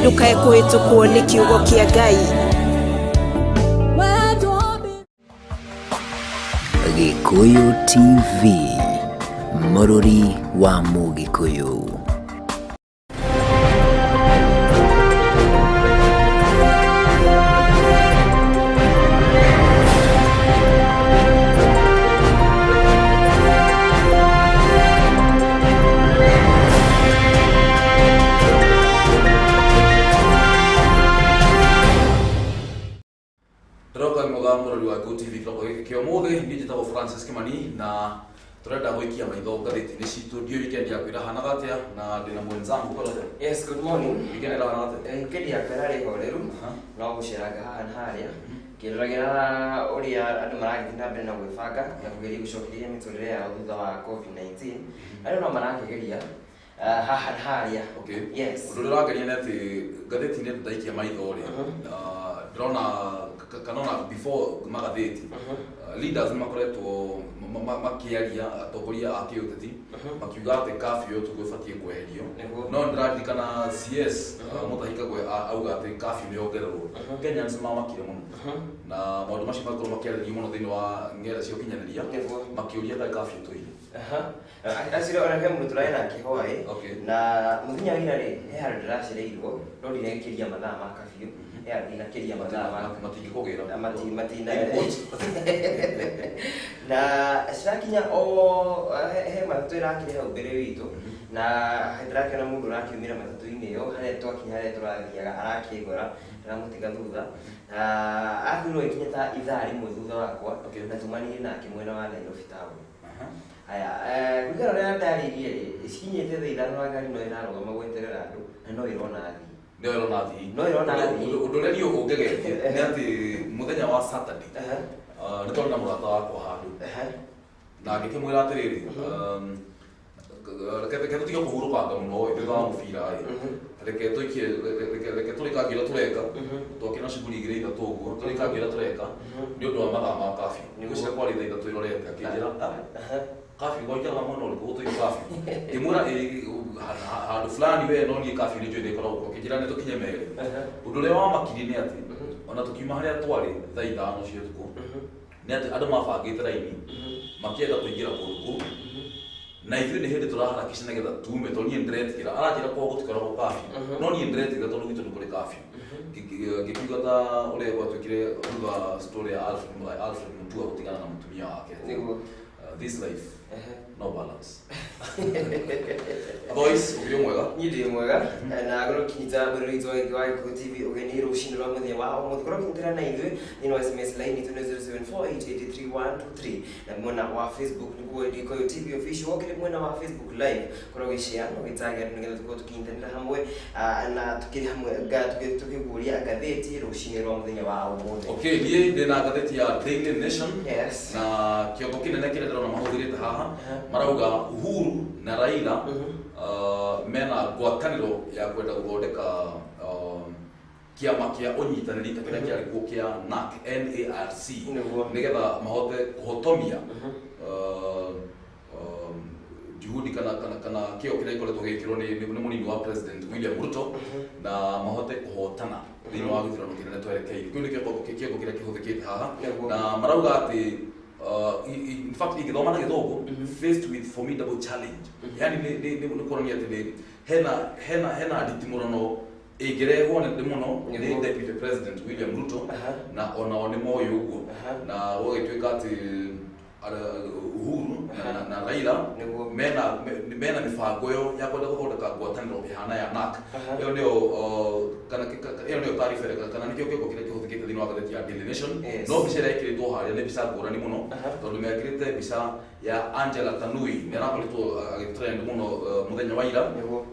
ndukae kuhĩtũkwo nĩ kiugo kĩa Ngai. Gikuyu TV, Mũrũri wa Mũgikuyu. Mũrũri wa Gikuyu TV kloko gĩkĩ kĩa ũmũthĩ niĩ njĩtagwo Francis Kimani na tũrenda gũikia maitho ngathĩti-inĩ citũ ndio weekend yaku ĩrahanaga atĩa na ndĩna mwenzangu korothe. Yes, good morning. Weekend ĩrahana atĩa? Weekend yaku ĩrarĩ horeru no gũceranga haha na harĩa kĩroragĩra ũrĩa andũ maragĩthiĩ na mbere na gwĩbanga na kũgeria gũcokeria mĩtũrĩre yao thutha wa COVID-19 arĩa no marakĩgeria haha na harĩa. Okay. Yes. Ũndũ ũrĩa ũrangenia nĩ atĩ ngathĩti-inĩ ndaikia maitho rĩ ndĩrona kanona before magathĩti leaders makoretwo makĩaria atongoria a kĩũteti makiuga atĩ curfew tũgũbatiĩ kweherio no ndĩraririkana CS mũthahikagwe auga atĩ curfew nĩyongererwo Kenyans mamakire mũno na maũndũ macio makorwo makĩarĩrio mũno thĩinĩ wa ng'enda cia ũkinyanĩria makĩũria kaĩ curfew tũire. Acire ona he mũndũ tũrarĩ nake hwaĩ na mũthenya wa ira rĩ he handũ ndĩracereirwo no ndiregĩkĩria mathaa ma curfew ndinakiria mathaa matingĩkũgĩra na cirakinya o he matatũ ĩrakĩrĩ hau mbere witũ na ndĩrakĩona mũndũ ũrakiumĩra matatũ-inĩ ĩyo harĩa twakinya harĩa tũrathiaga arakĩngora ndĩramũtiga thutha akwĩrwo ikinya ta ithaa rĩmwe thutha wakwa na tũmanire nake mwena wa Nairobi town. Aya kũringana na ũrĩa ndarĩirie rĩ cikinyĩte thaa ithano na ngari no ĩrarũgama gweterera andũ na no ĩrona thii no ĩrona thii ũndũ ũrĩa niĩ ũngegetie nĩ atĩ mũthenya wa Saturday nĩ twarĩ na mũrata wakwa handũ na ngĩkĩmwĩra atĩrĩrĩ reke tũtige kũhurũkanga mũno thutha wa mũbira reke tũrĩkange ũrĩa tũreka twakĩna cuguri igĩrĩ ithatũ ũguo tũrĩkange ũrĩa tũreka nĩ ũndũ wa mathaa ma curfew ngwĩciria kwarĩ thaa ithatũ ĩrorete akĩnjĩra curfew gwaikaraga mwena ũrĩkũ gũtũire curfew ngĩmwĩra handũ fulani we no niĩ curfew nĩ njũĩ ndĩkoragwo akĩnjĩra nĩ tũkinye merĩ. Ũndũ ũrĩa wamakirie nĩ atĩ ona tũkiuma harĩa twarĩ thaa ithano cia ũtukũ nĩ atĩ andũ mabangĩte raini makĩenda kũingĩra kũndũ kũu na ithuĩ nĩ hĩndĩ tũraharakisha nĩgetha tume tondũ niĩ ndĩretigĩra aranjĩra kwao gũtikoragwo curfew no niĩ ndĩretigĩra tondũ gwitũ nĩ kũrĩ curfew. Ngĩkiuga ta ũrĩa gwatuĩkire thutha story ya Alfred Mutua gũtigana na mũtumia wake. This life no balance. Otherwise ũgĩo mwega niĩ ndĩ mwega na ngoro kinyita mbere witũ wa Gikuyu TV ũgeni rũcinĩ rwa mũthenya wa ũmũthĩ korwo kinyitĩra na ithuĩ thĩinĩ wa SMS line itũ nĩ 0748833123 na mwena wa Facebook nĩguo Gikuyu TV official okĩrĩ mwena wa Facebook live korwo gĩshare no gĩtagĩa andũ nĩgetha tũkorwo tũkĩnyitanĩra hamwe na tũkĩrĩ hamwe tũkĩguũria ngathĩti rũcinĩ rwa mũthenya wa ũmũthĩ. Okay, niĩ ndĩna ngathĩti ya Daily Nation na kĩongo kĩnene kĩrĩa ndĩrona mahũthĩrĩte haha marauga Uhuru na Raila mena ngwatanĩro ya kwenda gũthondeka kĩama kĩa ũnyitanĩri ta kĩrĩa kĩarĩ kuo kĩa NARC nĩgetha mahote kũhotomia juhudi kana kĩo kĩrĩa gĩkoretwo gĩkĩrwo nĩ mũnini wa President William Ruto na mahote kũhotana thĩinĩ wa gĩthurano kĩnene twerekeire. Kĩu nĩ kĩongo kĩrĩa kĩhũthĩkĩte haha na marauga atĩ in fact igithoma na githongo faced with formidable challenge yani nĩ kuonania atĩ hena nditimũrano ĩngĩrehwo nĩ mũno nĩ Deputy President William Ruto na onao nĩ moĩ ũguo na gũgĩtuĩka atĩ Uhuru na Raila mena mĩbango ĩyo ya kwenda gũthondeka ngwatanĩro ĩhana ya NARC. ĩyo nĩyo taariba kana nĩkĩo kĩongo kĩrĩa kĩhũthĩkĩte thĩinĩ wa ngathĩti ya Daily Nation no mbica ĩrĩa ĩkĩrĩtwo harĩa nĩ mbica ngũrani mũno tondũ mekĩrĩte mbica ya Angela Tanui nĩ arakoretwo agĩtrend mũno mũthenya wa ira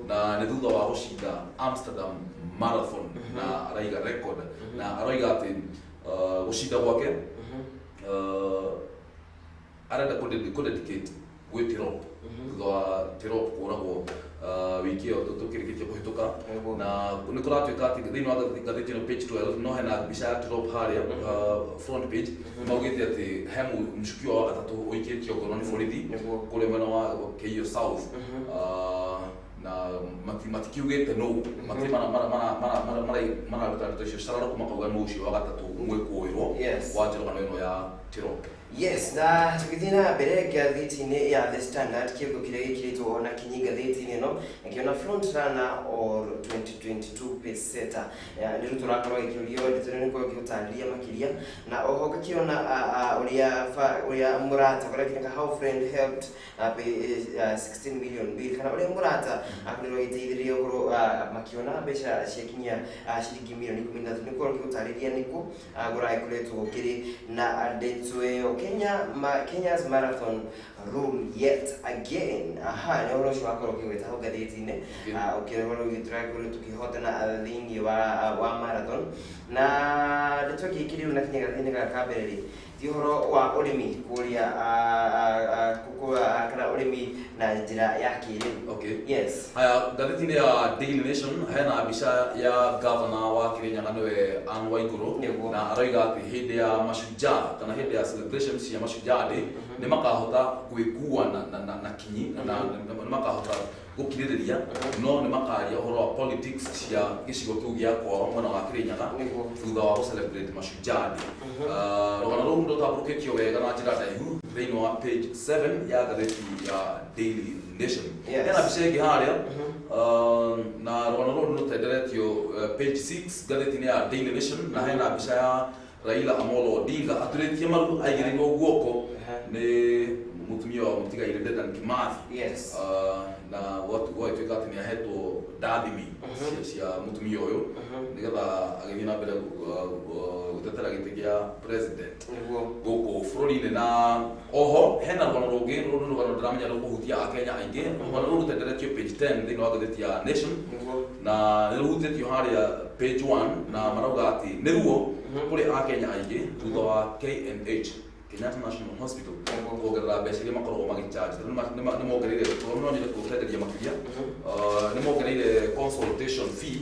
na nĩ thutha wa gũcinda Amsterdam Marathon na araiga record na aroiga atĩ gũcinda gwake arenda kũdedicate gwĩ Tirop thutha wa Tirop kũragwo wiki ĩyo tũkĩrĩkĩtie kũhĩtũka na nĩ kũratuĩka atĩ thĩinĩ wa ngathĩti ĩno page 12 no hena mbica ya Tirop harĩa front page maugĩte atĩ he mũshukiwa wa gatatũ ũikĩtio ngono nĩ borithi kũrĩa mwena wa Keio South na matikiugite no mati mana ruta cio sararo kuma kauga no cio wa gatatu mwikuirwo wa njirogano ino ya tiro. Yes, na tukithina mbere ngathiti-inĩ ya The Standard kĩongo kĩrĩa gĩkĩrĩtwo na kinyi ngathĩti-inĩ ĩno ngĩona front runner or 2022 pace setter nĩ rĩu tũrakorwo gĩkĩũrio ndĩtũrĩ nĩ korwo gĩgũtarĩria makĩria na oho ngakĩona ũrĩa mũrata kũrĩa kĩneka how friend helped pay 16 million bill kana ũrĩa mũrata akorirwo gĩteithĩrĩria ũhoro makĩona mbeca ciakinyia ciringi mirioni 13 nĩ korwo gĩgũtarĩria nĩkũ gũragĩkoretwo gũkĩrĩ na ndeto ĩyo Kenya's marathon rule yet again. Aha, nĩ ũhoro ũcio wakorwo ũkĩgwĩta hau ngathĩti-inĩ ũkĩhoro ũgĩtũrakorwo tũkĩhotana thĩinĩ wa marathon na ndeto gĩkĩrĩirwo na kinya gathĩti-inĩ gaka mbere rĩ ti ũhoro wa ũrĩmi kũrĩa kana ũrĩmi na njĩra ya kĩrĩu. Okay. Yes. Haya, ngathĩti-inĩ ya Daily Nation hena mbica ya governor wa Kirinyaga nĩwe Anne Waiguru na aroiga atĩ hĩndĩ ya mashujaa kana hĩndĩ ya celebrations ya mashujaa day nĩ makahota gwĩkua na kinyi na nĩ makahota gũkirĩrĩria no nĩ makaria ũhoro wa politics cia gĩcigo kĩu gĩa kwao mwena wa Kirinyaga thutha wa gũcelebrate mashujaa day. Rũgano rũu rũtambũrũkĩtio wega na njĩra ndaihu thĩinĩ wa page 7 ya ngathĩti ya Daily Nation. Hena mbica ĩngĩ harĩa na rũgano rũu rũtenderetio page 6 ngathĩti-inĩ ya Daily Nation na hena mbica ya Raila Amolo Odinga atũrĩtie maru aigĩrĩirwo guoko nĩ mutumia wa mũtigaire Dedan Kimathi. Yes. Na gwatuĩka atĩ nĩ ahetwo ndathimi cia mũtumia ũyũ nĩgetha agĩthiĩ na mbere gũtetera gĩtĩ gĩa president gũkũ bũrũri-inĩ. Na oho hena rũgano rũngĩ rũrũ rũgano ndĩramenya rũkũhutia Akenya aingĩ. Rũgano rũrũ rũtenderetio page 10 thĩinĩ wa ngathĩti ya Nation na nĩ rũhutĩtio harĩa page 1 na marauga atĩ nĩ ruo kũrĩ Akenya aingĩ thutha wa KNH Kenyatta National Hospital kuongerera mbeca iria makoragwo magĩcharge nĩ mongereire tũronire kũtenderia makĩria nĩ mongereire consultation fee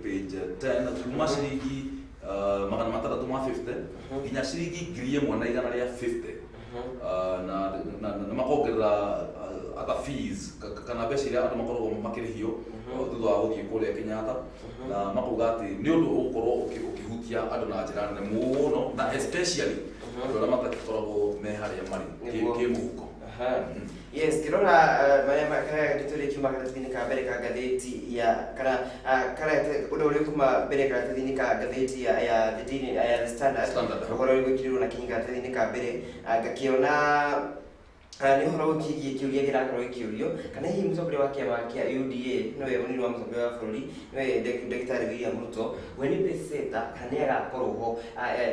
page 10 kuma ciringi 650 nginya ciringi 1,150 na nĩ makongerera other fees kana mbeca iria andũ makoragwo makĩrĩhio thutha wa gũthiĩ kũrĩa Kenyatta na makauga atĩ nĩ ũndũ ũgũkorwo ũkĩhutia andũ na njĩra nene mũno na especially andũ arĩa matakoragwo me harĩa marĩ kĩmũhuko. Yes, kirona marĩa gĩtũrĩ kiuma gathĩti-inĩ ka mbere ka ngathĩti ya kana ũndũ ũrĩa kuma mbere ka gathĩti-inĩ ka ngathĩti ya The Standard ũhoro ũrĩa gwĩkĩrĩirwo na kinyi gathĩti-inĩ ka mbere ngakĩona nĩ ũhoro wĩgiĩ kĩũria gĩrakorwo gĩkĩũrio kana hihi mũtongoria wa kĩama kĩa UDA nĩwe mũnini wa mũtongoria wa bũrũri nĩwe Ndagĩtarĩ William Ruto we nĩ pace setter kana nĩ agakorwo ho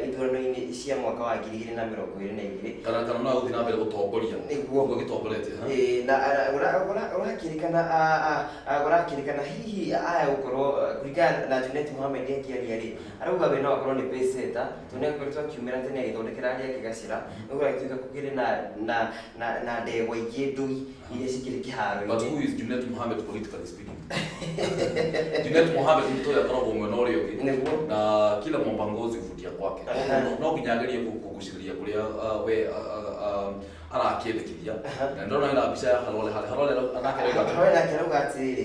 ithurano-inĩ cia mwaka wa 2022 kana no agũthiĩ na mbere gũtongoria nĩguo gũgĩtongoretie na ũrakĩrĩkana hihi aya gũkorwo kũringana na Junet Mohamed akĩaria rĩ arauga we no akorwo nĩ pace setter tondũ nĩ akoretwo akiumĩra tene agĩthondekera arĩa angĩ gacĩra nĩguo agĩtuĩka kũkĩrĩ na ndegwa ingĩ ndui iria cikĩrĩ kĩharo-inĩ. But who is Junet Mohamed politically speaking? Junet Mohamed nĩ tũĩ akoragwo mwena ũrĩa ũngĩ na kila mwambangozi kuvutia kwake no nginya agerie kũgucĩrĩria kũrĩa we arakĩendekithia na ndona ĩna mbica ya Harole anakĩrauga atĩrĩrĩ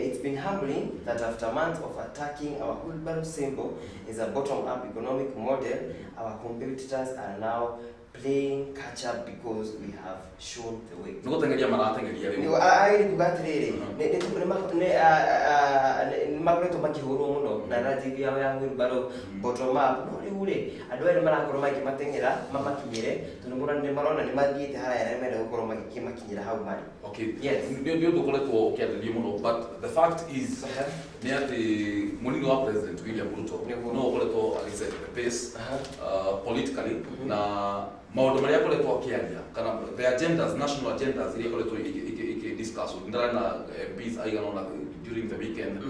it's been humbling that after months of attacking our wheelbarrow symbol is a bottom-up economic model our competitors are now playing catch up because we have shown the way. Nĩ gũteng'eria maratengeria rĩu. Ai kuga atĩrĩrĩ nĩ makoretwo makĩhũrwo mũno na narrative yao ya wheelbarrow bottom up no rĩu rĩ andũ aya nĩ marakorwo makĩmateng'era mamakinyĩre tondũ nĩ marona nĩ mathiĩte haraya na menda gũkorwo makĩmakinyĩra hau marĩ. Okay. Yes. Nĩ ũndũ ũkoretwo ũkĩarĩrio mũno but the fact is nĩ atĩ mũnini wa President William Ruto no ũkoretwo agĩset the pace politically na maũndũ marĩa akoretwo akĩaria kana the agendas national agendas iria akoretwo discuss ndana MPs aigana ona during the weekend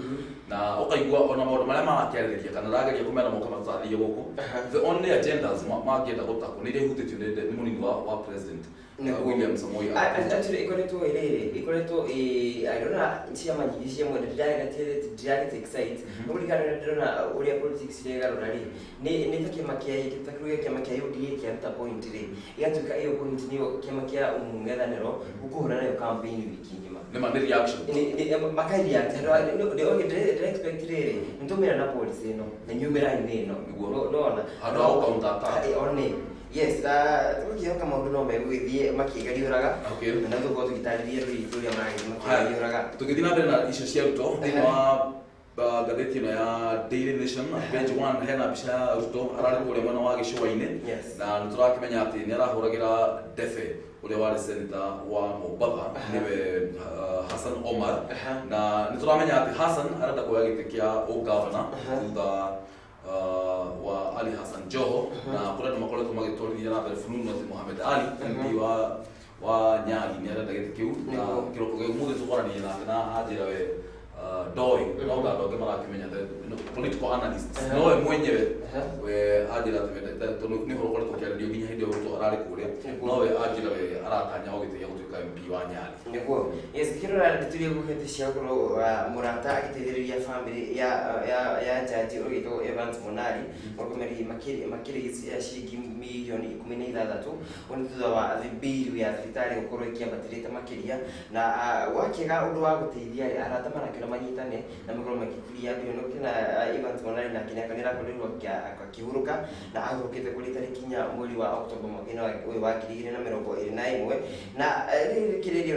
na ũkaigua ona maũndũ marĩa marakĩarĩrĩria kana rageria kũmera moka matũtarĩrie gũkũ the only agendas mangĩenda gũtakwo nĩ iria ihutĩtio nĩ mũnini wa president William Samoei. Actually, ikoretwo airona ciama nyingi cia mwene direct excite no kuringana ndona uria politics iragarura ri ni ta kiama kia UDA kia point ri igatuika iyo point niyo kiama kia umung'ethaniro ukuhura nayo campaign wiki ngima Ni reaction. Ni makaria ndio expect riri ntumira na policy ino na nyumira ino ndona Ado counter attack. One yes, tukiyo kama maundu no megwithie makigariuraga na tugo tugitariria rituria makigariuraga tukithina mbere na icio cia ruto thini wa ngathĩti ĩno ya Daily Nation page 1 hena mbica ya Ruto ararĩ kũrĩa mwena wa gĩcũa-inĩ na nĩ tũrakĩmenya atĩ nĩ arahũragĩra debe ũrĩa warĩ senator wa Mombatha nĩwe Hassan Omar na nĩ tũramenya atĩ Hassan arenda kuoya gĩtĩ kĩa ũgavana thutha wa Ali Hassan Joho na kũrĩa andũ makoretwo magĩtwarithia na mbere fununu atĩ Mohamed Ali MP wa Nyali nĩ arenda gĩtĩ kĩu na kĩroko gĩa ũmũthĩ tũkwaranĩria nake na anjĩra we ndoi no andũ angĩ marakĩmenya political analysts nowe mwenyewe we anjĩra atĩ tondũ nĩ ũhoro ũkoretwo ũkĩarĩrio nginya hĩndĩ ĩyo Ruto ararĩ kũrĩa nowe anjĩra we aratanya o gĩtĩ gĩa gũtuĩka MP wa Nyali nĩguo yes kĩrora ndĩturie gũhĩti cia gũkorwo mũrata agĩteithĩrĩria family ya jaji ũgĩtwo Evans Monari makomeri makĩrĩ ciringi mirioni 16 oni thutha wa bill ya thibitari gũkorwo ĩkĩambatĩrĩte makĩria na wakiega ũndũ wa gũteithia arata marakĩra manyitane na makorwo makĩkuria birioni kina Evans Monari na kinya kanira kũrĩrwo akĩhurũka na ahurũkĩte kũrĩ tarĩki inya mweri wa Oktoba mwaka ũyũ wa 2021 na kĩrĩrio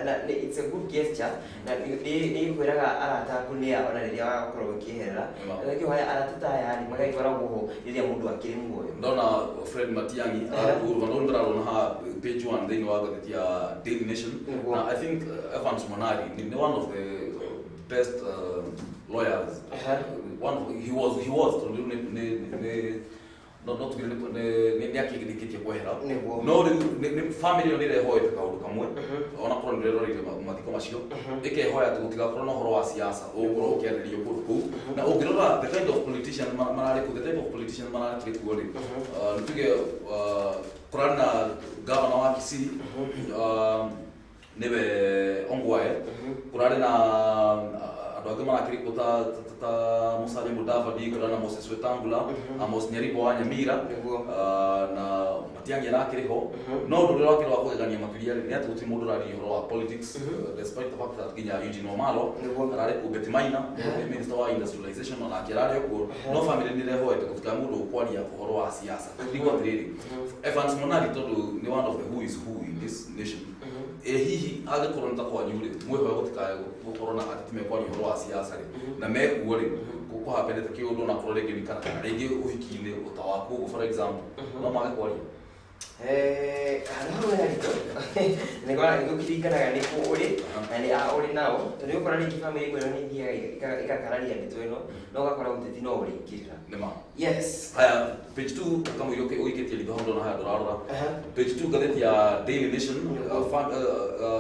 na it's a good gesture na nĩ kwĩraga arata aku nĩ ona rĩrĩa wagakorwo ũkĩherera lakini hoya arata ta yari magaikoragwo ho rĩrĩa mũndũ akĩrĩ muoyo ndona Fred Matiang'i aragurwa no ndararona ha page 1 thĩinĩ wa ngathĩti ya Daily Nation na I think Evans Monari ni one of the best lawyers he was not nĩ akĩgirĩkĩtie kwehera no family nĩ ĩrehoete kaũndũ kamwe ona korwo nĩ ĩreroreire mathiko macio ĩkehoya atĩ gũtigakorwo na ũhoro wa siasa ũgũkorwo ũkĩarĩrĩrio kũndũ kũu na ũngĩrora the kind of politician mararĩ kuo the type of politician mararĩ kuo rĩ nĩ tuge kũrarĩ na gavana wa Kisii nĩwe Ongwae kũrarĩ na andũ angĩ marakĩrĩ kuo ta Musalia Mudavadi kũrarĩ na Moses Wetangula Amos Nyaribo wa Nyamira na Matiang'i arakĩrĩ ho no ũndũ ũrĩa wakĩrĩ wa kũgegania makĩria nĩ atĩ gũtirĩ mũndũ ũraria ũhoro wa politics despite the fact that nginya Eugene Wamalwa ararĩ kuo Betty Maina minister wa industrialization onake ararĩ kuo no family nĩ ĩrehoete gũtikage mũndũ ũkwaria ũhoro wa siasa nĩguo atĩrĩrĩ Evans Monari tondũ nĩ one of the who is who in this nation hihi angĩkorwo nĩ ta kwanyu rĩ mwĩhoe gũtikae gũkorwo na atĩ timekwaria ũhoro wa siasa rĩ na mekuo rĩ kũhapenete kĩũndũ na kũrora rĩngĩ kana rĩngĩ ũhiki-inĩ ũta waku for example no mage kwaria nĩgora gũkĩringanaga nĩ kũ ũrĩ na nĩ ũrĩ nao tondũ ũkora rĩngĩ family ĩmwe nĩ ithiaga ĩgakararia ndeto ĩno no ũgakora ũteti no ũrĩingĩrĩra nĩma yes haya page 2 kama ũikĩtie ritho hau ndona haya ndũrarora page 2 ngathĩti ya Daily Nation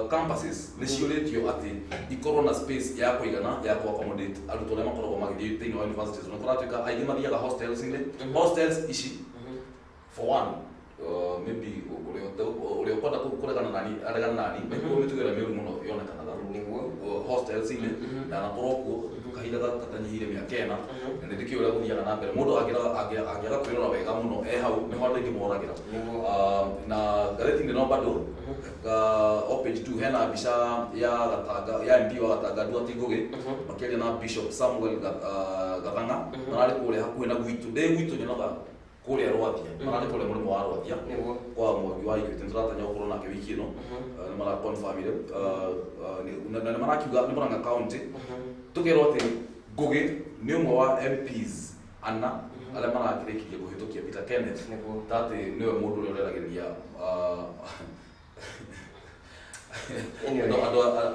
campuses nĩ ciũrĩtio atĩ ikorwo na space ya kũigana ya kũ-accommodate arutwo arĩa makoragwo magĩthiĩ thĩinĩ wa universities na kũratuĩka aingĩ mathiaga hostels ici for one maybe ũrĩa ũkwenda kũregana nani aregana nani nĩguo mĩtũgĩra mĩũru mũno yonekanaga nĩguo hostels-inĩ na nakorwo kuo kahinda gatanyihire mĩaka ĩna na nĩ ndĩkĩo ũrĩa gũthiaga na mbere mũndũ angĩaga kwĩrora wega mũno hau nĩho andũ aingĩ moragĩra na ngathĩti-inĩ no bado o page 2 hena mbica ya MP wa Gatanga Nduati Ngũgĩ makĩaria na Bishop Samuel Gathanga mararĩ kũrĩa hakuhĩ na gwitũ gwitũ nyonaga kũrĩa Rwathia mararĩ kũrĩa mũrĩmo wa Rwathia kwa Mwangi wa Equity nĩtũratanya gũkorwo nake wiki ĩno nĩ mara confirm na nĩ marakiuga nĩ Murang'a County tũgerwo atĩ Ngũgĩ nĩ ũmwe wa MPs ana arĩa marakĩrĩkirie kũhĩtũkia Peter Kenneth tatĩ nĩwe mũndũ ũrĩa ũreragĩrĩria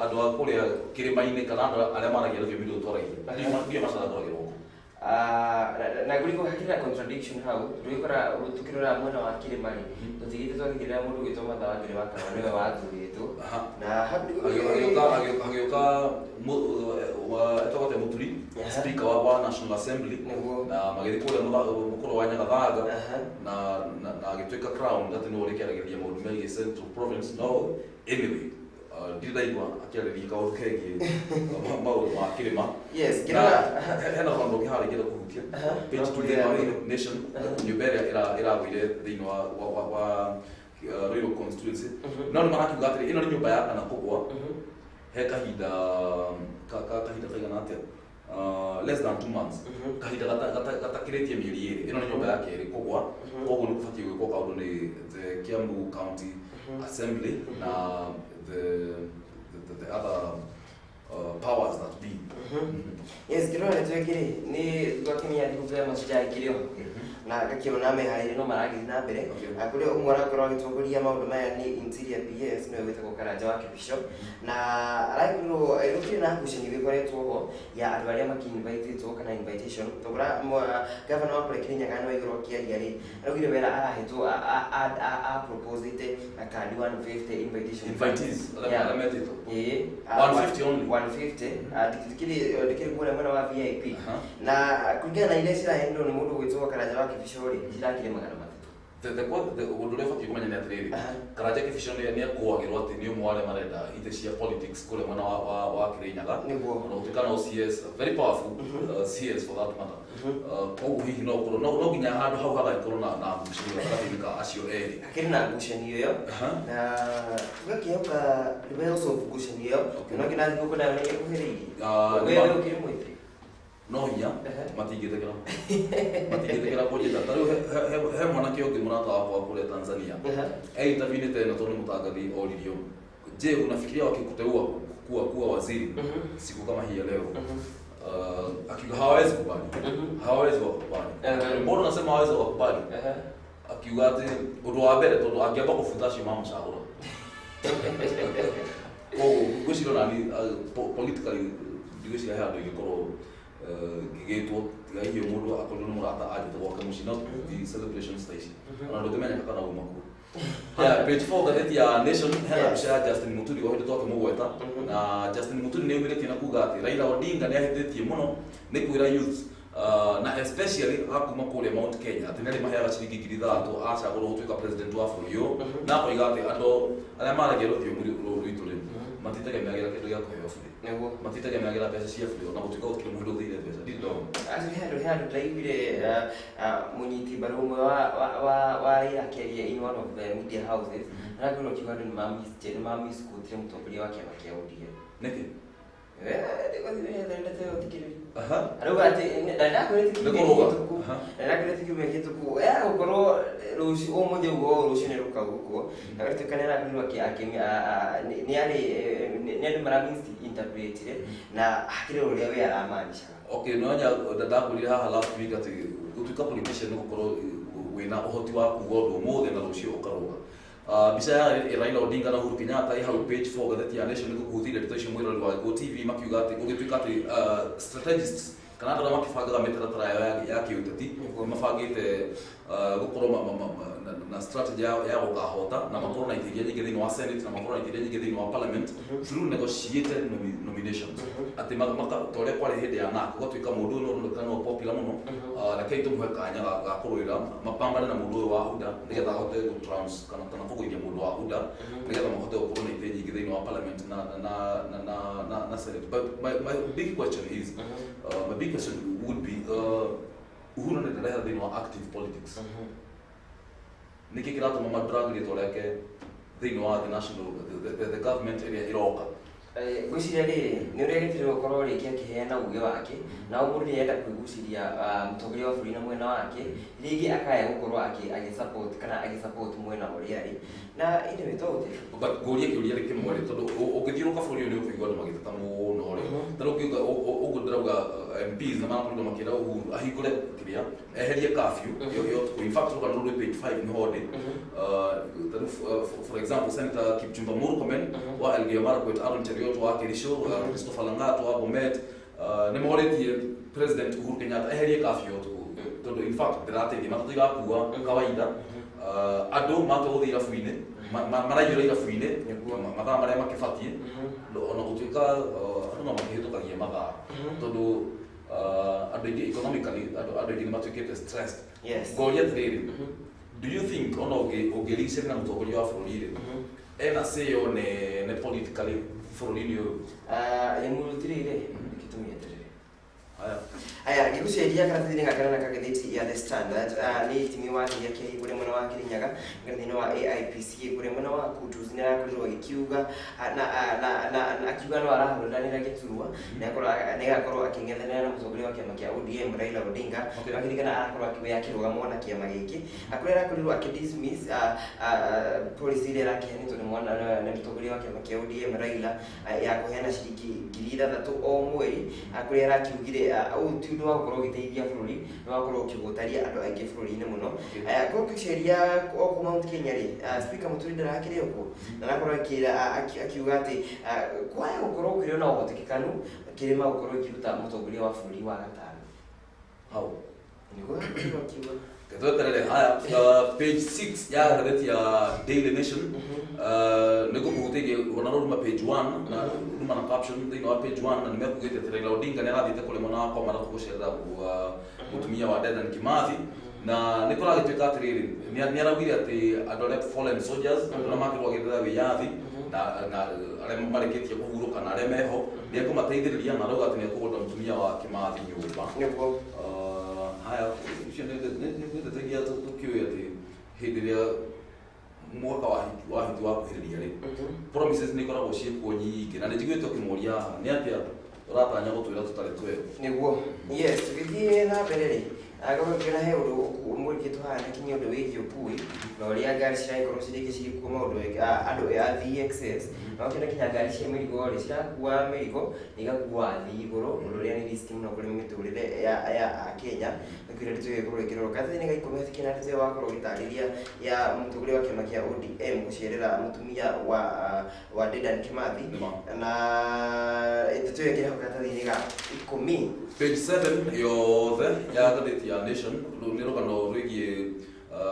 andũ a kũrĩa kĩrĩma-inĩ kana andũ arĩa maragia rũthiomi rũrũ twaragia ndio macaratwaragĩrwo na kuliko hakika contradiction hau tulikora tukirora mwena wa Kilimani tutigite twagithira mundu gwitwa Mathawangire wa kana niwe wathurĩtwo na agĩũka etogote Mũturi speaker wa National Assembly na magithikore mukuru wa Nyagathaga na agituika crown gati no rekeragithia maundu megie Central Province no anyway ndiraigua akiarĩria kaũndũ kegiĩ maũndũ ma kĩrĩma. Yes, hena maũndũ kĩharĩria kũhutia page 2 wa Nation nyũmba ĩrĩa ĩragũire thĩinĩ wa Ruiru constituency no nĩ marakiuga atĩrĩ ĩno nĩ nyũmba ya kana kũgũa he kahinda kaigana atĩa less than 2 months kahinda gatakĩrĩtie mĩeri ĩrĩ ĩno nĩ nyũmba ya kerĩ kũgũa koguo nĩ gũbatiĩ gwĩkwo kaũndũ nĩ the Kiambu County Assembly na the other powers that be. Yes, kiro na twekire ni twakimia ndikupe masija kirio na gakiro na mehaire no maragi na mbere akuri umwara koro gitongoria maundu maya ni interior PS no wita gukaraja wa kibisho na araikuno irukire na kushini bikoretwo ho ya andu aria maki invite to kana invitation togura governor wa Kenya Nyagano igoro kiaria ri arugire wera arahetwo a propose it a card 150 invitation invitees ala metito 150 only 150 dikiri kule mwana wa VIP na kulingana na ile sira hendo ni mundu gwitwo karaja wa kibishori irakire magana matatu the undure fati kumenya ni atiriri karaja kibishori ni akuagirwo ati ni umware marenda ite cia politics kule mwana wa Kirinyaga no tukana OCS very powerful CS for that matter kwa hihi no ginya handu hau haga ikoro na ngucanio gatagatĩ-inĩ acio eri akiri na ngucanio iyo na tugakiuka levels of ngucanio iyo no kinathi gukunda ni kuhiririe wewe ukiri mwithiri no hinya matingĩtĩkĩra kũnjĩta ta rĩu he mwanake ũngĩ mũrata wakwa kũrĩa Tanzania interviewinĩte na tondũ mũtangathi oririo je unafikiria wakikuteua kuwa waziri siku kama hii ya leo akiuga hawezi wakubali mbona unasema hawezi wakubali akiuga ati ũndũ wa mbere tondũ angĩamba kũbutha acio mamũcagũra koguo ngwĩciria nani politically ndigwĩciria he handũ ingĩkorwo gĩgĩtwo tiga hihi mũndũ akorirwo nĩ mũrata anjĩte gwake mũciĩ no the celebration station ona ndũngĩmenya kana uma kuo. Page 4 ngathĩti ya Nation hena mbica ya Justin Muturi ohetwo akĩmũgweta na Justin Muturi nĩ oimĩrĩtie na kuga atĩ Raila Odinga nĩ ahĩtĩtie mũno nĩ kwĩra youth na especially hakuma kũrĩa Mount Kenya atĩ nĩarĩ maheaga ciringi 3,000 acagũrwo gũtuĩka president wa bũrũri ũyũ na akoiga atĩ andũ arĩa maragia rũthiomi rwitũ rĩu matitegemeagĩra kĩndũ gĩa kũheo bũrĩ nĩguo matitegemeagĩra mbeca cia bũrĩ ona gũtuĩka gũtirĩ mũndũ ũthĩire mbeca nditũ handũ ndaiguire mũnyiti mbaru ũmwe wa Raila akĩaria in one of the media houses na ngĩona kiuga andũ nĩ mamisquotire mũtongoria wa kĩama kĩa ODM nĩkĩ arauga atĩ ndakwĩrĩte kiumia kĩhĩtũku gũkorwo ũmũthĩ ũguo rũciũ nĩ rũkaguo na gatuĩka nĩ arakorirwo nĩ andũ maramisinterpretire na hakĩrĩ ũrĩa we aramaanishaga. Okay, no nya ndakũrire haha last week atĩ gũtuĩka politician nĩ gũkorwo wĩna ũhoti wa kuuga ũndũ ũmũthĩ na rũciũ ũkarũga. Mbica ya Raila Odinga na Uhuru Kenyatta hau page 4 ngathĩti ya Nation nĩ gũkũhũthĩire ndeto icio mwĩrori wa Go TV makiuga atĩ ũgĩtuĩka atĩ strategists kana andũ arĩa makĩbangaga mĩtaratara ya kĩũteti mabangĩte gũkorwo na strategy ya gũkahota na makorwo na itĩria nyingĩ thĩinĩ wa Senate na makorwo na itĩria nyingĩ thĩinĩ wa Parliament through negotiated nominations atĩ ta ũrĩa kwarĩ hĩndĩ ya NARC gũtuĩka mũndũ ũyũ ũronekana no popular mũno reke tũmũhe kanya ga kũrũĩra mapambane na mũndũ ũyũ wa UDA nĩgetha ahote gũtrans kana kũgũithia mũndũ wa UDA nĩgetha mahote gũkorwo na itĩ nyingĩ thĩinĩ wa Parliament na Senate. But my big question is would be Uhuru nĩ ndĩrehe thĩinĩ wa active politics nĩkĩ kĩratũma madrag rĩtwa rĩake thĩinĩ wa the government ĩrĩa ĩroka gwĩciria rĩrĩ nĩ ũrĩa gĩtirĩ gũkorwo rĩngĩ akĩheana uge wake na mũndũ nĩ enda kwĩgucĩria mũtongoria wa bũrũri na mwena wake rĩngĩ akaya gũkorwo agĩsupport kana agĩsupport mwena ũrĩa arĩ na ĩndĩ wĩtogũtĩ but ngũria kĩũria kĩmwe rĩ tondũ ũngĩthiũrũka bũrũri ũyũ nĩ ũkũigua andũ magĩteta mũno rĩ ta rĩu ũkiuga ũguo ndĩrauga MPs na marakorirwo makĩra Uhuru ahingũre kĩrĩa eherie curfew in fact rũgano rũrĩ page 5 nĩ ho ndĩ for example Senator Kipchumba Murkomen wa Elgeyo Marakwet Aaron Cheruiyot wa Kericho Christopher Langat wa Bomet nĩ moretie President Uhuru Kenyatta eherie curfew tondũ in fact ndĩrateithia matatũ igakua kawaida andũ matũgũthiĩ irabu-inĩ maraiyũra irabu-inĩ mathaa marĩa makĩbatiĩ ona gũtuĩka andũ no makĩhĩtũkagia mathaa tondũ economically andũ matuĩkĩte stressed. Yes. Ngoria atĩrĩrĩ, do you think ona ũngĩricĩria na mũtongoria wa bũrũri-rĩ ena say on ne politically bũrũri-inĩ ũyũ? Nĩmũrutire-rĩ gĩtũmi atĩrĩrĩ. Aya gĩgũcenjia karatathi-inĩ gaka na kagathĩti ya The Standard nĩ itimi wa kĩrĩa kĩhingũre mwena wa Kirinyaga thĩinĩ wa AIPC kũrĩ mwena wa Kutus nĩ arakorirwo agĩkiuga na akiuga no arahũranĩra gĩturwa nĩ agakorwo akĩng'ethanĩra na mũtongoria wa kĩama kĩa ODM Raila Odinga akĩririkana arakorwo akĩoya kĩrũgamo na kĩama gĩkĩ kũrĩa arakorirwo akĩdismiss policy iria ĩrakĩheanĩtwo nĩ mũtongoria wa kĩama kĩa ODM Raila ya kũheana ciringi 6,000 o mweri kũrĩa arakiugire ũyũ ti ũndũ wa gũkorwo ũgĩteithia bũrũri nĩ wakorwo ũkĩhũtaria andũ aingĩ bũrũri-inĩ mũno gũkĩceria o Mount Kenya-rĩ speaker Mũturi ndarakĩrĩ ũguo na nakorwo akiuga atĩ kwaga gũkorwo kũrĩ na ũhotekekanu kĩrĩma gũkorwo ikĩruta mũtongoria wa bũrũri wa gatano hau nĩguo akiuga Ketueterere haya page 6 ya gatheti ya Daily Nation niko kuhutegia wanaruma page 1 na ruma na caption thĩinĩ wa page 1 na nimekugĩte atĩ Raila Odinga nĩ arathĩte kũrĩ mwana wakwa mara kũgũcerera mũtumia wa Dedan Kimathi na nĩ kũragĩtuĩka atĩrĩrĩ nĩ araugire atĩ andũ arĩa fallen soldiers arĩa makĩrũagĩrĩra wĩyathi na arĩa marĩkĩtie kũhurũka na arĩa meho nĩ ekũmateithĩrĩria na arauga atĩ nĩ ekũgũra mũtumia wa Kimathi nyũmba. Haya nĩndetegia tũkĩũĩ atĩ hĩndĩ ĩrĩa mwaka wa hiti wa kuhĩrĩria-rĩ promises nĩ ikoragwo ciĩkuo nyingĩ na nĩ njiguĩte ũkĩmũria nĩ atĩa ũratanya gũtwĩra tũtarĩ twero nĩguo. Yes, tũgĩthiĩ na mbere-rĩ agakĩra he ũndũ mũrikĩtũ haha nĩ kinya ũndũ wĩgiĩ ũkui na ũrĩa ngari ciragĩkorwo cirĩngĩ cigĩkuo maũndũ andũ a VXS na gũkĩona kinya ngari cia mĩrigo-rĩ cirakua mĩrigo na igakua athii igũrũ ũndũ ũrĩa nĩ risk mũno kũrĩ mĩtũrĩre ya Kenya nĩkwĩra rĩtũgĩkorwo ĩkĩrorwo gathĩ-inĩ ga ikũmi hatikĩna rĩtũgĩ wakorwo gĩtarĩria ya mũtongoria wa kĩama kĩa ODM gũcerera mũtumia wa Dedan Kimathi na rĩtũgĩ kĩrahau gathĩ-inĩ ga ikũmi page 7 yothe ya gatheti ya Nation nĩ rũgano rwĩgiĩ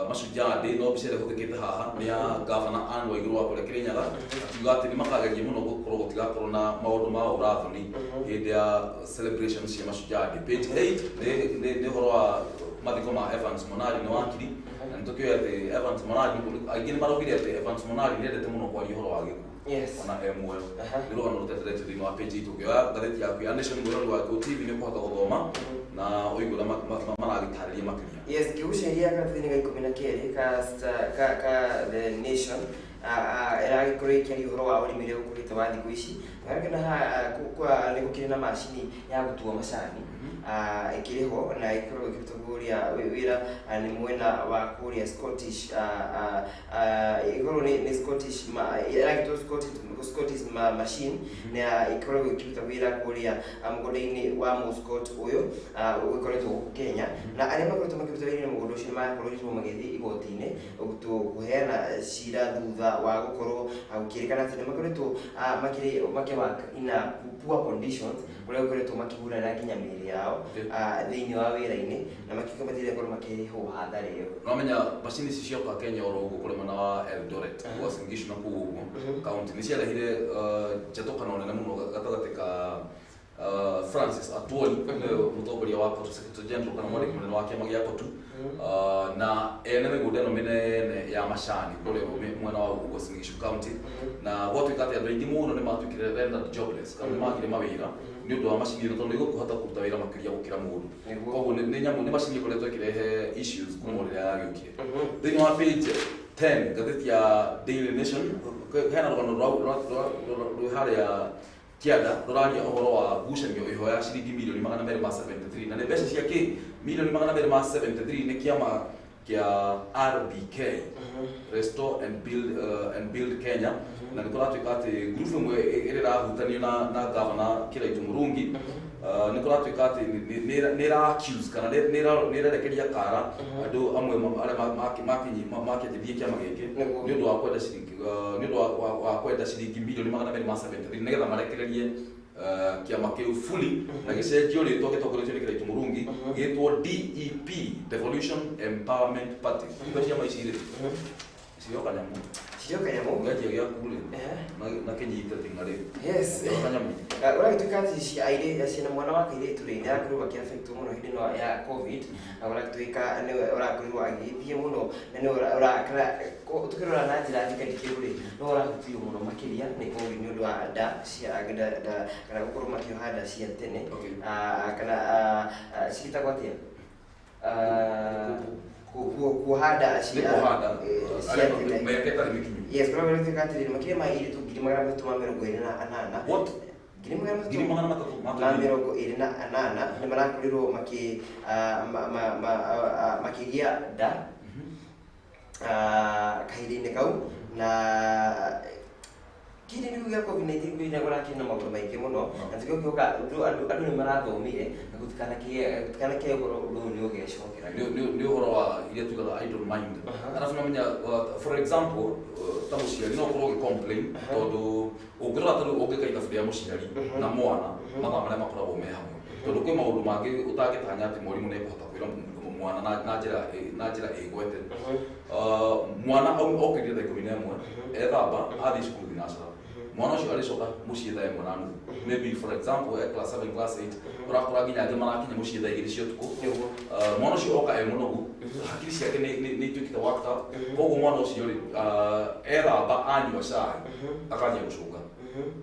mashujaa ndĩ no mbica ĩrĩa ĩhũthĩkĩte haha nĩ ya gavana Anne Waigũrũ wa kũrĩa Kirinyaga akiuga atĩ nĩ makageria mũno gũkorwo gũtigakorwo na maũndũ ma ũrathoni hĩndĩ ya celebrations cia mashujaa ndĩ. Page 8 nĩ ũhoro wa mathiko ma Evans Monari nĩ wakiri na nĩ tũkĩoya atĩ Evans Monari aingĩ nĩ maraugire atĩ Evans Monari nĩ endete mũno kwaria ũhoro wa gĩkuũ ona muoyo nĩ rũgano rũteterete thĩinĩ wa page 8 ũkĩoya ngatheti yaku ya Nation mwĩrori wa GOTV nĩ kũhota gũthoma na ũigũra maragĩtarĩria makĩria. Yes, kĩgucĩria gathĩ-inĩ ga ikũmi na kerĩ ka The Nation ĩragĩkorwo ĩkĩaria ũhoro wa ũrĩmi ũrĩa ũkũrĩte wa thikũ ici na haha nĩ gũkĩrĩ na macini ya gũtua macani ĩkĩrĩho na ĩkoragwo ĩkĩrutagwo wĩra nĩ mwena wa kũrĩa Scottish ĩkoragwo nĩ Scottish ĩragĩtwo Scottish machine na ĩkoragwo ĩkĩruta wĩra kũrĩa mũgũnda-inĩ wa Muscot ũyũ ũgĩkoretwo gũkũ Kenya na arĩa makoretwo makĩruta wĩra mũgũnda ũcio nĩ marakorirwo magĩthiĩ igoti-inĩ kũheana cira thutha wa gũkorwo gũkĩrĩkana atĩ nĩ makoretwo makĩwaka ina poor conditions kũrĩa gũkoretwo makĩhũrana nginya mĩĩrĩ yao thĩinĩ wa wĩra-inĩ na makiuga matirĩ gũkorwo makĩrĩhwo hathara ĩyo. Nomenya macini ici cioka Kenya oro ũguo kũrĩ mwena wa Eldoret Uasin Gishu na kũu ũguo kaunti nĩ ciarehire njatũkano nene mũno gatagatĩ ka Francis Atwoli mũtongoria wa Court Secretary General kana mwandĩki mũnene wa kĩama gĩa Court na ene mĩgũnda ĩno mĩnene ya macani kũrĩa mwena wa Uasin Gishu County na gwatuĩka atĩ andũ aingĩ mũno nĩ matuĩkire rendered jobless kana nĩ magire mawĩra nĩ ũndũ wa macini ĩno tondũ nĩ gũkũhota kũruta wĩra makĩria gũkĩra mũndũ koguo nĩ nyamũ nĩ macini ĩkoretwo ĩkĩrehe issues kuma rĩrĩa yagĩũkire. Thĩinĩ wa page 10 ngatheti ya Daily Nation hena rũgano rwĩ harĩa Kianda rũraria ũhoro wa ngucanio ihoya ciringi mirioni 273 na nĩ mbeca cia kĩ mirioni 273 nĩ kĩama kĩa RBK Restore and Build Kenya na nĩ kũratuĩka atĩ group ĩmwe ĩrĩa ĩrahutanio na gavana Kiraitu Murungi nĩ kũratuĩka atĩ nĩ ĩra-accuse kana nĩ ĩrerekeria kara andũ amwe arĩa makĩanjĩrithia kĩama gĩkĩ nĩ ũndũ wa kwenda ciringi mirioni 273 nĩgetha marekererie kĩama kĩu fully na gĩcenjio rĩtwa gĩtongoretio nĩ Kiraitu Murungi gĩtwo DEP Devolution Empowerment Party. Indo ciama ici rĩ cioka nyamũ Cirio kanyamo. Gaji ya kule. Na kenyita tingale. Yes. Kanyamo. Ora tukati ci aire cina mwana wake ile tuli ya kuru bakia affect muno hindi no ya covid. Ora tuika ne ora kuru agithie muno ne ora kana tukirora na njira thikadikiruri no ora kutiu muno makiria ni covid ni undu wa da cia agenda kana gukuru makiohanda cia tene. Kana cita gwatia kuhada cia yes kuna vile tukatiri makire mairi tu giri magana matuma mirongo ine na anana what giri magana matatu mirongo ine na anana ni marakurirwo makiria da kahiri-inĩ kau na kiri ni gĩa COVID-19 kwĩna gũrakĩna maũndũ maingĩ mũno na tukio kĩoka andũ nĩ marathomire na gũtikana kĩgũrũ ũndũ nĩ ũgecokera nĩ ũhoro wa iria tugaga idle mind arabu namenya for example ta mũciari no ũkorwo ũgĩ-complain tondũ ũngĩrora ta rĩu ũngĩka ithabu rĩa mũciari na mwana mathaa marĩa makoragwo me hamwe tondũ kwĩ maũndũ mangĩ ũtangĩtanya atĩ mwarimũ nĩ ekũhota kwĩra mwana na njĩra ĩgwete mwana okĩrire thaa 11 ethamba athiĩ cukuru thinacara mwana ũcio arĩcoka mũciĩ thaa 1:30 maybe for example class 7 class 8 ũrakora nginya angĩ marakinya mũciĩ thaa 2 cia ũtukũ mwana ũcio oka e mũnogu hakiri ciake nĩ ituĩkĩte worked up koguo mwana ũcio rĩ ethamba anyua cai akanjia gũcũnga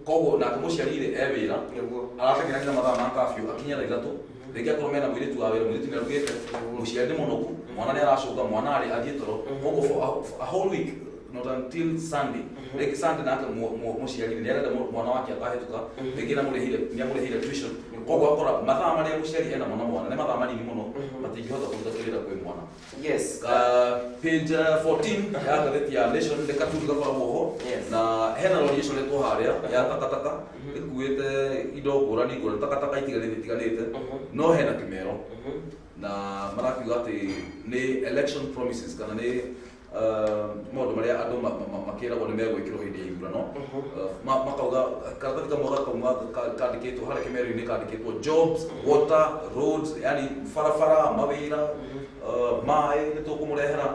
koguo nake mũciari rĩ e wĩra arateng'era nginya mathaa ma kabiũ akinya thaa 3 rĩngĩ akorwo mena mũirĩtu wa wĩra mũirĩtu nĩ arugĩte mũciari nĩ mũnogu mwana nĩ aracũnga mwana arĩ athiĩ toro koguo for a whole week not until Sunday rĩngĩ Sunday nake mũciari nĩ arenda mwana wake akahĩtũka rĩngĩ nĩ amũrĩhire tuition koguo akora mathaa marĩa mũciari ena mwana nĩ mathaa manini mũno matingĩhota kũruta kĩwĩra kwĩ mwana yes page 14 ya ngathĩti ya Nation nĩ katuni gakoragwo ho na hena rori ĩcoretwo harĩa ya takataka ĩkuĩte indo ngũrani takataka itiganĩte no hena kĩmero na marakiuga atĩ nĩ election promises kana nĩ maũndũ marĩa andũ makĩragwo nĩ megwĩkĩrwo hĩndĩ ya ithurano makauga karatathi kamwe gakauma kandĩkĩtwo harĩa kĩmero-inĩ kandĩkĩtwo jobs water roads yani barabara mawĩra maĩ nĩ tũkũmũrehera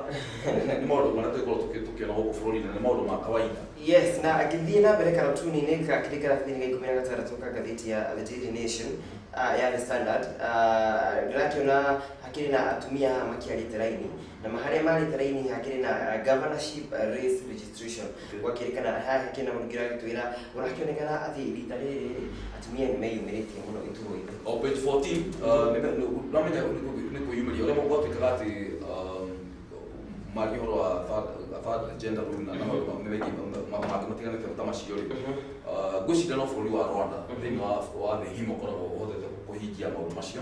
nĩ maũndũ marĩa tũgĩkorwo tũkĩona gũkũ bũrũri-inĩ nĩ maũndũ ma kawaida yes na agĩthiĩ na mbere karatuni-inĩ gakĩrĩ karathi-inĩ ga 16 ka ngathĩti ya The Daily Nation ya The Standard ndĩrakĩona hakĩrĩ na atumia makiarĩte raini na harĩa marĩte raini hakĩrĩ na governorship race registration gwakĩrĩkana haha kĩna mũndũ kĩragĩtwĩra ũrakĩonekana atĩ rita rĩrĩ atumia nĩ meyumĩrĩtie mũno iturwa-inĩ o page 14 nĩmenya nĩ kwĩyumĩria ũrĩa gwatuĩkaga atĩ mari ũhoro wa gender rule na maũndũ mangĩ matiganĩte ta macio rĩ ngwĩciria no bũrũri wa Rwanda thĩinĩ wa thĩ ng'ima ũkoragwo ũhotete kũhingia maũndũ macio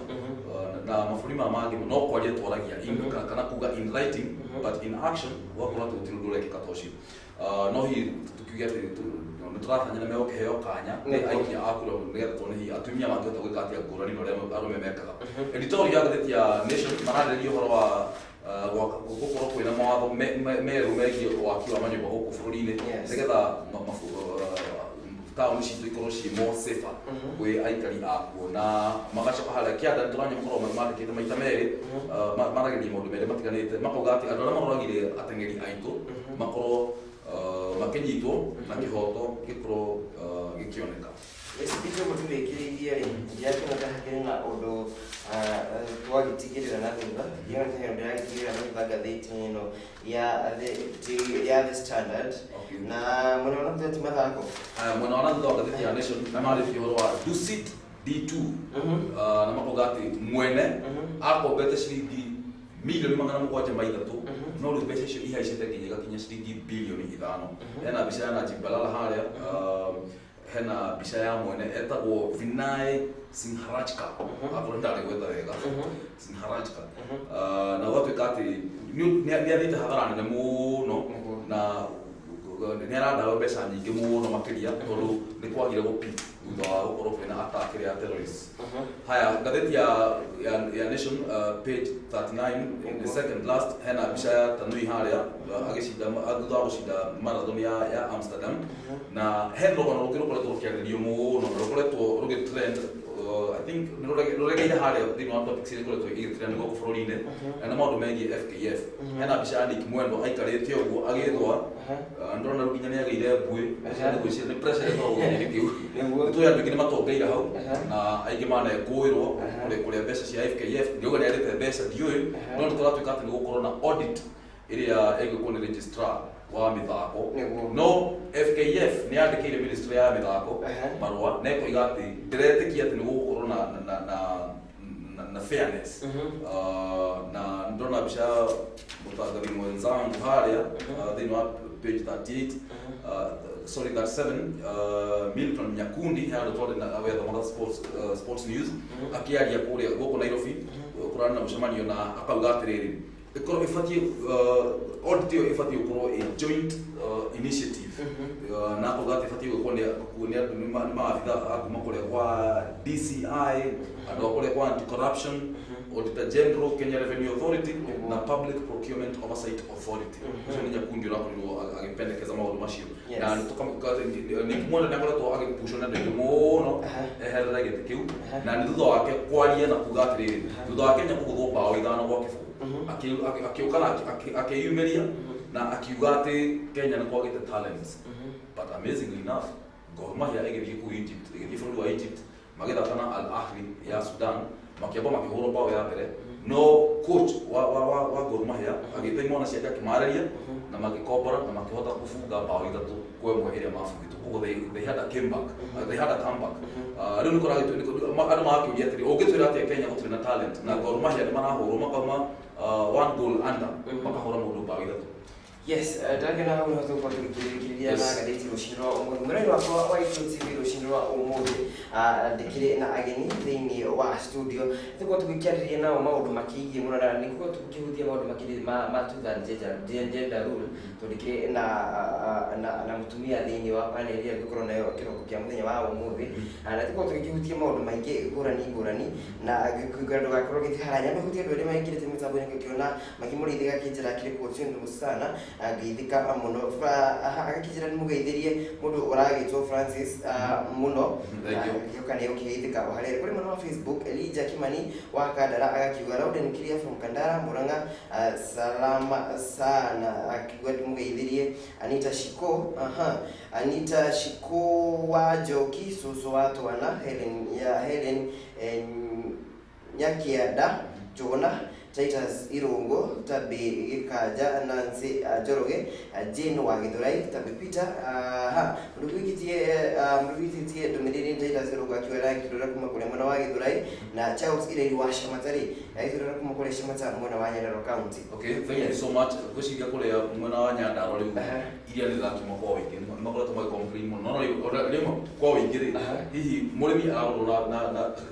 na mabũrũri maya mangĩ no kwaria twaragia kana kuga in writing but in action ũgakorwo atĩ gũtirĩ ũndũ ũrekĩka ta ũcio no hihi tukiuge atĩ nĩ tũratanya nĩ megũkĩheo kanya nĩ aikia a kura nĩgetha tuone hihi atumia mangĩhota gwĩka atĩa ngũrani na ũrĩa arũme mekaga editorial ya ngathĩti ya Nation mararĩrĩria ũhoro wa gũkorwo kwĩna mawatho merũ megiĩ waki wa manyũmba gũkũ bũrũri-inĩ nĩgetha taũni citũ ikorwo ciĩ more safer kwĩ aikari akuo na magacoka harĩa kĩanda nĩtũranya makorwo mandĩkĩte maita merĩ marageria maũndũ merĩ matiganĩte makauga atĩ andũ arĩa maroragire ateng'eri aitũ makorwo makĩnyitwo na kĩhoto gĩkorwo gĩkĩoneka Ĩcio mũtumia ĩkĩrĩirie rĩ ndiakĩoneka hakĩrĩ na ũndũ twagĩtigĩrĩra na thutha ndiakĩoneka ndĩragĩtigĩrĩra na thutha ngathĩti-inĩ ĩno ya The Standard na mwena wa thutha ti mathako mwena wa thutha wa ngathĩti ya Nation na marĩtie ũhoro wa Dusit D2 na makauga atĩ mwene akombete ciringi milioni 703 no rĩu mbeca icio ihaicĩte nginya igakinya ciringi bilioni 5 hena mbica ya Najib Balala harĩa hena mbica ya mwene etagwo Vinay Singharajka akorwo ndarĩ gwetha wega Singharajka na gwatuĩka atĩ nĩ athiĩte hathara nene mũno na nĩ arandaga mbeca nyingĩ mũno makĩria tondũ nĩ kwagire gũpit thutha wa gũkorwo kwĩna attack ya terrorists haya ngathĩti ya Nation page 39 the second last hena mbica ya Tanui harĩa agĩcinda thutha wa gũcinda marathon ya Amsterdam na he rũgano rũngĩ rũkoretwo rũkĩarĩrĩrio mũno rũkoretwo rũgĩtrend I think nä harä thä wa topics irä koretwo igätirana gå kå bå rå ri-inä na maå ndå megiä FKF hena mbica ya Nick Mwendwa aikarä te å guo agäthwa ndårona rä u nginya nä agä ire mbuä nä pressure ĩkoragwo gä kä u tå andå aingä nä matongeire hau na aingä manekå ä rwo kå rä a mbeca cia FKF ndä auga nä arä te mbeca ndiå no nä tåratuä ka atä nä gå korwo na audit ä rä a ĩgä korwo nä registrar wa mithako no FKF nä yandä kä ire ministry ya mithako marua na ĩkoiga atä ndĩretä kia atä nä gå korwo na fairness na ndona mbica mũtangathi mwenzangu harĩa thĩinĩ wa page 38 sorry 37 Milton Nyakundi handũ twarĩ na wetha sports news akĩaria kũrĩa gũkũ Nairobi kũrana na mũcemanio na akauga atĩrĩrĩ ĩkorwo ĩbatiĩ audit ĩyo ĩbatiĩ gũkorwo a joint initiative na akauga atĩ ĩbatiĩ gũkorwo nĩ andũ nĩ maabitha a kuma kũrĩa kwa DCI andũ a kũrĩa kwa anti-corruption Auditor General, Kenya Revenue Authority na Public Procurement Oversight Authority. Hizo ni Nyakundi rakorirwo agĩpendekeza maũndũ macio. Na nĩ kumwona nĩ akoretwo agĩpushwo na andũ mũno eherera gĩtĩ kĩu na nĩ thutha wake kwaria na kuga atĩrĩrĩ thutha wa Kenya kũgũthwo mbaũ ithano gwa kĩbũgũ akĩũka na akĩyumĩria na akiuga atĩ Kenya nĩ kwagĩte talents. But amazingly enough, Gor Mahia ĩgĩthiĩ kũu Egypt, ĩgĩthiĩ bũrũri wa Egypt magĩthaka na Al Ahly ya Sudan makiamba makihũrwo mbao ya mbere no coach wa Gor Mahia agĩte imwana ciake akĩmarĩria na magĩkombora na makĩhota kũbunga mbao ithatũ kwa ĩmwe ĩrĩa mabungĩtwo koguo they had a comeback rĩu nĩ kũragĩtwo andũ magakĩũria atĩrĩ ũngĩtwĩra atĩa Kenya gũtirĩ na talent na Gor Mahia nĩ marahũrwo makauma one goal under makahũra mũndũ mbao ithatũ. Yes, ndagena hau nĩho tũgũkorwo tũgĩkĩrĩria na ngathĩti rũciinĩ rwa ũmũthĩ. Mũrori wakwa wa Gikuyu TV rũciinĩ rwa ũmũthĩ ndĩkĩrĩ na ageni thĩinĩ wa studio. Tũgũkorwo tũgĩkĩarĩrĩria nao maũndũ makĩgiĩ mũno na nĩguo tũkĩhutia maũndũ makĩrĩ ma gender rule tũndĩkĩrĩ na mũtumia thĩinĩ wa panel ĩrĩa ngĩkorwo nayo kĩroko kĩa mũthenya wa ũmũthĩ na tũgũkorwo tũgĩkĩhutia maũndũ maingĩ ngũrani na ngĩkwĩra ndũgakorwo gĩtiharanya nĩhutie andũ arĩa maingĩrĩte mĩtambo-inĩ ngĩkĩona makĩmũrĩithia gakĩnjĩra kĩrĩ kuo sana ngĩithika mũno agakĩnjĩra nĩ mũgeithĩrie mũndũ ũragĩtwo Francis mũno gĩoka nĩ ũkĩgeithĩka o harĩa kũrĩ mwena wa Facebook Elijah Kimani wa Kandara agakiuga Lauden Kiria from Kandara Murang'a salama sana akiuga mũgeithĩrie Anita Shiko wa Joki Susu wa Twana Helen Nyakiada Jona Titus Irungo Tabi Gikaja Nancy Joroge Jane wa Githurai Tabi Peter mrugitie Dominini Titus Irungo akiwera kidora kuma kule mwana wa Githurai na Charles Ireri wa Shamatari akidora kuma kule Shamatari mwana wa Nyandarua County. Okay, thank you so much. Gũciria kule mwana wa Nyandarua rĩu iria nĩ thakima kwa wĩingĩ makoretwo magĩcomplain mũno no rĩu kwa wĩingĩ rĩ hihi mũrĩmi ararora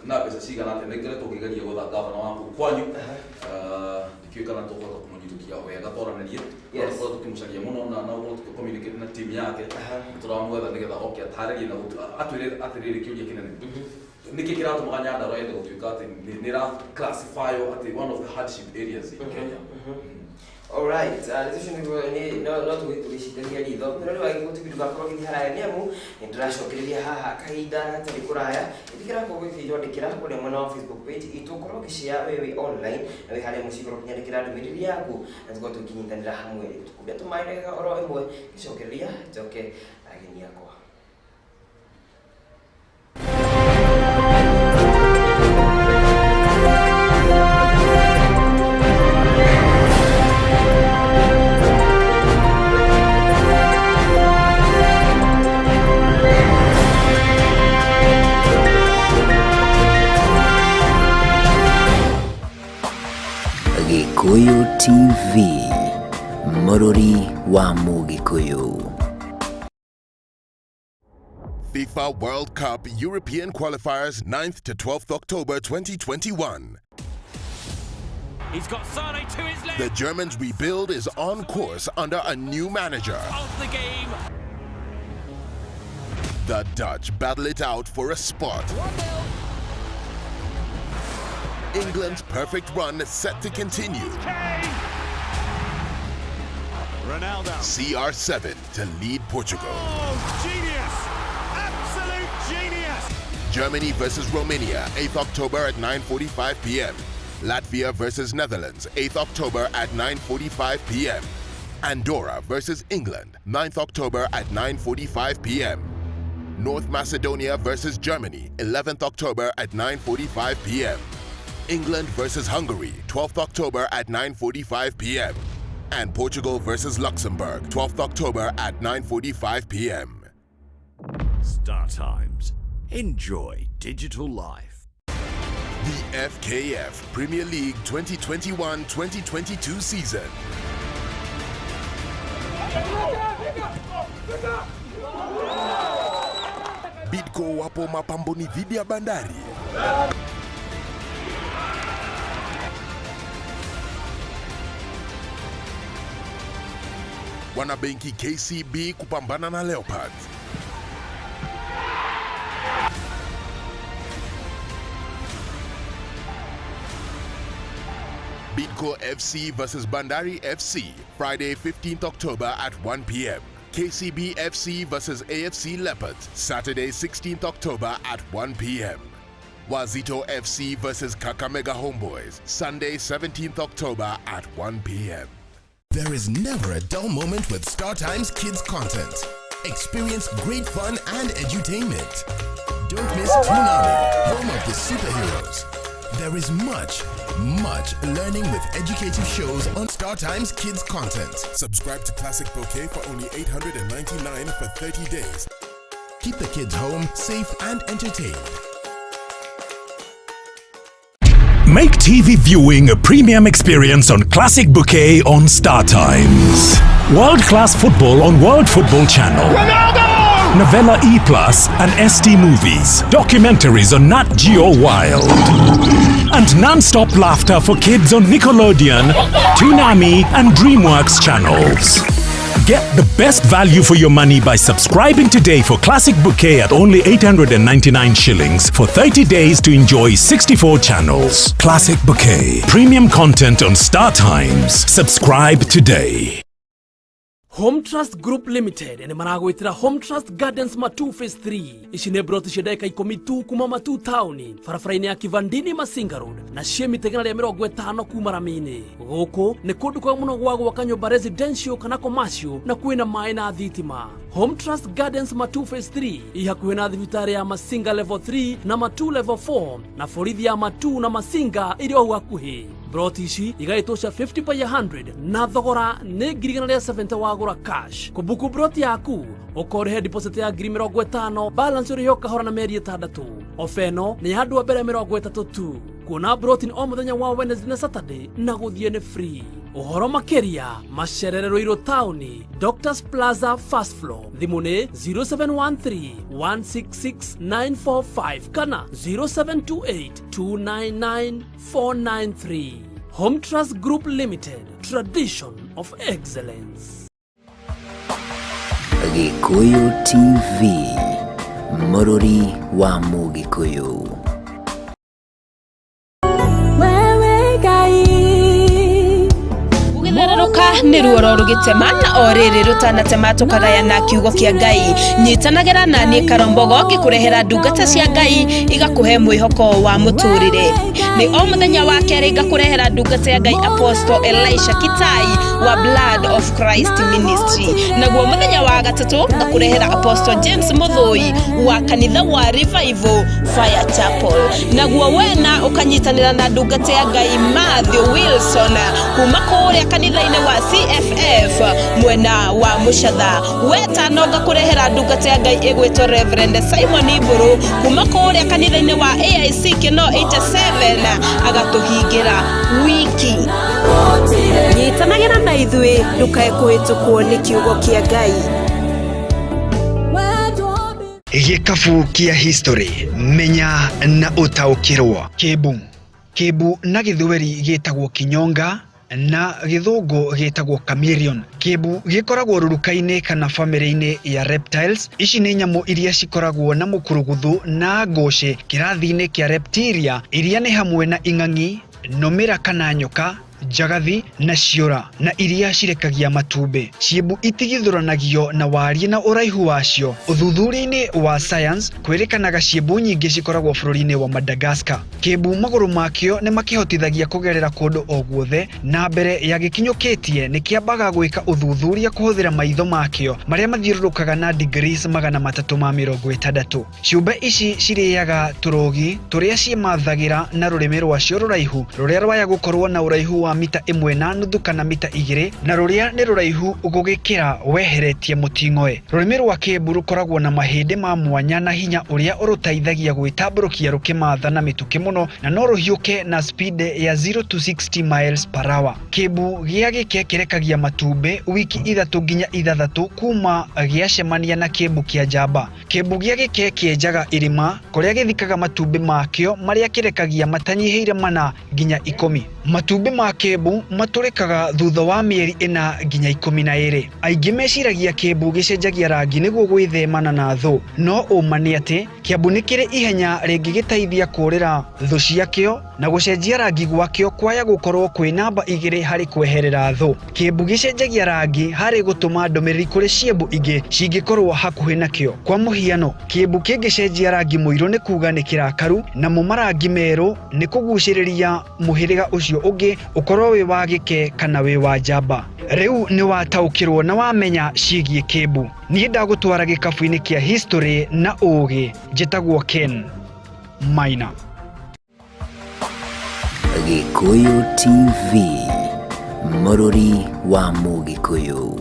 na mbeca cigana atĩ nĩ ngeretwo ngĩgeria gũtha gavana waku kwanyu ikiwekana tũkũhota kũmũnyitũkia wega twaranĩrie tũkorwo tũkĩmũcaria mũno na ũguo tũkĩcommunicate na team yake tũramwetha nĩgetha oke atarĩrie na atwĩre atĩrĩrĩ kĩũria kĩnene nĩkĩ kĩratũmaga Nyandarua yende gũtuĩka atĩ nĩ classify atĩ one of the hardship areas in Kenya. Alright, no tũgĩcitĩria ritho mũrori wa Gikuyu TV ndũgakorwo gĩthiĩ nĩ amu nĩ ndĩracokereria haha kahinda gatarĩ kũraya ĩtigĩra gũgĩthondekera kũrĩa mwena wa Facebook page itũ korwo gĩcia wewe online na wĩ harĩa mũciĩ korwo kĩnyandĩkĩra ndũmĩrĩri yaku na tũkorwo tũkĩnyitanĩra hamwe tũkũbia tũmaĩ oro ĩmwe gĩcokereria njoke ageni yakwa. Gikuyu TV, mũrori wa Mũgikuyu. FIFA World Cup European Qualifiers 9th to 12th October 2021. He's got Sane to his left. The Germans' rebuild is on course under a new manager. Of the game. The Dutch battle it out for a spot. 1-0. England's perfect run is set to continue. Ronaldo. CR7 to lead Portugal. Oh, genius! Absolute genius! Germany versus Romania, 8th October at 9:45 p.m. Latvia versus Netherlands, 8th October at 9:45 p.m. Andorra versus England, 9th October at 9:45 p.m. North Macedonia versus Germany, 11th October at 9:45 p.m. England versus Hungary, 12th October at 9:45 p.m. And Portugal versus Luxembourg, 12th October at 9:45 p.m. Star Times. Enjoy digital life. The FKF Premier League 2021-2022 season. Bidco wapo mapamboni dhidi ya Bandari. Wanabenki KCB kupambana na Leopards. Bidco FC versus Bandari FC, Friday 15th October at 1 p.m. KCB FC versus AFC Leopards, Saturday 16th October at 1 p.m. Wazito FC versus Kakamega Homeboys, Sunday 17th October at 1 p.m. There is never a dull moment with Star Times Kids content. Experience great fun and edutainment. Don't miss Toonami, home of the superheroes. There is much learning with educative shows on Star Times Kids content. Subscribe to Classic Bouquet for only $899 for 30 days. Keep the kids home, safe and entertained. Make TV viewing a premium experience on Classic Bouquet on Star Times. World-class football on World Football Channel. Ronaldo! Novella E+, and ST Movies. Documentaries on Nat Geo Wild. And non-stop laughter for kids on Nickelodeon, Toonami, and DreamWorks channels. Get the best value for your money by subscribing today for Classic Bouquet at only 899 shillings for 30 days to enjoy 64 channels. Classic Bouquet. Premium content on Star Times. Subscribe today. Home Trust Group Limited ene maragwitira Home Trust Gardens Matu Phase 3 ishine broti shedeka ikomi tu kuma Matu Town farafaraini ya Kivandini Masinga Road na shemi tegana ya 50 kuma Ramini goko ne kundu kwa muno gwa wakanyo residential kana commercial na kuina maina thitima. Home Trust Gardens Matu Phase 3 ihakuhe na thibitari ya Masinga Level 3 na Matu Level 4 na forithi ya Matu na Masinga iri o hakuhe. Broti ici igaitosha 50 by 100 na thogora ne girigana ya 70 wagura cash. Kubuku broti yaku okorehe deposit ya ngiri 50 balance uri yoka hora na meri 6. Ofeno ni handu wa mbere 30 tu. Kuna broti o muthenya wa Wednesday na Saturday na guthie ne free. Uhoro makeria macererero iro tauni Doctors Plaza first floor thimune 0713 166 945 kana 0728 299 493. Home Trust Group Limited, tradition of excellence. Gikuyu TV, Mururi wa Mugikuyu. Ruka ni ruoro rugitema na oriri rutanatema tukagaya na kiugo kia Ngai nyitanagira na ni karombogo gikurehera ndungata cia Ngai igakuhe mwihoko wa muturire ni o muthenya wa kere igakurehera ndungata ya Ngai Apostle Elisha Kitai wa Blood of Christ Ministry naguo muthenya wa gatatu ngakurehera Apostle James Muthui wa kanitha wa Revival Fire Chapel naguo wena ukanyitanira na ndungata ya Ngai Matthew Wilson kuma kore kanitha wa CFF mwena wa Mushatha wetano ngakurehera ndungata ya Ngai egwetwo Reverend Simon Iburu kuma kore kanitha wa AIC Kino 87 agatuhingira wiki nyitanagira na ithui ndukae kuhitukwo ni kiugo kia Ngai. Gikabu kia history menya na utaukirwo Kibu na githweri gitagwo Kinyonga na githungu gitagwo chameleon. Kibu gikoragwo rurukaine kana family-ine ya reptiles. Ici ni nyamu iria cikoragwo na mukuruguthu na ngoce kirathi-ine kia reptilia iria ni hamwe na ing'ang'i, nomera kana nyoka, njagathi na ciora na iria cirekagia matumbi. Ciembu itigithuranagio na warie na uraihu wacio. Uthuthuria-ini wa science kwerekanaga ciembu nyingi cikoragwo bũrũri-inĩ wa Madagascar. Kĩmbu magũrũ makĩo nĩ makĩhotithagia kũgerera kũndũ o guothe, na mbere ya gĩkinyũkĩtie nĩ kĩambaga gwĩka ũthuthuria kũhũthĩra maitho makĩo marĩa mathiũrũrũkaga na degrees 360. Ciũmbe ici cirĩaga tũrũgi tũrĩa ciĩmathagĩra na rũrĩmĩ rwacio rũraihu rũrĩa rwaya gũkorwo na ũraihu wa mita 1.5 kana mita 2, na rũrĩa nĩ rũraihu gũgĩkĩra weheretie mũting'oe. Rũrĩmĩ rwa kĩmbu rũkoragwo na mahĩndĩ ma mwanya na hinya ũrĩa ũrũteithagia gwĩtambũrũkia rũkĩmatha na mĩtũkĩ mũno, na no rũhiũke na speed ya 0 to 60 miles per hour. Kĩmbu gĩa gĩkĩ kĩrekagia matumbĩ wiki 3 nginya 6 kuma gĩacemania na kĩmbu kĩa njamba. Kĩmbu gĩa gĩkĩ kĩenjaga irima kũrĩa gĩthikaga matumbĩ makĩo marĩa kĩrekagia matanyihĩire 4 nginya 10. Matumbĩ ma kĩmbu matũrĩkaga thutha wa mĩeri 4 nginya 12. Aingĩ meciragia kĩmbu gĩcenjagia rangi nĩguo gwĩthemana na thũ, no ũma nĩ atĩ kĩmbu nĩ kĩrĩ ihenya rĩngĩgĩteithia kũrĩra thũ ciakĩo na gũcenjia rangi gwakĩo kwaya gũkorwo kwĩ namba 2 harĩ kweherera thũ. Kĩmbu gĩcenjagia rangi harĩ gũtũma ndũmĩrĩri kũrĩ ciembu ingĩ cingĩkorwo hakuhĩ nakĩo. Kwa mũhiano, kĩmbu kĩngĩcenjia rangi mũirũ nĩ kuga nĩ kĩrakaru, na marangi merũ nĩ kũgucĩrĩria mũhĩrĩga ũcio ũngĩ ũkorwo wĩ wa gĩke kana wĩ wa njamba. Rĩu nĩ wataũkĩrwo na wamenya ciĩgiĩ kĩmbu. Niĩ ndagũtwara gĩkabu-inĩ kĩa history na ũũgĩ, njĩtagwo Ken Maina. Gikuyu TV, mũrũri wa Mũgikuyu.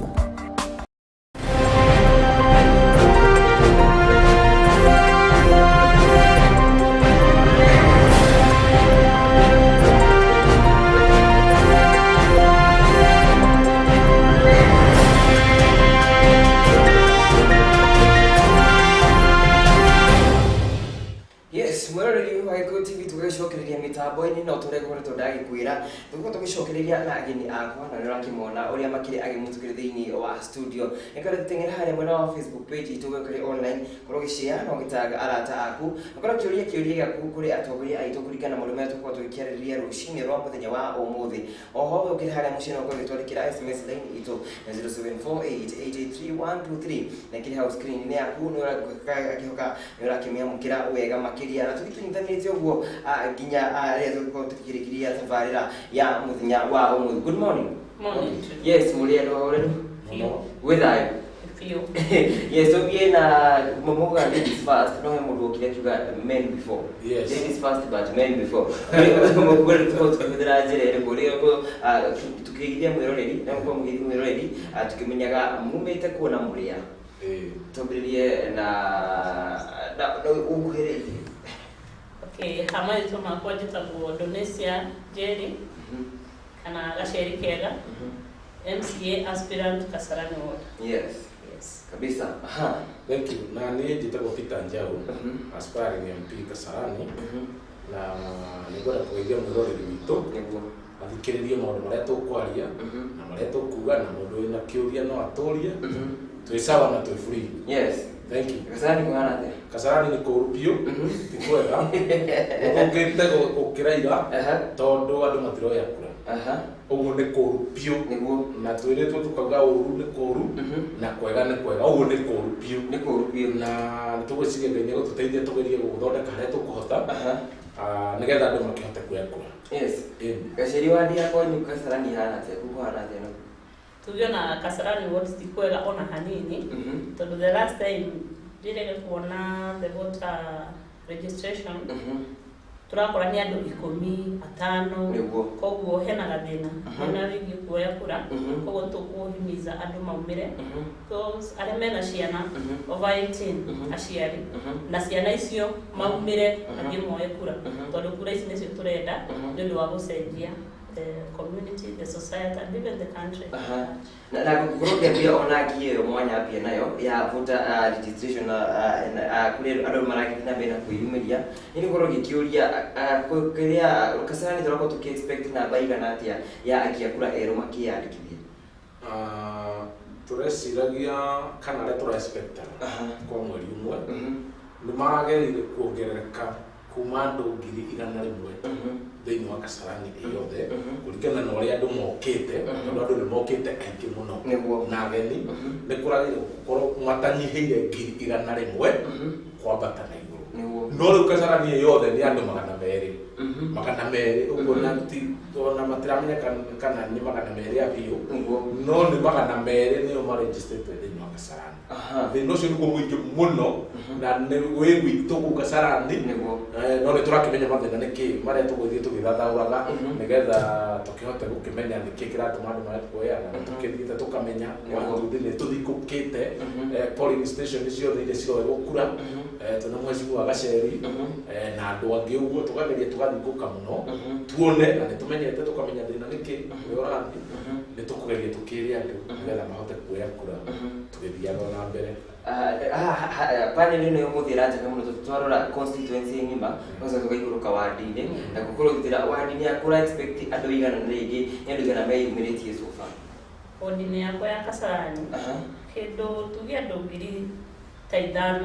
Tũgĩcokereria mitambo-inĩ no tũrekoretwo ndagĩkwĩra tũgũkorwo tũgĩcokereria na ageni akwa na nĩũrakĩmona ũrĩa makĩrĩ ageni tũkĩrĩ thĩinĩ wa studio. Nĩkorwo tũteng'era harĩa mwena wa Facebook page itũ gũkĩrĩ online, korwo gĩshare na ũgĩtaga arata aku, nakorwo kĩũria gĩaku kũrĩ atongoria aitũ kũringana na maũndũ marĩa tũkorwo tũgĩkĩarĩrĩria rũcinĩ rwa mũthenya wa ũmũthĩ. Oho ũkĩrĩ harĩa mũciĩ no ũkorwo ũgĩtwandĩkĩra SMS line itũ na 0748883123 na kĩrĩ hau screen-inĩ yaku nĩũrakĩmĩamũkĩra wega makĩria, na tũgĩkĩnyithanĩtie ũguo nginya rĩrĩa tũgũkorwo tũkĩrĩkĩria thabarĩra ya mũthenya wa ũmũthĩ. Good morning. Morning. Yes, mũrĩendo ũrĩu wĩthayo. Yes, so we na momoga ladies first, no mũndũ ũkire kiuga men before. Yes. Ladies first but men before. Mũndũ tũkĩhũthĩra njĩra ĩrĩkũ rĩrĩa tukĩigithia mwĩroreri na mũkorwo mũgĩithia mwĩroreri tukĩmenyaga mumĩte kuona mũrĩa. Tũambĩrĩrie na ũguhĩrĩirie. Okay, hama ito makwa njĩtagwo Donesia Jerry kana Gaceri Kega, MCA aspirant Kasarani Ward. Yes. Kabisa. Aha. Thank you. Na niĩ njĩtagwo Peter Njau, aspiring MP Kasarani, na nĩngwenda kũgeithia mwĩroreri witũ athikĩrĩrie maũndũ marĩa tũkwaria na marĩa tũkuga, na mũndũ wĩna kĩũria no atũrie, twĩ sawa na twĩ free. Yes. Thank you. Kasarani kuhana atĩa? Kasarani nĩ kũũru biũ, ti kwega. Gũkĩte gũkĩra ira tondũ andũ matiroya kura. Ũguo nĩ kũũru biũ, na twĩrĩtwo tũkauga ũũru nĩ kũũru na kwega nĩ kwega. Ũguo nĩ kũũru biũ. Nĩ kũũru biũ. Na nĩtũgwĩciria Ngai nĩegũtũteithia tũgerie gũthondeka harĩa tũkũhota nĩgetha andũ makĩhote kuoya kura. Yes. Gaceri wadi yakwa nĩ Kasarani ihana atĩa? Kuhana atĩa? Tugiona Kasarani Ward ti kwega ona hanini, tondũ the last time ndĩrege kuona the voter registration turakora nĩ andũ 15 koguo hena gathĩna hena rĩngĩ kuoya kura, koguo tũkũhimiza andũ maumĩre arĩa mena ciana over 18 aciari na ciana icio maumĩre athiĩ moye kura, tondũ kura ici nĩcio tũrenda nĩ ũndũ wa gũcenjia the community, the society, and even the country. Na kurudia pia onaki hiyo mwanya pia nayo ya voter registration kule ado maraki na bena kuimedia ni kurudia kiuria kukiria Kasarani turako tuki expect na baiga na atia ya akiakura ero makiandikithia tureciragia kana re tura expect kwa mweri umwe ni maragerire kuongerereka kuma andũ 100,000 thĩinĩ wa Kasarani yothe kuringana na uria andu mokite andu ni mokite kaingi muno na ageni ni kuragire gukorwo matanyihiire ngiri 100 kwambata na iguru no riu Kasarani yothe ni andu 200 uguo na ona matiramenya kana ni 200 abiu no ni 200 nio maregistered thini wa Kasarani thini ucio niguo mwingi muno na ni wi gwitu ku Kasarani no ni turakimenya mathina niki maria tugithie tugithathauraga nigetha tukihote gukimenya niki kiratuma andu makuoya na tukithite tukamenya wandu thini tuthikukite polling station ciothe iria ciroe gukura tuna mwezi wa Gaceri na andu angi uguo tukageria tugathikuka muno tuone na nitumenyete tukamenya thina niki urathi ni tukugeria tukiria andu nigetha mahote kuoya kura tugithiaga na mbere panel ino yomuthira njega muno tutwarora constituency ngima noza tugaikuruka wardine na gukurutira wardine yakura expect andu igana na ringi andu igana meyumiritie sofa wardine yakwa ya Kasarani kindu tugia andu ngiri ta 5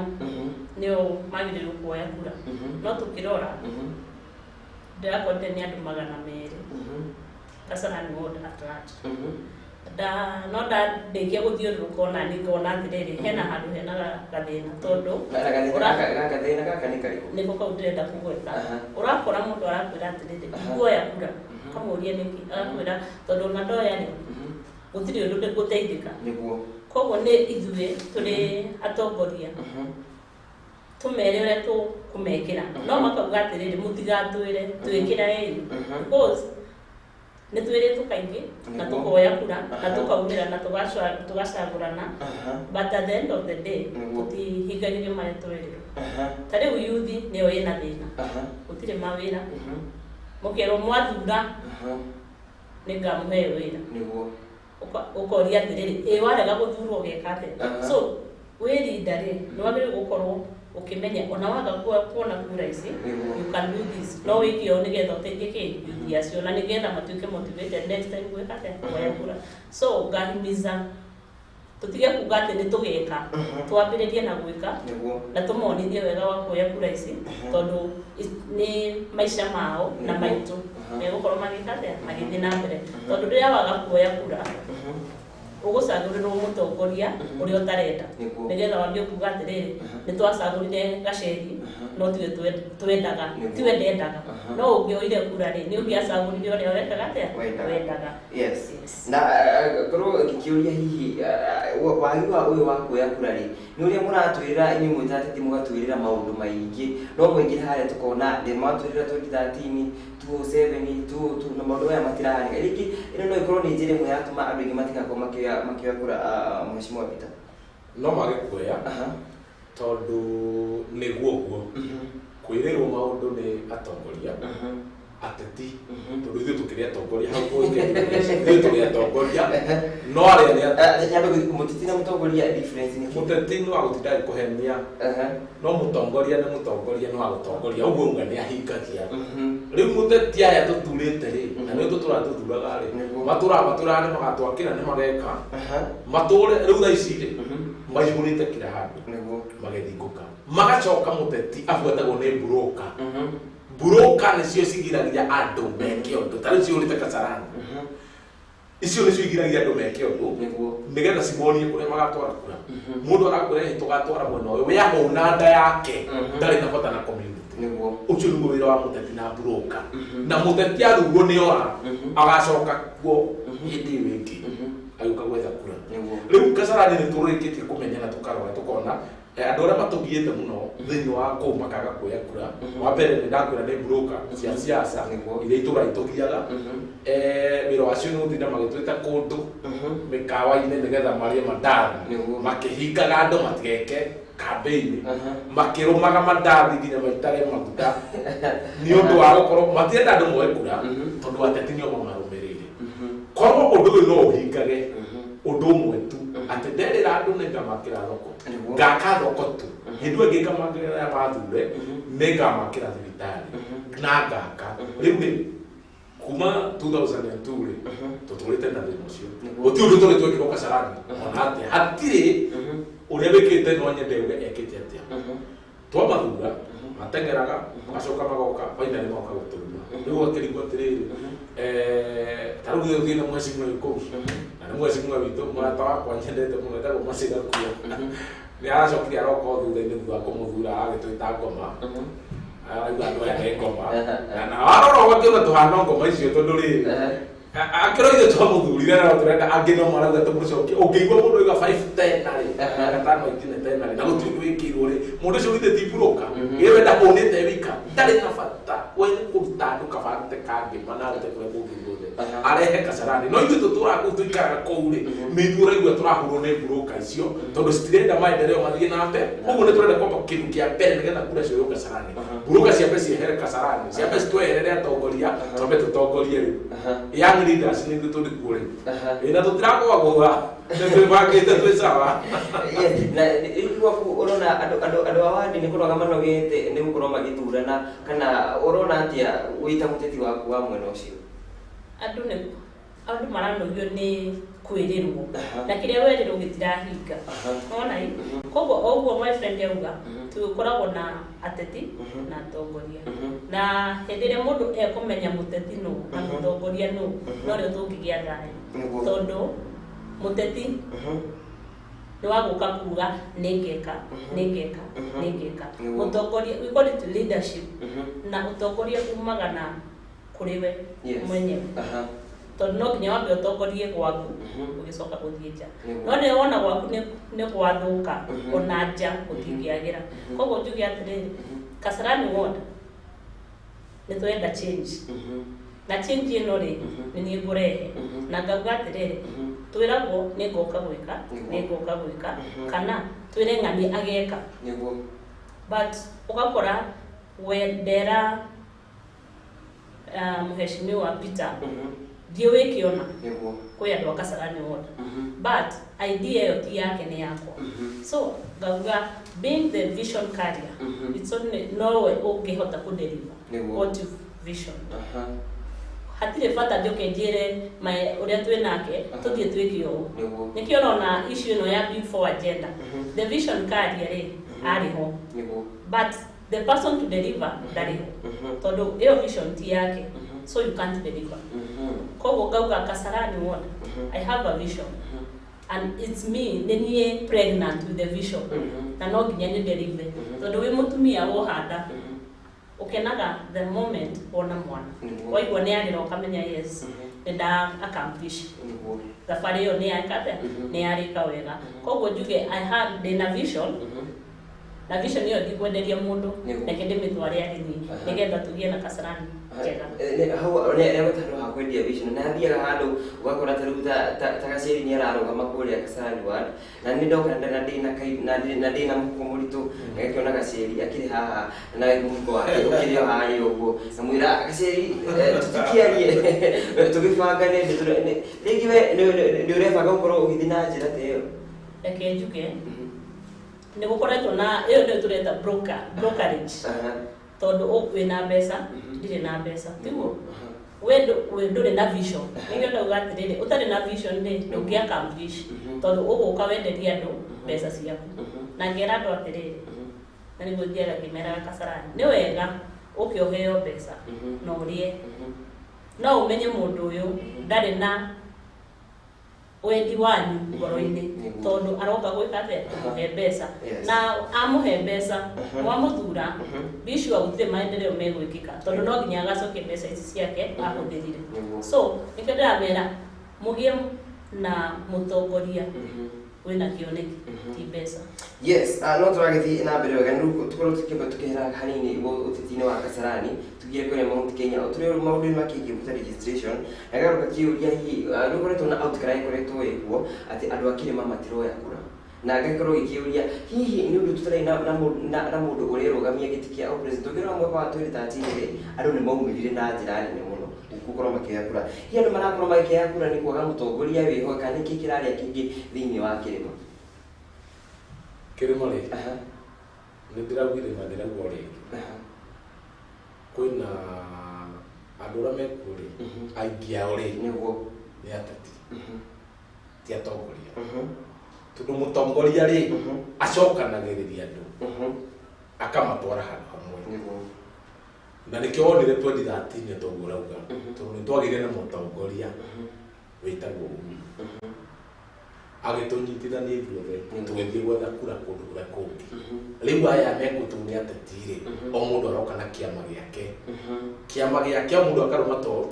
nio magire kuoya kura no tukirora ndakote ni andu 200 Kasarani ward at large no da ndekia guthiururuka ona ni ngona atiriri hena handu hena gathina tondu gathina gaka ni karibu niko kau ndirenda kugweta urakora mundu arakwira atiriri kuoya kura kamuria niki arakwira tondu na ndoya ni gutiri undu guteithika niguo koguo ni ithuĩ tũrĩ atongoria tumere ũrĩa tũkũmekĩra no makauga atĩrĩrĩ mũtigatwĩre twĩkĩra ĩri because nĩ twĩrĩtwo kaingĩ na tũkoya kura na tũkaumĩra na tũgacagũrana but at the end of the day tũtihingagĩrio marĩa twĩrĩrwo ta rĩu yuthi nĩyo ĩna thĩna gũtirĩ mawĩra mũkerwo mwathura nĩ ngamũhe wĩra ukoria atiriri warega guthurwo gekate so wirinda ri nwagire gukorwo ukimenya ona waga kuona kura ici you can do this no wikio nigetha uteithike yacio na nigetha matuike motivated next time gwekate kwa kura so ngahimiza tutige kuga ati ni tugeka twambiririe na gwika na tumonithie wega wa kuoya kura ici tondu ni maisha mao na maitu gukorwo magikate magithii na mbere tondu riria waga kuoya kura ugucagũrĩrwo mũtongoria ũrĩa ũtarenda nigetha wambie kuga atĩrĩrĩ nĩ twacagũrire Gaceri no tiwe ndendaga no ũngĩoire kura rĩ nĩ ũngĩacagũrire ũrĩa wekaga atĩa wendaga yes na korwo ngĩkĩũria hihi wagi wa ũyũ wa kuoya kura rĩ nĩ ũrĩa mũratwĩra inyuĩ mwĩtatĩti mũgatwĩrĩra maũndũ maingĩ no mũingĩ harĩa tũkona nĩ mwatwĩrĩra 2013 2007 2002 na maũndũ aya matirahanĩka rĩngĩ ĩno no ĩkorwo nĩ njĩra ĩmwe yatũma andũ aingĩ matigakorwo makĩoya kura mheshimiwa Peter no mage kuoya tondu nĩguo guo kwĩrĩrwo maũndũ nĩ atongoria ateti tondu ithuĩ tũkĩrĩ atongoria hau ithuĩ tũrĩ atongoria no arĩa nyambe mũteti na mũtongoria difference nĩ mũteti no agũtinda kũhenia no mũtongoria nĩ mũtongoria no agũtongoria ũguo ũmwe nĩ ahingagia rĩu mũteti aya tũturĩte rĩ na nĩ tũratũthuraga rĩ matũraga nĩ magatwakĩra nĩ mageka matũre rĩu thaa ici rĩ maihũrĩte kila handũ magethingũka magacoka mũteti abuatagwo nĩ broka nĩcio cigiragia andũ meke ũndũ ta rĩu ciũrĩte Kasarani icio nĩcio igiragia andũ meke ũndũ nĩgetha cimonie kũrĩa magatwara kura mũndũ arakwĩra hihi tũgatwara mwena ũyũ we ahũna nda yake ndarĩ na bata na community ũcio nĩguo wĩra wa mũteti na broka na mũteti athurwo nĩ ora agacoka kuo hĩndĩ ĩyo ĩngĩ agĩũka gwetha kura rĩu Kasarani nĩ tũrĩkĩtie kũmenya na tũkarora tũkona andũ arĩa matũgiĩte mũno thĩinĩ wa kũu makaga kuoya kura wa mbere nĩ ndakwĩra nĩ broka cia siasa iria itũra itũgiaga wĩra wacio nĩ gũtinda magĩtwĩta kũndũ mĩkawa-inĩ nĩgetha marĩe mandathi makĩhingaga andũ matigeke kambĩini makĩrũmaga mandathi nginya maitage maguta nĩ ũndũ wa gũkorwo matienda andũ moe kura tondũ ateti nĩo mamarũmĩrĩire korwo ũndũ ũyũ no ũhingage ũndũ ũmwe tu atĩ nderĩra andũ nĩ ngamakĩra thoko ngaka thoko tu hĩndĩ ĩngĩ ngamakĩra mathure nĩ ngamakĩra thibitarĩ na ngaka rĩu rĩ kuma 2002 rĩ tũtũrĩte na thĩna ũcio gũtirĩ ũndũ tũrĩ twekĩrwo Kasarani ona atĩa hatirĩ ũrĩa wĩkĩte no nyende uge ekĩte atĩa twamathura mateng'eraga magacoka magoka finally magoka gũtũruma rĩu akĩringwo atĩrĩrĩ tarĩu gĩthiĩ thĩna mwecimu kũu na nĩ mwecimu witũ mũrata wakwa nyendete mũno etagwo Macĩga kuo nĩ aracokire aroka thutha-inĩ thutha wa kũmũthura agĩtwĩta ngoma arauga andũ aya nĩ ngoma na warora ũgakĩona tũhana ngoma icio tondũ rĩrĩ akĩroire twamũthurire na tũrenda angĩ no marauga tũmũcokie ũngĩigua mũndũ oiga 5-10 narĩ gatano itina 10 narĩ na gũtirĩ wĩkĩirwo rĩ mũndũ ũcio withe tiburũka ĩwe wenda kũnĩte wika ndarĩ na bata we nĩ kũruta andũ kabate kangĩma na arute kũrĩa kũngĩ guothe arehe Kasarani no ithuĩ tũtũraga kũu tũikaraga kũu rĩ mĩithu ũraigua tũrahũrwo nĩ burũka icio tondũ citirenda maendeleo mathiĩ na mbere ũguo nĩ tũrenda kwamba kĩndũ kĩa mbere nĩgetha kura cioywo Kasarani burũka ciambe ciehere Kasarani ciambe citweherere atongoria twambe tũtongorie rĩu young leaders nĩ ithuĩ tũrĩ kuo rĩu na tũtirakũagũa tũbangĩte twĩ sawa na rĩu ũrona andũ a wandi nĩ kũroga manogete nĩ gũkorwo magĩthurana kana ũrona atĩa wĩta mũteti waku wa mwena ũcio andũ maranogio nĩ kwĩrĩrwo na kĩrĩa werĩrwo gĩtirahinga ona koguo ũguo my friend auga tũkoragwo na ateti na atongoria na hĩndĩ ĩrĩa mũndũ ekũmenya mũteti nũ na mũtongoria nũ no rĩo tũngĩgĩa thayũ tondũ mũteti nĩ wa gũka kuga nĩngeka mũtongoria we call it leadership na ũtongoria umaga na kũrĩ we mwenyewe tondũ no nginya wambe ũtongorie gwaku ũgĩcoka gũthiĩ nja no nĩ wona gwaku nĩ gwathũka ona nja gũtingĩagĩra koguo njuge atĩrĩrĩ Kasarani ward nĩ twenda change na change ĩno rĩ nĩ niĩ ngũrehe na ngauga atĩrĩrĩ twĩragwo nĩ ngoka gwĩka kana twĩre ng'ani ageka but ũgakora wendera mũheshimiwa Peter ndiĩ wĩkĩona kwĩ andũ a Kasarani ward but idea ĩyo ti yake nĩ yakwa so ngauga being the vision carrier it's only nowe ũngĩhota kũdeliver what you vision hatirĩ bata njoke njĩre ũrĩa twĩ nake tũthiĩ twĩke ũũ nĩkĩo ũrona issue ĩno ya before agenda the vision carrier rĩ arĩho but the person to deliver ndarĩho tondũ ĩyo vision ti yake so you can't deliver koguo ngauga Kasarani ward I have a vision and it's me nĩ niĩ pregnant with the vision na no nginya nĩ deliver tondũ wĩ mũtumia wohanda ukenaga the moment wona mwana waigua nĩ arĩra ũkamenya yes nĩ nda accomplish thabarĩ ĩyo nĩ yakate nĩ yarĩka wega koguo njuge I had ndĩna vision na vision ĩyo ndigwenderia mũndũ reke ndĩmĩtware arĩmi nĩgetha tũgĩe na Kasarani njega hau nĩ gũtarwo ha kwendia vision na thiaga handũ ũgakora ta Gacĩri nĩ ararũgama kũrĩa Kasarani ward na nĩ ndoka na ndĩna mũhuko mũritũ ngakĩona Gacĩri akĩrĩ haha na mũhuko wake ũkĩrĩ o haha ũguo na mwĩra Gacĩri tũtikiarie tũgĩbangane rĩngĩ we nĩ ũrebanga gũkorwo ũgĩthiĩ na njĩra ta ĩyo reke njuge nĩ gũkoretwo na ĩyo nĩ tũreta brokerage tondũ wĩna mbeca ndirĩ na mbeca tiguo we ndũrĩ na vision nĩkĩo ndauga atĩrĩrĩ ũtarĩ na vision rĩ ndũngĩ accomplish tondũ ũgũka wenderia andũ mbeca ciaku na ngera andũ atĩrĩrĩ na nĩguo thiaga ngĩmeraga Kasarani nĩ wega ũke ũheo mbeca na ũrĩe no ũmenye mũndũ ũyũ ndarĩ na wendi wanyu ngoro-inĩ tondũ aroka gwĩka atĩa kũmũhe mbeca na amũhe mbeca mwamũthura bishu gũtirĩ maendeleo megwĩkĩka tondũ no nginya agacokie mbeca ici ciake ahũthĩrire so nĩkĩo ndĩramera mũgĩe na mũtongoria wĩna kĩoneki ti mbeca yes no tũragĩthiĩ na mbere wega rĩu tũkorwo tũkĩhera hanini ũteti-inĩ wa Kasarani tũgire kũrĩa Mount Kenya tũrĩ maũndũ makĩingĩ gũta registration na gagaruka kĩũria hihi nĩ ũkoretwo na outcry ĩkoretwo ĩkuo atĩ andũ a Kĩrĩma matiroya kura na gĩkorwo gĩkĩũria hihi nĩ ũndũ tũtarĩ na mũndũ ũrĩrũgamia gĩtĩ kĩa president ũngĩrora mwaka wa 2013 andũ nĩ maumĩrire na njĩra nene mũno gũkorwo makĩoya kura hihi andũ marakorwo magĩkĩoya kura nĩ kwaga mũtongoria wĩho kana nĩkĩ kĩrarĩa kĩngĩ thĩinĩ wa Kĩrĩma Kĩrĩma rĩ nĩ ndĩraugire na ndĩrauga rĩngĩ kwĩna andũ arĩa mekuo rĩ aingĩ ao rĩ nĩ ateti ti atongoria tondũ mũtongoria rĩ acokanagĩrĩria andũ akamatwara handũ hamwe na nikio onire 2013 togurauga tondu twagire na mutongoria witagwo agitunyitithania ithuothe tugithie gwetha kura kundu kuria kungi riu aya mekutunia atetire o mundu aroka na kiama giake mundu akaruma to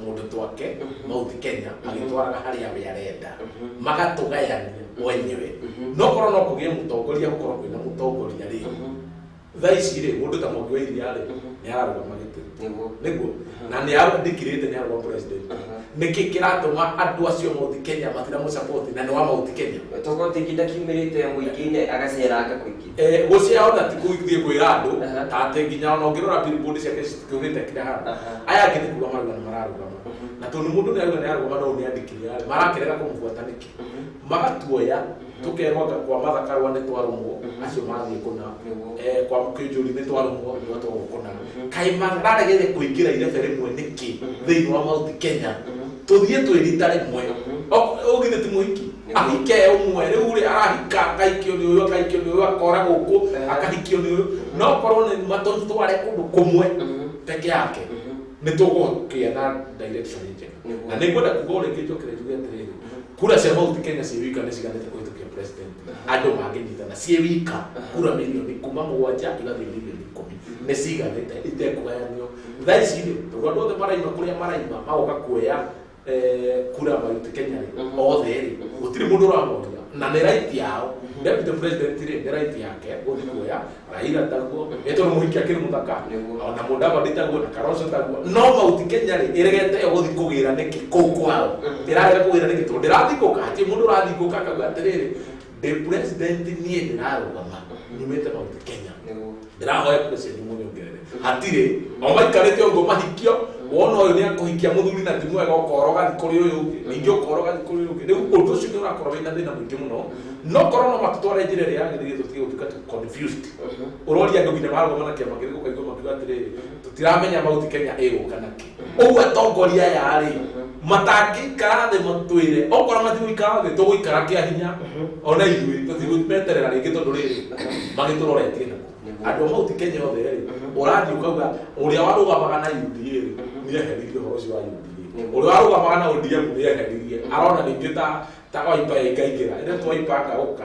mundu twake Mount Kenya agitwaraga haria we arenda magatugayania wenyewe no korwo no kugie mutongoria gukorwo kwina mutongoria ri thaici ri mundu ta Mwangi wa iria ri ni ararugama giti niguo na ni arandikirite ni arugama president niki kiratuma andu acio Mount Kenya matira mu support na ni wa Mount Kenya toko tikinda kimirite muingine agacera gucia ona ti kuithie kwira andu ta ate nginya ona ngirora billboard cia kiurite kira aya ngini kuga marugana mararugama na tondu mundu ni arugana arugama no ni andikire marakirega kumfuata niki magatuoya tukerwa kwa mathakarwa ni twarumwo acio mathie kuna kwa mukijuri ni twarumwo ni watu gukuna kai mararagire kuingira irebe rimwe niki thiini wa Mount Kenya tuthie twirita rimwe ogithe ti muhiki ahike umwe riu ri arahika akaikio ni uyu akora guku akahikio ni uyu no korwo ni matondu tware kundu kumwe peke yake ni tugukia na direction njega na ni kwenda kugore kicho kire juge atiriri kura cia Mount Kenya ciwika ni ciganite kuhitukia president andu manginyitana ciwika kura milioni kuma 7 igathie milioni 10 ni ciganite itekugayanio thaici ri tondu othe maraima kuria maraima magoka kuoya kura Mount Kenya othe ri gutiri mundu uramoria na ni right yao deputy president ri ni right yake guthikuoya Raila taguo eto muhiki akiri muthaka ona mundava nditaguo na Karoso taguo no Mount Kenya ri iregete guthikugira niki kuu kwao ndiraga kugira niki tondu ndirathikuka ati mundu urathikuka akaga atiriri the president nie ndirarugama nyumite Mount Kenya ndirahoya president munyongerere atire o maikarite ngo mahikio wona uyu ni akuhikia muthuri na timu ega ukoroga thikuri uyu ningi ukoroga thikuri uyu riu undu ucio ni urakorwo ina thina mwingi muno no korwo no matutwara njira ria yagiririe tutige gutuika confused uroria andu nginya marugama na kiama kiri gukaigua makiuga atiriri tutiramenya Mount Kenya iguka naki uguo atongoria yari matangikara thi matwire okorwo matiguikara thi tuguikara kia hinya ona ithui tutigumeterera ringi tondu riri magituroretie nako andu Mount Kenya othe ri urathi ukauga uria warugamaga na UDA ni eheririe horo cio wa UDA uria warugamaga na ODM ni eheririe arona ningi ta waipa ikaikira ire twaipa kauka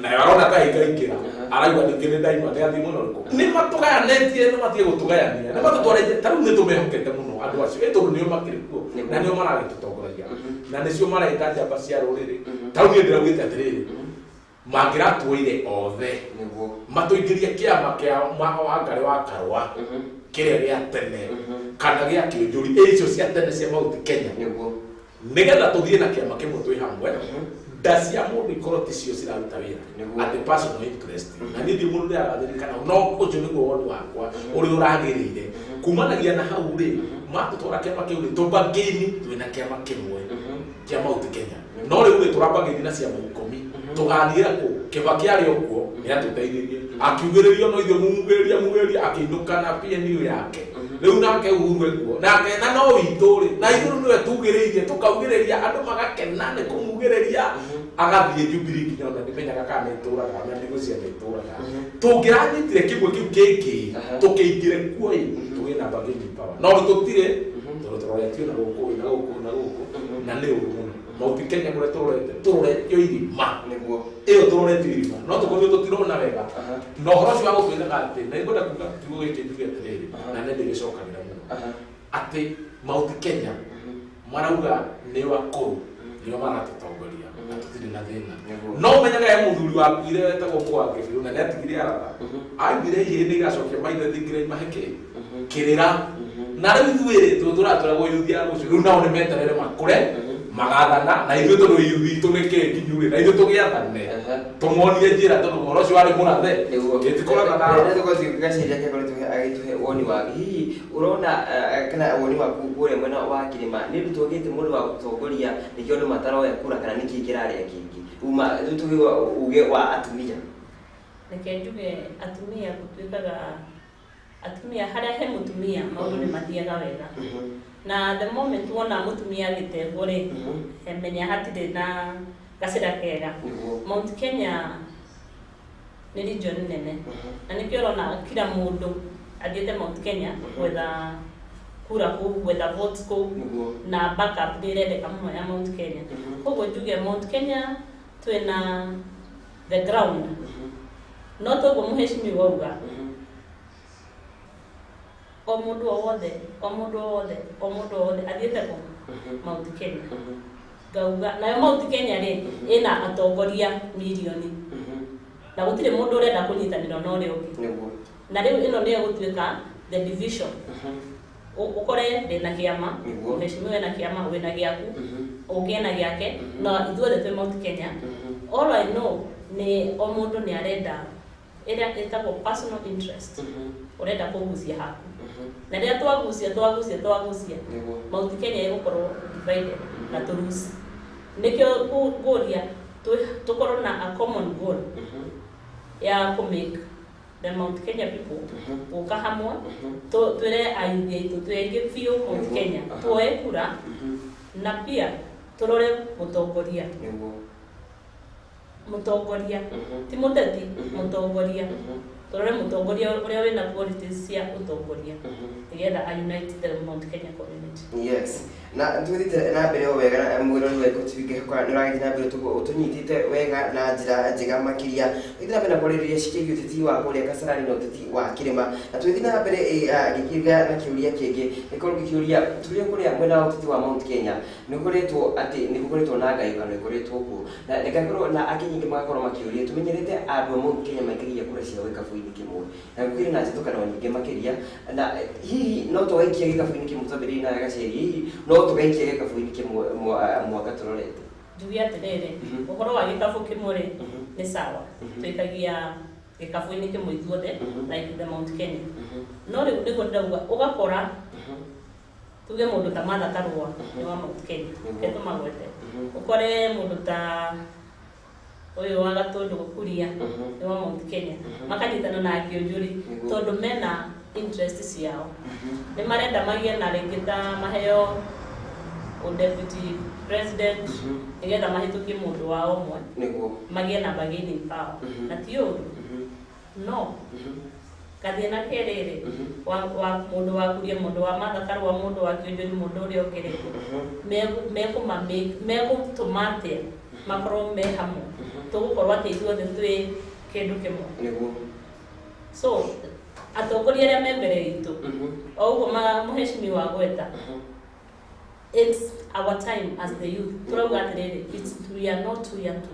na arona ta ikaikira araigua ningi ni ndaima ni athi muno ni matugayanetie ni matie gutugayania ni matutwareje taru ni tumehokete muno andu acio eto nio makiri kuo na nio maragitutongoragia na nicio maraita njamba cia ruriri taru ni ndiraugite atiriri mangiratuire othe matuingirie kiama kia Wangari wa Karua kiria gia tene kana gia kiunjuri icio cia tene cia Mount Kenya nigetha tuthie na kiama kimwe twi hamwe ndacia mundu ikorwo ticio ciraruta wira ati personal interest na ni mundu ria agathirikana no ucio niguo woni wakwa uri uragirire kumanagia na hau ri matutwara kiama kiu ri tubangini twina kiama kimwe kia Mount Kenya no riu ri turambagini na cia 10 tugathira ku Kibaki ari okuo ni atuteithirie akiugiririo no ithe mugeria akiinduka na PNU yake riu nake Uhuru ekuo nake na no wituri na iguru niwe tugiririe tukaugiriria andu magakena ni kumugiriria agathie Jubilee kinya na ndimenyaga kana itura kana ndigo cia itura tungiranyitire kimwe kiu kiki tukiingire kuo tugi na bagini power no tutire turoretio na guku na ni uru Mount Kenya kure turoretio irima niguo iyo turoretio irima no tukorio tutirona wega no horo cio agutwira gati na igoda kuga tigo giki nduge atiriri na nende gicokanira muno ati Mount Kenya marauga ni wakuru nio maratutongoria na tutiri na thina no menyaga ya muthuri waku ire wetagwo Mwangi na ni atigire arara aigire ihindi igacokia maithe thingire maheke kirira na riu thwiri tuturatura guyuthia rucio riu nao ni meterere makure magathana na ithu tundu yuthi tunike nginyure na ithu tugiathane tumonie njira tondu horo cio ari murathe itikorana na tugaciria kia kore agituhe woni wa hihi urona kana woni wa kugure mwena wa kirima ni tutugite mundu wa gutongoria nikio ndu mataroya kura kana niki kiraria kingi uma tutugiwa uge wa atumia nike njuge atumia gutwikaga atumia haria he mutumia maundu ni mathiaga wega na the moment wona mutumia gitego ri menya hatire na gacira kega Mount Kenya ni region nene na nikio rona kila mundu athiete Mount Kenya gwetha kura kuu gwetha votes kuu na backup ndirendeka muno ya Mount Kenya koguo njuge Mount Kenya twina the ground no toguo muheshimiwa uga o mundu wothe athiete ku Mount Kenya gauga nayo Mount Kenya ri ina atongoria milioni na gutire mundu urenda kunyitanira no ri ungi na riu ino ni gutuika the division ukore ndina kiama muheshimiwa na kiama wina giaku ungena giake na ithuothe twi Mount Kenya all I know ni o mundu ni arenda ira etagwo personal interest urenda kugucia haku na ria twagucia Mount Kenya igukorwo divided na turusi nikyo kuria tukorwo na a common goal ya ku make the Mount Kenya people uka hamwe twire ayuthi aitu twenge biu Mount Kenya tuoe kura na pia turore mutongoria ti muteti mutongoria turore mutongoria uria wina qualities cia utongoria together unite the Mount Kenya community. Yes. Na tuthite na mbere o wega na mwiro ni weko tubige kwa niragi na mbere tunyitite wega na njira njega makiria ithina bena koririria cikiri uteti wa kuria Kasarani no uteti wa Kirima na tuthina na mbere gikiga na kiuria kingi gikorwo gikiuria turia kuria mwena uteti wa Mount Kenya ni kukoretwo na ngayukano ikoretwo ku na nikakorwo na akinyingi magakorwo makiuria tumenyerete andu Mount Kenya makiria kura cia wikabu-ini kimwe na gukiri na njitukano nyingi makiria na hihi no twaikia gikabu-ini kimwe tabiri na gaceri hihi no tugaikia gikabu-ini kimwe mwaka turorete njugi atiriri ukorwo wa gikabu kimwe ni sawa twikagia gikabu-ini kimwe ithuothe like the Mount Kenya no riu ndiko ndauga ugakora tuge mundu ta Martha Karua ni wa Mount Kenya keto magwete ukore mundu ta uyu wa Gatundu Gukuria ni wa Mount Kenya makanyitana na Kionjuri tondu mena interest ciao ni marenda magie na rengita maheo deputy president nigetha mahitukie mundu wao mwe niguo magie na bargaining power na tio no kathina kerere wa mundu wa kuria mundu wa Martha Karua mundu wa Kionjuri mundu uri okirete meko tomate makoro me hamwe tugukorwo ati ithuothe twi kindu kimwe niguo so atongoria aria me mbere itu o uguo muheshimiwa gweta it's our time as the youth turauga atiriri we are not too young to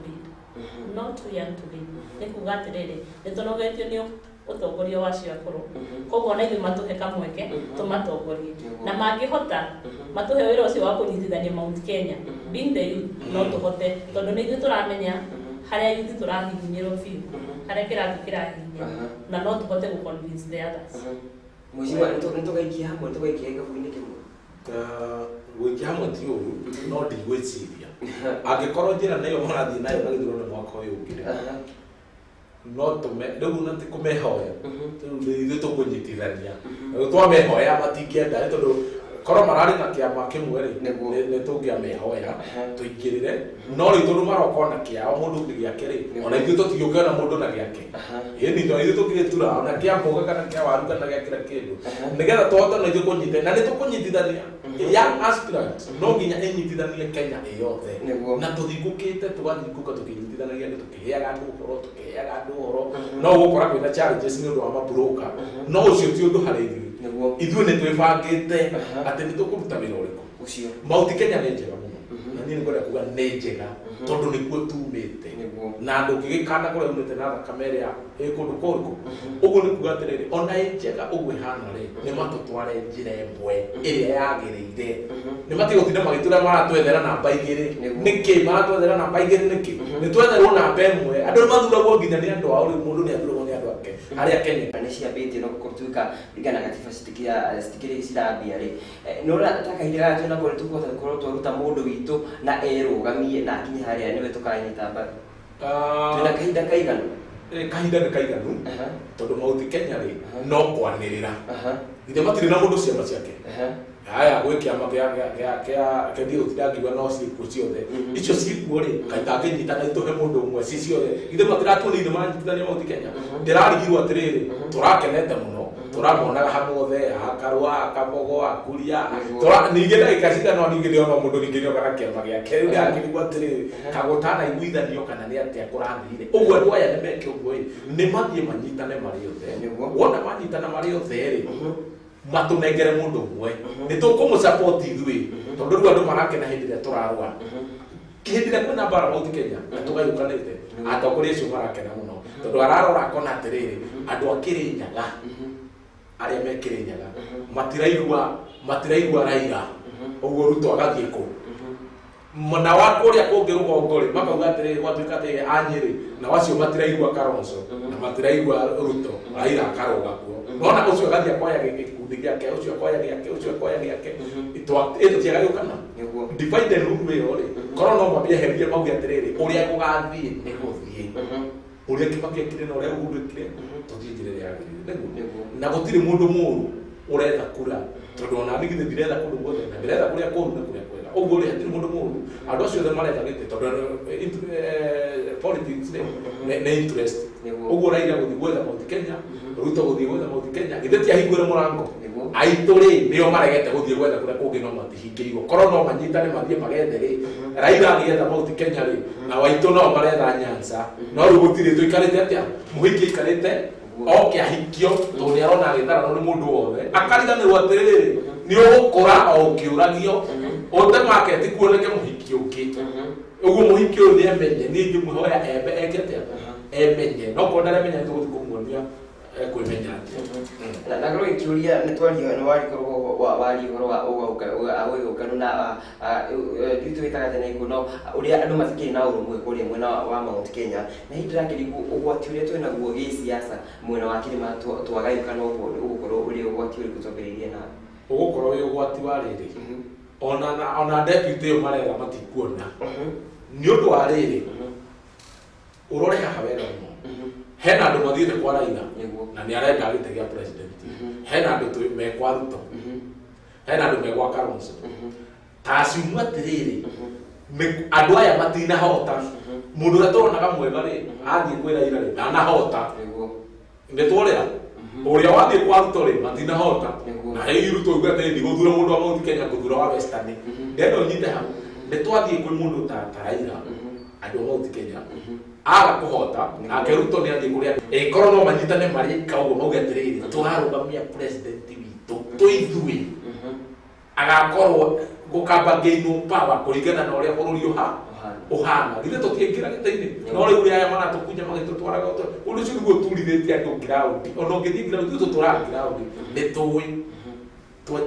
lead nikuga atiriri nitunogetio ni utongoria wacio akuru koguo na ithuĩ matuhe kamweke tumatongorie na mangĩhota matuhe wĩra ũcio wa kũnyitithania Mount Kenya being the youth no tuhote tondu nĩ ithuĩ tũramenya harĩa youth tũrahihinyĩrwo biũ harĩa kĩrathi kĩrahihinya na no tuhote gũ-convince the others. Mheshimiwa nitugaikia hamwe tugaikia gĩkabu-inĩ kĩmwe gũikia hamwe ti ũru no ndigwĩciria angĩkorwo njĩra nayo marathiĩ nayo na gĩthurano mwaka ũyũ ũngĩrĩ no tume riu na tikumehoya ithuĩ tũkũnyitithania twamehoya matingĩenda tondũ korwo mararĩ na kĩama kĩmwe rĩ nĩ tũngĩamehoya tũingĩrĩre no rĩu tondũ maroka na kĩao mũndũ ũngĩ gĩake rĩ ona ithuĩ tũtigũkĩona mũndũ na gĩake ĩni no ithuĩ tũngĩgĩtura ona kĩa mboga kana kĩa waru kana gĩa kĩra kĩndũ nĩgetha tũhote na ithuĩ kũnyitithania na nĩ tũkũnyitithania young aspirant no nginya ĩnyitithanie Kenya ĩyothe na tũthingũkĩte tũgathingũka tũkĩnyitithanagia nĩ tũkĩheaga andũ ũhoro no gũkora kwĩna challenges nĩ ũndũ wa mabroka no ũcio ti ũndũ harĩ ithuĩ nĩ twĩbangĩte atĩ nĩ tũkũruta wĩra ũrĩkũ ũcio Mount Kenya nĩ njega mũno na niĩ nĩngwenda kuga nĩ njega tondũ nĩkuo tumĩte na andũ ũngĩgĩkanda kũrĩa umĩte na thakame ĩrĩa ĩ kũndũ kũrĩkũ ũguo nĩ kuga atĩrĩrĩ ona ĩ njega ũguo ĩhana rĩ nĩ matũtware njĩra ĩmwe ĩrĩa yagĩrĩire nĩ matigũtinda magĩtũrĩa maratwethera namba igĩrĩ nĩkĩ maratwethera namba igĩrĩ nĩkĩ nĩ twetherwo namba ĩmwe andũ nĩ mathuragwo nginya nĩ andũ ao rĩu mũndũ nĩ athuragwo nĩ andũ ake harĩa Kenya nĩ ciambĩtie no gũtuĩka ringana gatiba citikĩrĩ cirambia rĩ nĩ ũrata kahinda gaka twĩna kũrĩ tũkũhota gũkorwo twaruta mũndũ witũ na erũgamie na akinye harĩa nĩwe tũkanyita mbaru twĩna kahinda kaiganu kahinda nĩ kaiganu tondũ Mount Kenya rĩ no kwanĩrĩra ithe matirĩ na mũndũ ciama ciake aya gwä kä ama kä thiä gå tindangiuga no ciäkuo ciothe icio ciäkuo rä kaita ngä nyitana itå he må ndå å mwe ci ciothe ithe matiratuonä manyitithania mauti Kenya ndä rarigirwo atä rä rä tå rakenete må no tå ramonaga hamothe akarå akabogo akuria ningä ndagä ka cigana ningä ndä ona må ndå ningä nä okaga kä ama gä ake rä u ndangärigwo atä rä rä kagå tanaiguithanio kana nä atä a kå rathire å guo andå aya nä meke å guo nä mathiä manyitane marä othe wona manyitana marä othe rä matå nengere må ndå å mwe nä tå kå må support ithuä tondå rä u andå marakena hä ndä ä rä a tå rarwa hä ndä ä rä a kwä na mbara mauti Kenya na tå gayåkanä te atongoria acio marakena må no tondå ararora akona atä rä rä andå a kä rä nyaga arä a me kä rä nyaga matiraigua Raila å guo Ruto agathiä kå na wa kå rä a kå ngä rå gongo rä makauga atä rä rä gwatuä ka atä anyä rä na wacio matiraigua Kalonzo na matiraigua Ruto Raila akaroga kuo nona å cio agathiä akoya gä kundi gä ake å cio akoya gä ake å cio akoya gä ake ä tiagayå kana divide and rule ä yo rä korwo no mamĩeherie mauge atä rä rä å rä a gå gathiä nä gå thiä å rä a kä makä ekire na å rä a gå ndå ä tå thiä njä rä yagä na gå tirä må ndå må ru å retha kura tondå ona nigithe ndiretha kå ndå guothe na ndä retha kå rä a kå ru na kå rä a kwega å guo rä hatirä må ndå må ru andå acio othe maretha gä tä tondå politics nä interest å guo Raila gå thiä gwetha mauti Kenya Ruto gå thiä gwetha mauti Kenya githä tiahingå re må rango aitå rä nä o maregete gå thiä gwetha kå rä a kå ngä no matihingä irwo korwo no manyitane mathiä magethe rä Raila agäetha mauti Kenya rä na waitå nao maretha Nyanza no rä u gå tirä tå ikarä te atä a må hiki ikarä te oke ahikio tondå nä arona agä tharanwo nä må ndå wothe akariganä rwo atä rä rä nä å gå kå ra o å kä å ragio å te maketi kuoneke må hiki å ngä å guo må hiki å yå nä emenye nä ngä må hoya embe eke atä emenye no korwo ndaremenya nä tå gå thiä kå muonia kwä menya na ngoro ä kä å ria nä twaria nä warikorwo waria å horo wa å gå kanu na itå wä taga tene no å rä a andå matikärä na å rå mwe kå rä a mwena wa Mount Kenya na hä ndä rakä rigwo å gwati å rä a twä naguo gä ciaca mwena wa kä rä ma twagayå kana å guo å gå korwo å rä å gwati å rä kå twambä rä irie na å gå korwo wä å gwati wa rä rä ona deputy ä yo marera matikuona nä å ndå wa rä rä å rore haha wega må hena andå mathiä te kwa Raila na nä arenda gä tä gä a president hena andå mekwa Ruto hena andå megwa Kalonzo ta ciumu atä rä rä andå aya matinahota må ndå å rä a tåronaga mwega rä athiä kwä Raila rä ndanahota nä tworä ra å rä a wathiä kwa Ruto rä matinahota na hei Ruto uga atä rä gå thura må ndå wa Mount Kenya gå thura wa Western ndenda å nyite hau nä twathiä kwä må ndå ta Raila andå a Mount Kenya aga kå hota nake Ruto nä athiä kå rä a korwo no manyitane marä ka å guo mauge atä rä rä tå rarå gamia president witå tå ithuä agakorwo gå kamba gainwo power kå ringana na å rä a bå rå ri å hana githä tå tiaingä ra gä tä-inä no rä u rä aya maratå kunya magä tå twaraga å rä å cio nä guo turithä tie andå ground ona å ngä thiä ground itå tå raga ground nä tåä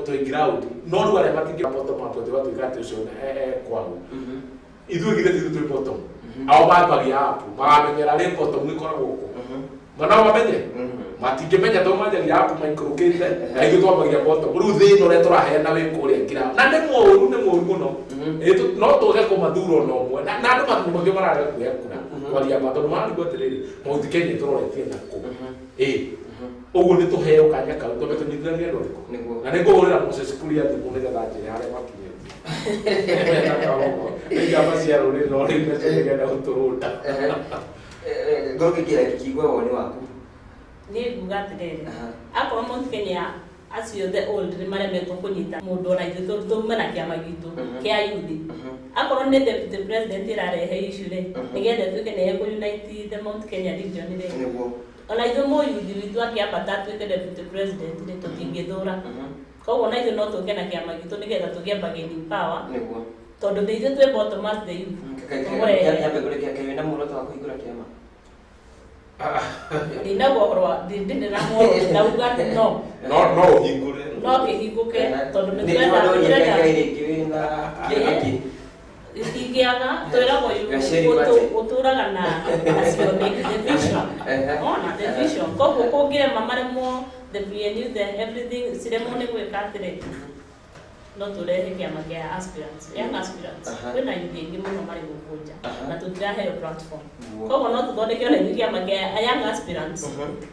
twä ground no rä u arä a matingä bottom up twatuä ka atä å cio kwao ithuä githä tithä twä bottom ao mambagia apu magamenyera rä bottom nä koragwo kå manao mamenye matingä menya to manjagia apu maikå kä te naigä twambagia bottom rä u thä no rä a tå raheana wä kå rä a ground na nä må må no no tå ge kå mathura ona å mwe na andå mangä mararega kuoya kura kwaria ma tondå mararigwo atä rä rä Mount Kenya tå roretie nakå å guo nä tå heo kanya kau tondå tå nyitithania andå arä kå na nä ngå hå rä ra Moses Kuria thimå nä getha njä re harä a makinyä ngamba cia rå rä no rä u nacigenda gå tå rå nda ngoro gä kä ra gä kigua woni waku nä nguga atä rä rä akorwo Mount Kenya acio the old nä maremetwo kå nyita må ndå ona ithuä tå mena kä ama gitå kä a yuthi akorwo nä deputy president ä rarehe icu rä nä getha tuä ke nä ekå unite the Mount Kenya region rä ona ithuä må yuthi witå akä ambata tuä ke deputy president rä tå tingä thå ra koguo na ithuä no tå gä na kä ama gitå nä getha tå gä bargaining power tondå thä ithuä twä bottom as the youth na må roto wa kå hingå ra kä ama ndinaguohorwa ndinä ramwo ndauga no no kä hingå ke tondå nä ingäaga twä ragwo gå tå raga na acio ona the vision koguo kå ngä rema maremwo the PNU the everything ciremwo nä gwä ka atä rä no turehe kiama kia aspirants, young aspirants. Kwina yuthi ingi muno mari gukunja na tutirahe platform. Koguo no tuthondeke ona ithuĩ kiama kia young aspirants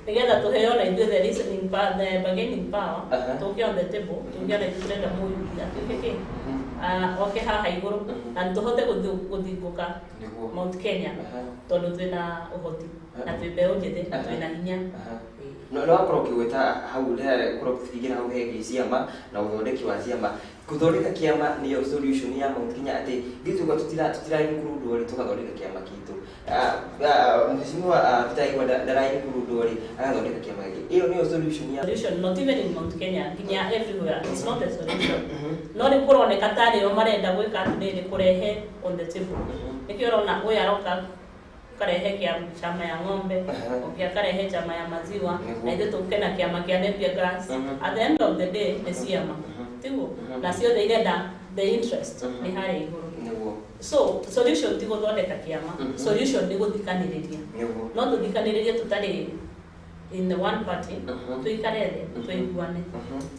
nigetha tuheo na ithuĩ the listening power, the bargaining power, tuke on the table, tuge ona ithuĩ turenda mũyuthi atuĩke oke haha igũrũ na tuhote gũthingũka Mount Kenya tondũ twĩna ũhoti na twĩ mbeũ njĩthĩ na twĩna hinya. No akorwo kiweta hau le korwo kifigira hau hegi ciama na uthondeki wa ciama kuthondeka kiama niyo solution ya Mount Kenya ati gitu kwa tutira include wali tukathondeka kiama kitu mheshimiwa Peter ndara include wali agathondeka kiama giki iyo niyo solution ya solution not even in Mount Kenya kinya everywhere it's not a solution no ni kuroneka tari o marenda gwika ndiri kurehe on the table nikiona uya aroka karehe kia chama ya ng'ombe karehe chama ya maziwa na ithu tukena kiama kia Napier grass at the end of the day ni ciama tigo na cio they irenda the interest ni hari iguru so solution tigo thondeka kiama solution ni guthikaniriria no tuthikaniririe tutari in the one party tuikarere tuiguane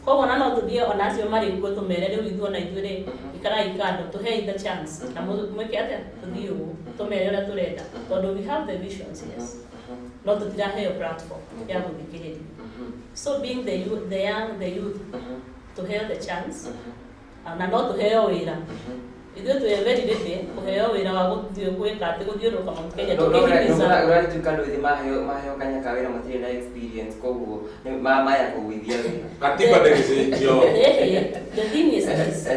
koguo na no tuthie ona acio mari guo tumere riu ithuĩ ona ithuĩ ikara ikando tuhe the chance na mweke atia tuthie uguo tumere ũrĩa turenda tondũ we have the visions yes no tutirahe platform ya guthikiriria so being the youth, the young, the youth tuheo the chance na no tuheo wĩra ithuĩ twĩ very ready kuheo wĩra wa gũthiĩ gwĩka atĩ gũthiũrũrũka Mount Kenya tukĩhimiza urari tukando ithi maheo kanya kawĩra matirĩ na experience koguo maya kũgwithia wĩra katiba ndĩgĩcenjio the thing is this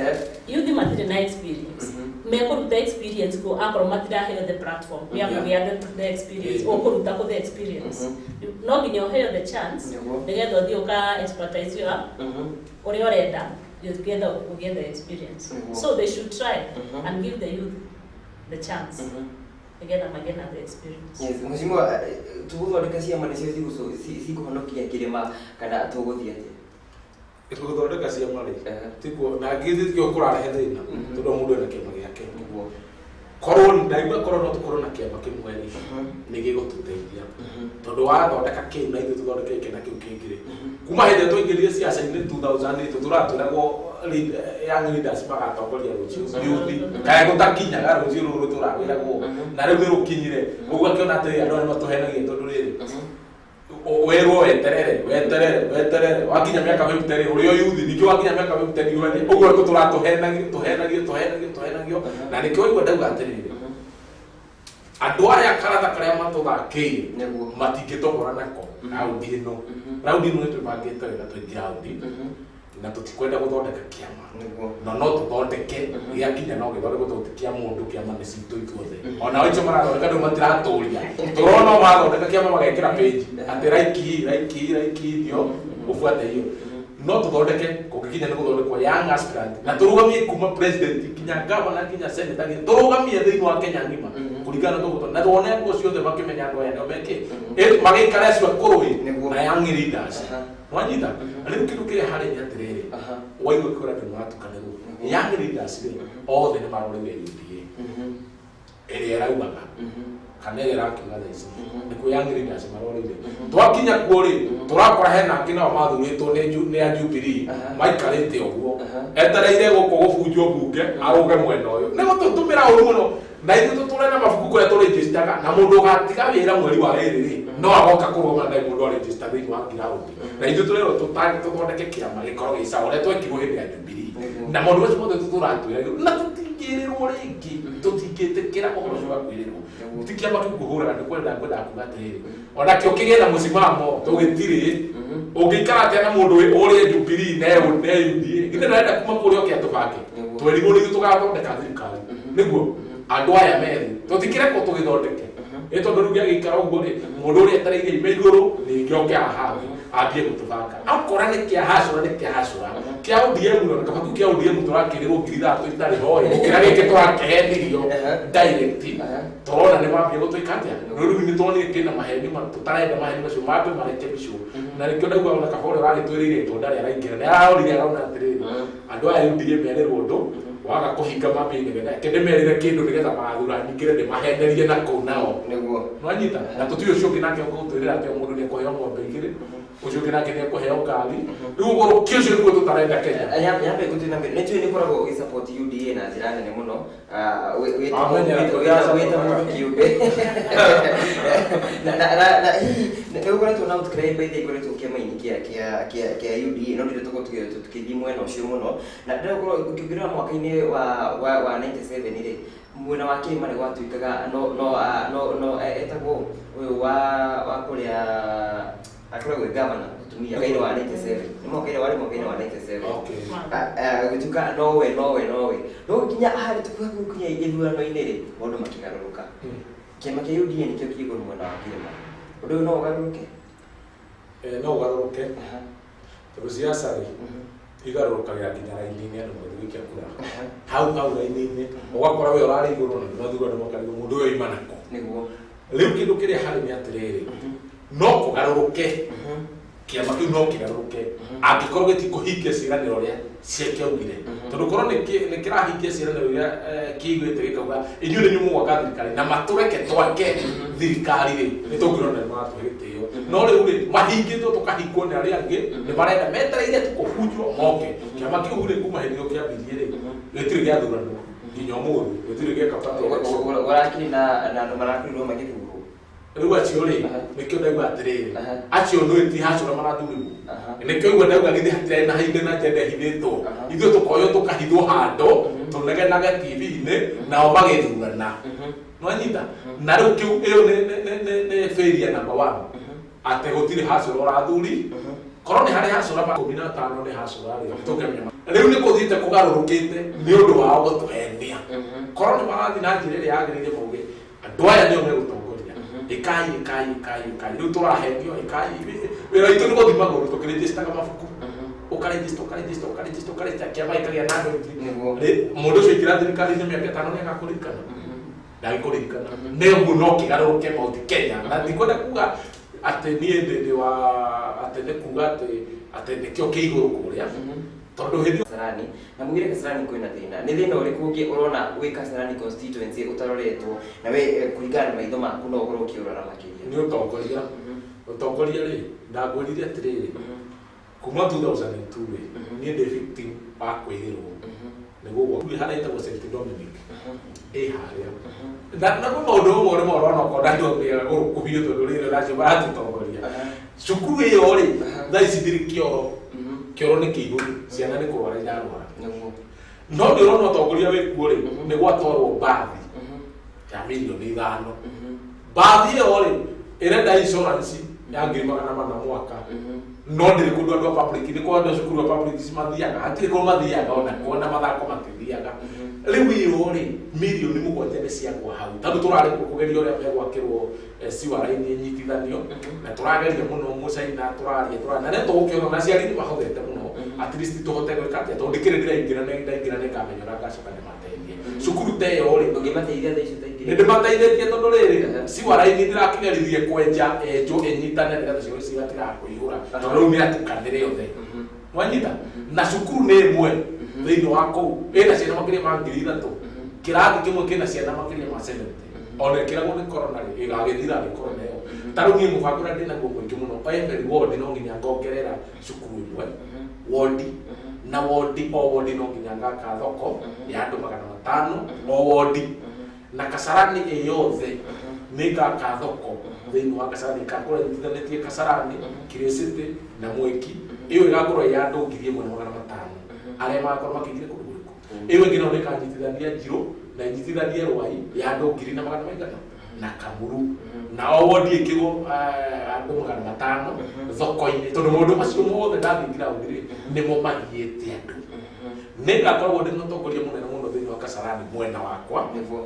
youth matirĩ na experience mekuruta experience ko akorwo matiraheo the platform ya kũgĩa the experience o kũruta ko the experience no nginya ũheo the chance nĩgetha ũthiĩ ũka expertise yo ũrĩa ũrenda you together will get the experience. So they should try and give the youth the chance. Together again have the experience. Yes, mheshimiwa tuguthondeka ciama nicio cikuhonokia kirima kana tuguthia ati. Tuguthondeka ciama ri. Tiguo na ngithi kio kurarehe thina. Tondu mundu ena kiama giake. Korwo ndaigua korwo no tukorwo na kiama kimwe ri. Ni gigututeithia. Tondu wathondeka kiu na ithu tuthondeke kina kiu kingire. Kuma hĩndĩ twaingĩrire ciaca-inĩ 2000 tũratwĩragwo young leaders magatongoria rũciũ kae gũtakinyaga rũciũ rũrũ tũrawĩragwo na rĩu nĩ rũkinyire ũguo akĩona atĩ andũ arĩa matũhenagia tondũ rĩrĩ werwo weterere wakinya mĩaka 50 ũrĩa youth nĩkĩo wakinya mĩaka 50 ũguo tũhenagio na nĩkĩo ũiguo ndauga atĩrĩrĩ andũ aya karata karĩa matũthakĩire matingĩtongora nako raundi ĩno nĩ tũbangĩte wega tũingĩ raundi na tutikwenda guthondeka kiama no tuthondeke giakinya no githondeke tutikia mundu kiama ni citũ ithuothe ona oicho marathondeka ndio matiraturia turona mathondeka kiama magekira page ati raiki ndio ufuate hiyo no tuthondeke kugikinya ni guthondekwa young aspirant na turugamie kuma president kinya governor kinya senator turugamie thĩinĩ wa Kenya ngima kuringana na tuone ngo ciothe makimenya andũ aya ndio meke magikara cio kũrũi na young leaders wanyita rĩu kĩndũ kĩrĩa harĩ ni atĩrĩrĩ waigua kũra nĩ mwatukanĩrwo young leaders othe nĩ marorĩire UDA ĩrĩa ĩraugaga kana ĩrĩa ĩrakiuga thaa ici nĩkuo young leaders marorĩire twakinya kuo rĩ tũrakora hena angĩ nao mathurĩtwo nĩ a Jubilee maikarĩte ũguo etereire gũkũ gũbunjwo mbunge arũge mwena ũyũ nĩ gũtũtũmĩra ũru mũno na ithuĩ tũtũrena mabuku kũrĩa tũrĩnjĩcitaga na mũndũ ũgatiga wĩra mweri wa ĩrĩ no agoka kũrũgama na mũndũ arĩnjĩcita thĩinĩ wa ngiraũndi na ithuĩ tũrerwo tũthondeke kĩama gĩkorwo gĩ sawa ũrĩa twekirwo hĩndĩ ya Jubilee na maũndũ macio mothe tũratwĩra na tũtingĩrĩrwo rĩngĩ tũtingĩtĩkĩra ũhoro ũcio wa kwĩrĩrwo ti kĩama kĩu kũhũraga nĩ kwenda kuga atĩrĩrĩ onakĩo kĩgĩe na mũcimamo tũgĩtirĩ ũngĩikara atĩa na mũndũ ũrĩa Jubilee na UDA githĩ ndarenda kuma kũrĩa ũkĩatũbange twerirwo nĩ ithuĩ tũgathondeka thirikari nĩguo andũ aya merĩ tũtikĩrekwo tũgĩthondeke ĩ tondũ rĩu gĩagĩikara ũguo rĩ mũndũ ũrĩa etereire ime igũrũ ningĩ oke haha ambie gũtũbanga akora nĩ kĩahacũra kĩa ODM na kaba kĩa ODM tũrakĩrĩrwo ngiri ithatũ itarĩ hoĩ kĩrĩa gĩkĩ tũrakĩhenirio direct tũrona nĩ mambia gũtũĩka atĩa rĩu nĩ tuonire kĩna maheni tũtarenda maheni macio mambe marekebicwo na nĩkĩo ndauga ona kaba ũrĩa ũragĩtwĩrĩire to ndarĩ araingĩra nĩ arorire arona atĩrĩrĩ andũ aya UDA merĩrwo ũndũ waga kuhinga mambe nĩgetha kĩndemerire kĩndũ nĩgetha magathura nyingĩre ndĩmahenderie na kũu nao nĩguo nwanyita na tũtiũĩ ũcio ũngĩ nake ũgũtwĩrĩra atĩ mũndũ nĩ ekũheo ng'ombe igĩrĩ ucio ngina kene ko heo ngari riu ngoro kicio riu tutarenda Kenya nyambe gutina mbere nitwe ni koragwo gi support UDA na njira nene muno wita kiumbe na hii ukoretwo na utkrei baidhi ikoretwo kiama-ini kia UDA no ndire tukithi mwena ucio muno na ndire korwo ukiongerera mwaka-ini wa 97 ri mwena wa kĩrĩma nĩ gwatuĩkaga no etagwo ũyũ wa kũrĩa akoragwo gavana mũtumia mwaka-inĩ wa 97 nĩ mwaka-inĩ wa 97 gũtuĩka nowe no nginya harĩ tũkinya ithurano-inĩ rĩ maũndũ makĩgarũrũka kĩama kĩa UDA nĩkĩo kĩ igũrũ mwena wa kĩrĩma ũndũ ũyũ no ũgarũrũke no ũgarũrũke tondũ siasa rĩ igarũrũkagira nginya raini-inĩ andũ magĩgĩikia kura hau raini-inĩ ũgakora we ũrarĩ igũrũ na mathurano makarigwo mũndũ ũyũ oima nako rĩu kĩndũ kĩrĩa harĩ nĩ atĩrĩrĩ no kũgarũrũke kĩama kĩu no kĩgarũrũke angĩkorwo gĩtikũhingia ciĩranĩro rĩa ciakĩaugire tondũ korwo nĩ kĩrahingia ciĩranĩro rĩrĩa kĩiguĩte gĩkauga inyuĩ nĩ nyumũ gwaka thirikari na matũreke twake thirikari rĩ nĩ tũngĩrona nĩ maratũhe gĩtĩo no rĩu rĩ mahingĩtwo tũkahingwo nĩ arĩa angĩ nĩ marenda metereire tũkũbunjwo moke kĩama kĩu rĩ kuma hĩndĩ ĩyo kĩambirie rĩ gĩtirĩ gĩathurano nginya ũmũthĩ gĩtirĩ gĩeka ũrakiri na andũ marakurirwo magĩthurwo rĩu acio rĩ nĩkĩo ndauga atĩrĩrĩ acio nĩ tihacũra marathurirwo nĩkĩo igua ndauga githĩ hatirarĩ na hĩndĩ na njenda hithĩtwo ithuĩ tũkoywo tũkahithwo handũ tũnegenaga TV-inĩ nao magĩthurana nwanyita na rĩu kĩu ĩyo nĩ failure number 1 atĩ gũtirĩ hacũra ũrathuri korwo nĩ harĩ hacũra 15 nĩ hacũra rĩ tũkĩmenya rĩu nĩ kũthiĩte kũgarũrũkĩte nĩ ũndũ wao gũtũhenia korwo nĩ marathiĩ na njĩra ĩrĩa yagĩrĩire mauge andũ aya nĩo megũtongoria ikai rĩu tũrahenio ikai wĩra witũ nĩ gũthiĩ magũrũ tũkĩrĩnjĩcitaga mabuku ũkarĩnjĩcita kĩama gĩkagĩa na andũ aingĩ mũndũ ũcio aingĩra thirikari-inĩ mĩaka 5 nĩ agakũririkana ndagĩkũririkana nĩ ũguo no kĩgarũrũke Mount Kenya na ndikwenda kuga atĩ niĩ ndĩ wa atĩ nĩ kuga atĩ nĩkĩo kĩ igũrũ kũrĩa tondũ hĩndĩ Kasarani na mugire Kasarani kwĩna thĩna nĩ thĩna ũrĩkũ ũngĩ ũrona gwĩ Kasarani constituency ũtaroretwo na we kũringana na maitho maku no ũkorwo ũkĩũrora makĩria nĩ ũtongoria rĩ ndagwĩrire atĩrĩrĩ kuma 2002 rĩ niĩ ndĩ victim wa kwĩrĩrwo nĩguo harĩa ĩtagwo St Dominic harĩa na kwa maũndũ mamwe ũrĩa morona okorwo ndandĩombĩaga gũkũbio tondũ rĩrĩ racio maratũtongoria cukuru ĩyo rĩ thaa ici ndĩrĩ kĩoro nĩ kĩihũru ciana nĩ kũrwara irarwara no nĩ ũrona ũtongoria wĩkuo rĩ nĩ gwatwarwo mbathi ya milioni 5 mbathi ĩyo rĩ ĩrenda insurance ya 400 mwaka no ndĩrĩ kũndũ andũ a public nĩ kwa andũ a cukuru a public mathiaga hatirĩ kũndũ mathiaga ona kuona mathako matithiaga rĩu ĩyo rĩ milioni 7 nĩ ciagwa hau tondũ tũrarĩ kũgeria ũrĩa megwakĩrwo ciwara-inĩ nyitithanio na tũrageria mũno mũcaina tũraria na nĩ tũgũkĩona na ciarĩ nĩ mahotete mũno at least tũhote gwĩka atĩa tondũ ndĩkĩrĩ ndĩraingĩra nĩ ngamenya ũrĩa ngacoka ndĩmateithie cukuru ta ĩyo rĩ ndũngĩmateithia thaa icio ta ingĩ nĩ ndĩmateithĩtie tondũ rĩrĩ ciwara-inĩ ndĩrakĩgeririe kwenja enjũ ĩnyitane nĩgetha ciothe cigatirakũihũra tondũ rĩu nĩ atukanĩre othe mwanyita na cukuru nĩ ĩmwe thĩinĩ wa kũu ĩna ciana makĩria ma 3,000 kĩrathi kĩmwe kĩna ciana makĩria ma 70 ona ĩkĩragwo nĩ korona rĩ ĩgagĩthira nĩ korona ĩyo ta rĩu niĩ mũbango ũrĩa ndĩ naguo mũingĩ mũno every ward no nginya ngongerera cukuru ĩmwe wodi na wodi o wodi no nginya ngaka thoko ya andũ 500 o wodi na Kasarani ĩyothe nĩ ngaka thoko thĩinĩ wa Kasarani kakũra nyitithanĩtie Kasarani Kirisiti na Mweki ĩyo ĩgakorwo ya andũ 1,500 arĩa magakorwo makĩingĩra kũndũ gũkũ ĩyo ĩngĩ no nĩ kanyitithania Njirũ na nyitithanie Rwai ya andũ 2,500 na Kamuru na o wodi ĩkĩrwo andũ 500 thoko-inĩ tondũ maũndũ macio mothe ndathingĩra ũthirĩ nĩmo magiĩte andũ nĩ ngakorwo ndĩ na ũtongoria mũnene mũno thĩinĩ wa Kasarani mwena wakwa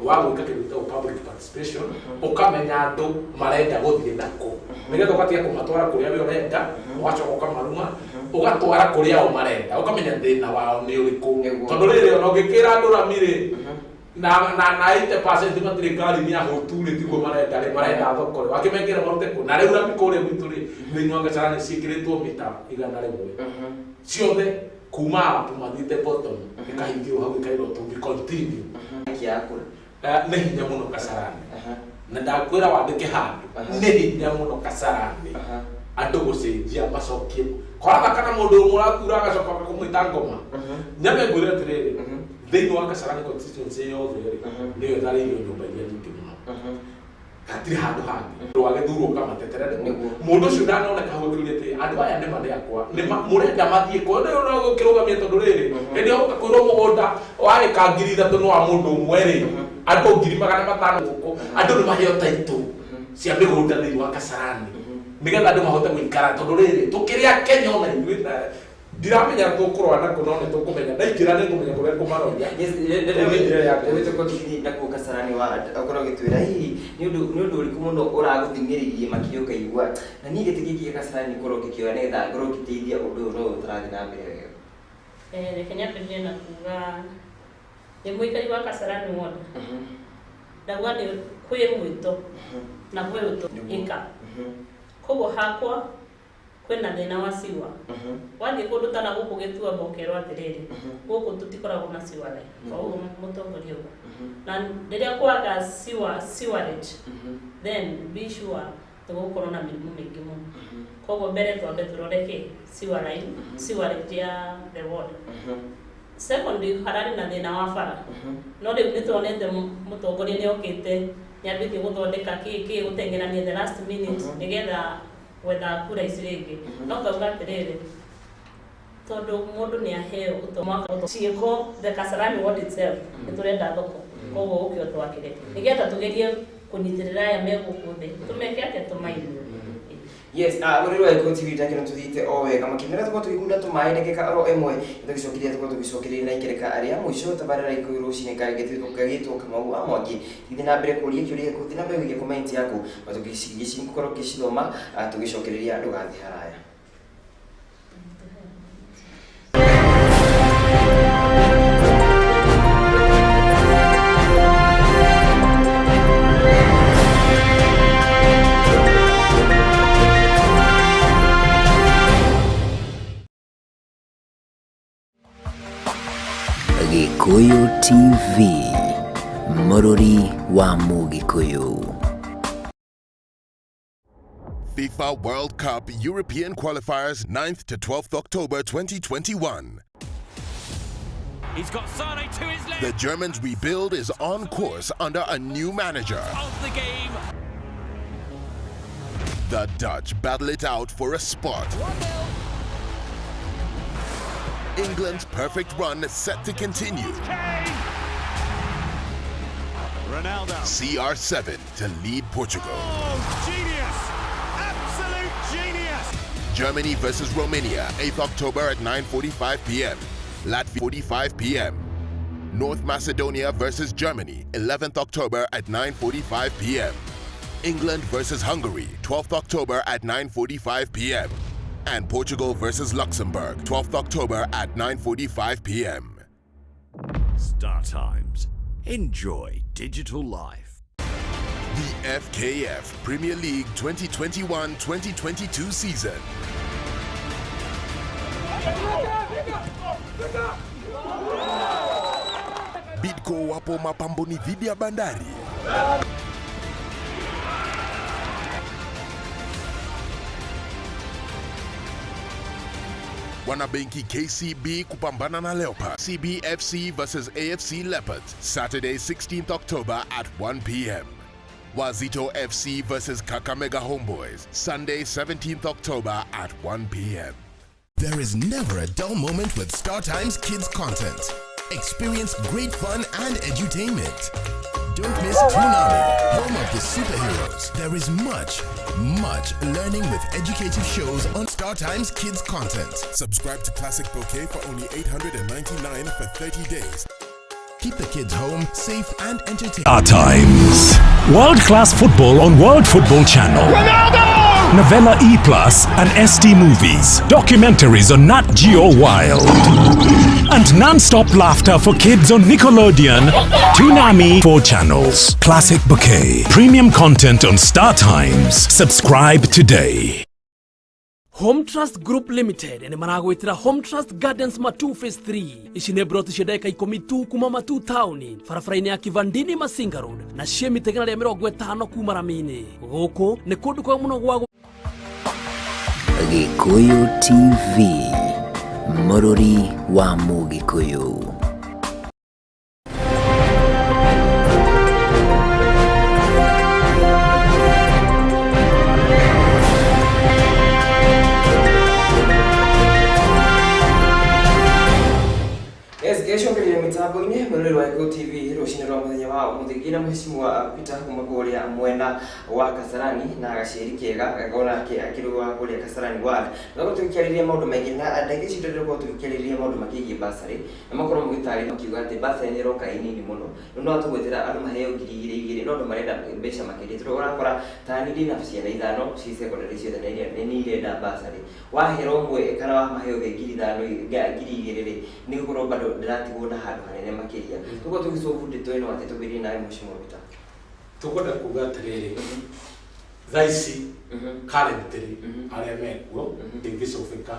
wa gwĩka kĩndũ gĩtagwo public participation ũkamenya andũ marenda gũthiĩ nakũ nĩgetha ũgatiga kũmatwara kũrĩa we ũrenda ũgacoka ũkamaruma ũgatwara kũrĩa o marenda ũkamenya thĩna wao nĩ ũrĩkũ tondũ rĩrĩ ona ũngĩkĩra andũ ramirĩ na 80% matirĩ ngari nĩ ahũtu rĩ tiguo marenda thoko rĩ wakĩmengera marute kũ na rĩu rami kũrĩa gwitũ rĩ thĩinĩ wa Kasarani ciĩkĩrĩtwo mita 100 ciothe kuma hapo mathiĩte bottom ĩkahingĩrwo hau ĩkairwo tũngĩ continue nĩ hinya mũno Kasarani na ndakwĩra wandĩke handũ nĩ hinya mũno Kasarani andu gucenjia macokie kwatha kana mundu murakura agacoka kumwita ngoma nyame ngwire atiriri thiini wa Kasarani constituency yothe ri niyo thariirio nyumba iria nyingi muno hatiri handu hangi rwagethurwo kamateterere mundu ucio ndanoneka hau akirite andu aya nima ni akwa nima murenda mathie ko ndio no gukirugamia tondu riri ndi oka kwirwo mugunda wari ka 3,000 no wa mundu umwe ri andu 500 guko andu ni maheo taito cia migunda thiini wa Kasarani nigetha andu mahote gwikara tondu riri tukiria Kenya ona ithuita ndiramenya tukurwa na kuno ni tukumenya ndaikira ni kumenya kuria kumaroria ndire ya kwete ko kini na ku Kasarani wa akora gitwira hihi ni undu uriku muno uraguthingiririe makiyo kaigwa na ni gitigikie Kasarani koro kikyo netha ngoro giteithia undu ro utarathi na mbere Kenya pengine na kuga ni muikari wa Kasarani wona ndagwa ni kwi mwito na kwi uto ika kogo hakwa kwena thina wa siwa wathi kundu tana guku gitua mokero atiriri guku tutikoragwo na siwa le koguo mutongoria uga na riria kwaga sewerage then be sure tugukorwo na mirimu mingi muno koguo mbere twambe turoreke sewerage ya the water secondly harari na thina wa bara no riu nituonete mutongoria ni okite nyambitie guthondeka ki gutengerania the last minute nigetha whether kura isirege no kauga atiriri tondu mundu ni aheo utomaka ciiko the Kasarani ward itself niturenda thoko koguo ukio twakire nigetha tugerie kunyitirira ya megukuthe tumeke ate tumaini yes uriro iko TV ndakira tuthite o wega makimera tuko tugikunda tumae ndekeka aro emwe ndagicokiria tuko tugicokiria na ikereka aria muico tabarara Gikuyu Ruciini kagitwo Kamau wa Mwangi thithi na mbere kuria kiuria kuthi na mbere wige comment yaku batugicikoro gicithoma tugicokiria andu gathi haraya Gikuyu TV, Mururi wa Mugikuyu. FIFA World Cup European Qualifiers 9th to 12th October 2021. He's got Sane to his left. The Germans' rebuild is on course under a new manager. Of the game. The Dutch battle it out for a spot. 1-0. England's perfect run is set to continue. Ronaldo. CR7 to lead Portugal. Oh, genius! Absolute genius! Germany versus Romania, 8th October at 9:45 p.m. Latvia 45 p.m. North Macedonia versus Germany, 11th October at 9:45 p.m. England versus Hungary, 12th October at 9:45 p.m. And Portugal versus Luxembourg, 12th October at 9:45 p.m. Star Times. Enjoy digital life. The FKF Premier League 2021-2022 season. Bidco wapo mapamboni dhidi ya Bandari. Wanabenki KCB kupambana na Leopards. CBFC versus AFC Leopards, Saturday 16th October at 1 p.m. Wazito FC versus Kakamega Homeboys, Sunday 17th October at 1 p.m. There is never a dull moment with Star Times Kids content. Experience great fun and edutainment. Don't miss Toonami, home of the superheroes. There is much learning with educative shows on Star Times Kids content. Subscribe to Classic Bouquet for only $899 for 30 days. Keep the kids home, safe and entertained. Star Times. World-class football on World Football Channel. Ronaldo! Novella E+, and ST Movies. Documentaries on Nat Geo Wild. And non-stop laughter for kids on Nickelodeon. Toonami 4 channels. Classic Bouquet. Premium content on Star Times. Subscribe today. Home Trust Group Limited ene maragwitira Home Trust Gardens Matu Phase 3 ici nä mbroti cia ndeka 12 kuma Matu Town barabara-inä ya Kivandini Masinga Road na cie mitegana rĩa 50 kuma Ramini. Gũkũ nĩ kũndũ kwa mũno gwa Gikuyu TV, Mururi wa Mugikuyu. Kesho kwenye mitambo ine Mururi wa Gikuyu TV rucini rwa muthenya wa muthigina mheshimiwa Peter Kumagoria mwena wa Kasarani na agaciri kega gakona akirwa kuria Kasarani ward no tukiariria maundu maingi na ndagi citendere ko tukiariria maundu makigi basari na makoro mugitari makiuga ati basari ni roka inini muno no atugwetera andu maheo 2,200 no marenda mbeca makiri turakora tani ndi nafsi na ithano ci secondary cio na ni irenda basari wahero mwe kana wa maheo 5,000 2,200 ni gukoro bado ndiratigwo na handu hanene makiria tuko tugicobundi tweno ati tubiri nawe mheshimiwa Peter tukwenda kuga atiriri thaisi currently aria mekuo ingicobeka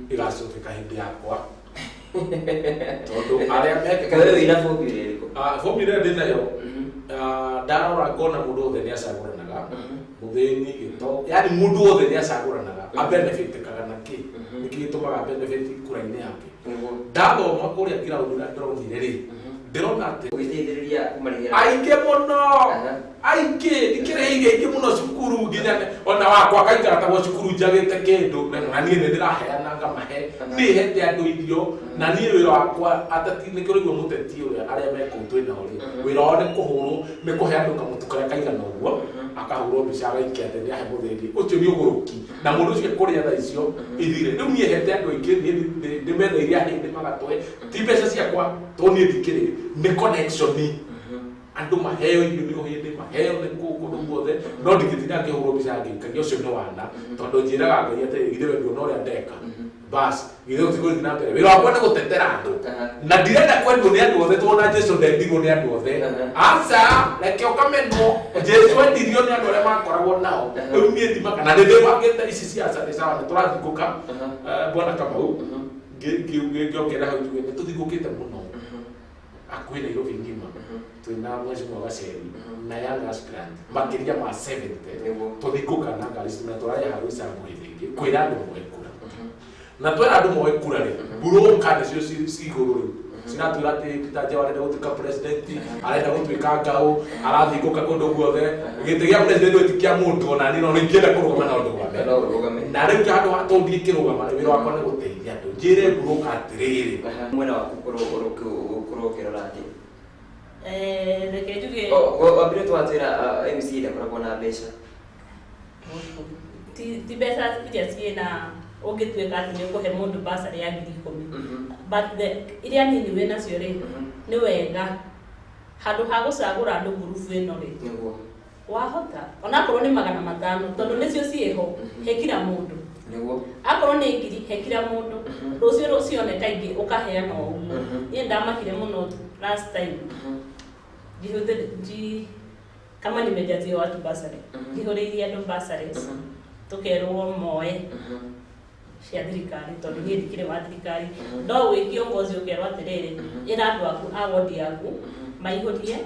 igacobeka hindi yakwa tondu aria mekuo kawe ina formula iriko formula ndinayo ndarora ngona mundu othe ni acaguranaga muthini gito yani mundu othe ni acaguranaga a benefit kana ki niki gitumaga benefit kura-ini yake ndathoma kuria ground na ndĩronire rĩ ndĩrona atĩ gwĩteithĩrĩria kũmarĩhĩra aingĩ mũno aingĩ ndikĩrĩire aingĩ mũno cukuru nginya ona wakwa kaikara ta gwa cukuru njagĩte kĩndũ na niĩ nĩ ndĩraheana ngamahe nĩhete andũ irio na niĩ wĩra wakwa ateti nĩ kĩrĩguo mũteti ũrĩa arĩa mekũu twĩnao rĩ wĩra wao nĩ kũhũrwo nĩ kũhe andũ kamũtu karĩa kaigana ũguo akahũrwo mbica agaikia thĩ nĩ ahe mũthĩni ũcio nĩ ũgũrũki na mũndũ ũcio kũrĩa thaa icio ithire rĩu niĩ hete andũ aingĩ ndĩmetheire ahĩndĩ magatwe ti mbeca ciakwa to niĩ ndikĩrĩ nĩ connection andu maheo irio nĩ ũhĩndĩ maheo nĩ kũndũ guothe no ndingĩtinda ngĩhũrwo mbica ngĩikagia ũcio nĩ wana tondũ njĩraga Ngai atĩ githĩ we nduona ũrĩa ndeka basi githĩ ũtigũthiĩ na mbere wĩra wakwa nĩ gũtetera andũ na ndirenda kwendwo nĩ andũ othe tondũ Jesũ ndendirwo nĩ andũ othe aca reke ũkamenwo Jesũ endirio nĩ andũ arĩa makoragwo nao rĩu niĩ ndimaka na nĩ ndĩbangĩte ici ciaca nĩ sawa nĩ tũrathingũka Bwana Kamau ngĩongera hau njuge nĩ tũthingũkĩte mũno akuĩ Nairobi ngima twina mheshimiwa Gaceri na young aspirant makiria ma 70 tuthingũka na ngari cina tũraya harũ icambũrĩ rĩngĩ kwĩra andũ moe kura na twĩra andũ moe kura rĩ buroka nĩcio cigũrũ rĩu ciratwĩra atĩ Peter Njaũ arenda gũtuĩka president arenda gũtuĩka ngaũ arathingũka kũndũ guothe gĩtĩ gĩa president gĩtikĩa mũndũ ona niĩ no ingĩenda kũrũgama na ũndũ wa mbere na rĩu handũ hatũndie kĩrũgama wĩra wakwa nĩ gũteithia andũ njĩre buroka atĩrĩrĩ mwena waku kũrũkĩrora atĩ reke njuge wambire twatwĩra MC ndakoragwo na mbeca ti mbeca iria ciĩna ũngĩtuĩka atĩ nĩ ũkũhe mũndũ basarĩ ya 10,000 but iria nini wĩ nacio rĩ nĩ wega handũ ha gũcagũra andũ ngurubu ĩno rĩ wahota onakorwo nĩ 500 tondũ nĩcio ciĩho he kila mũndũ akorwo nĩ 1,000 he kila mũndũ rũcio one kaingĩ ũkaheana ũguo niĩ ndamakire mũno last time kama nimejazia watu basari ngĩhũrĩirie andũ basaries tukerwo moe cia thirikari tondũ niĩ ndikĩrĩ wa thirikari no wĩ kĩongozi ũkerwo atĩrĩrĩ ĩra andũ aku a wodi yaku maihũrie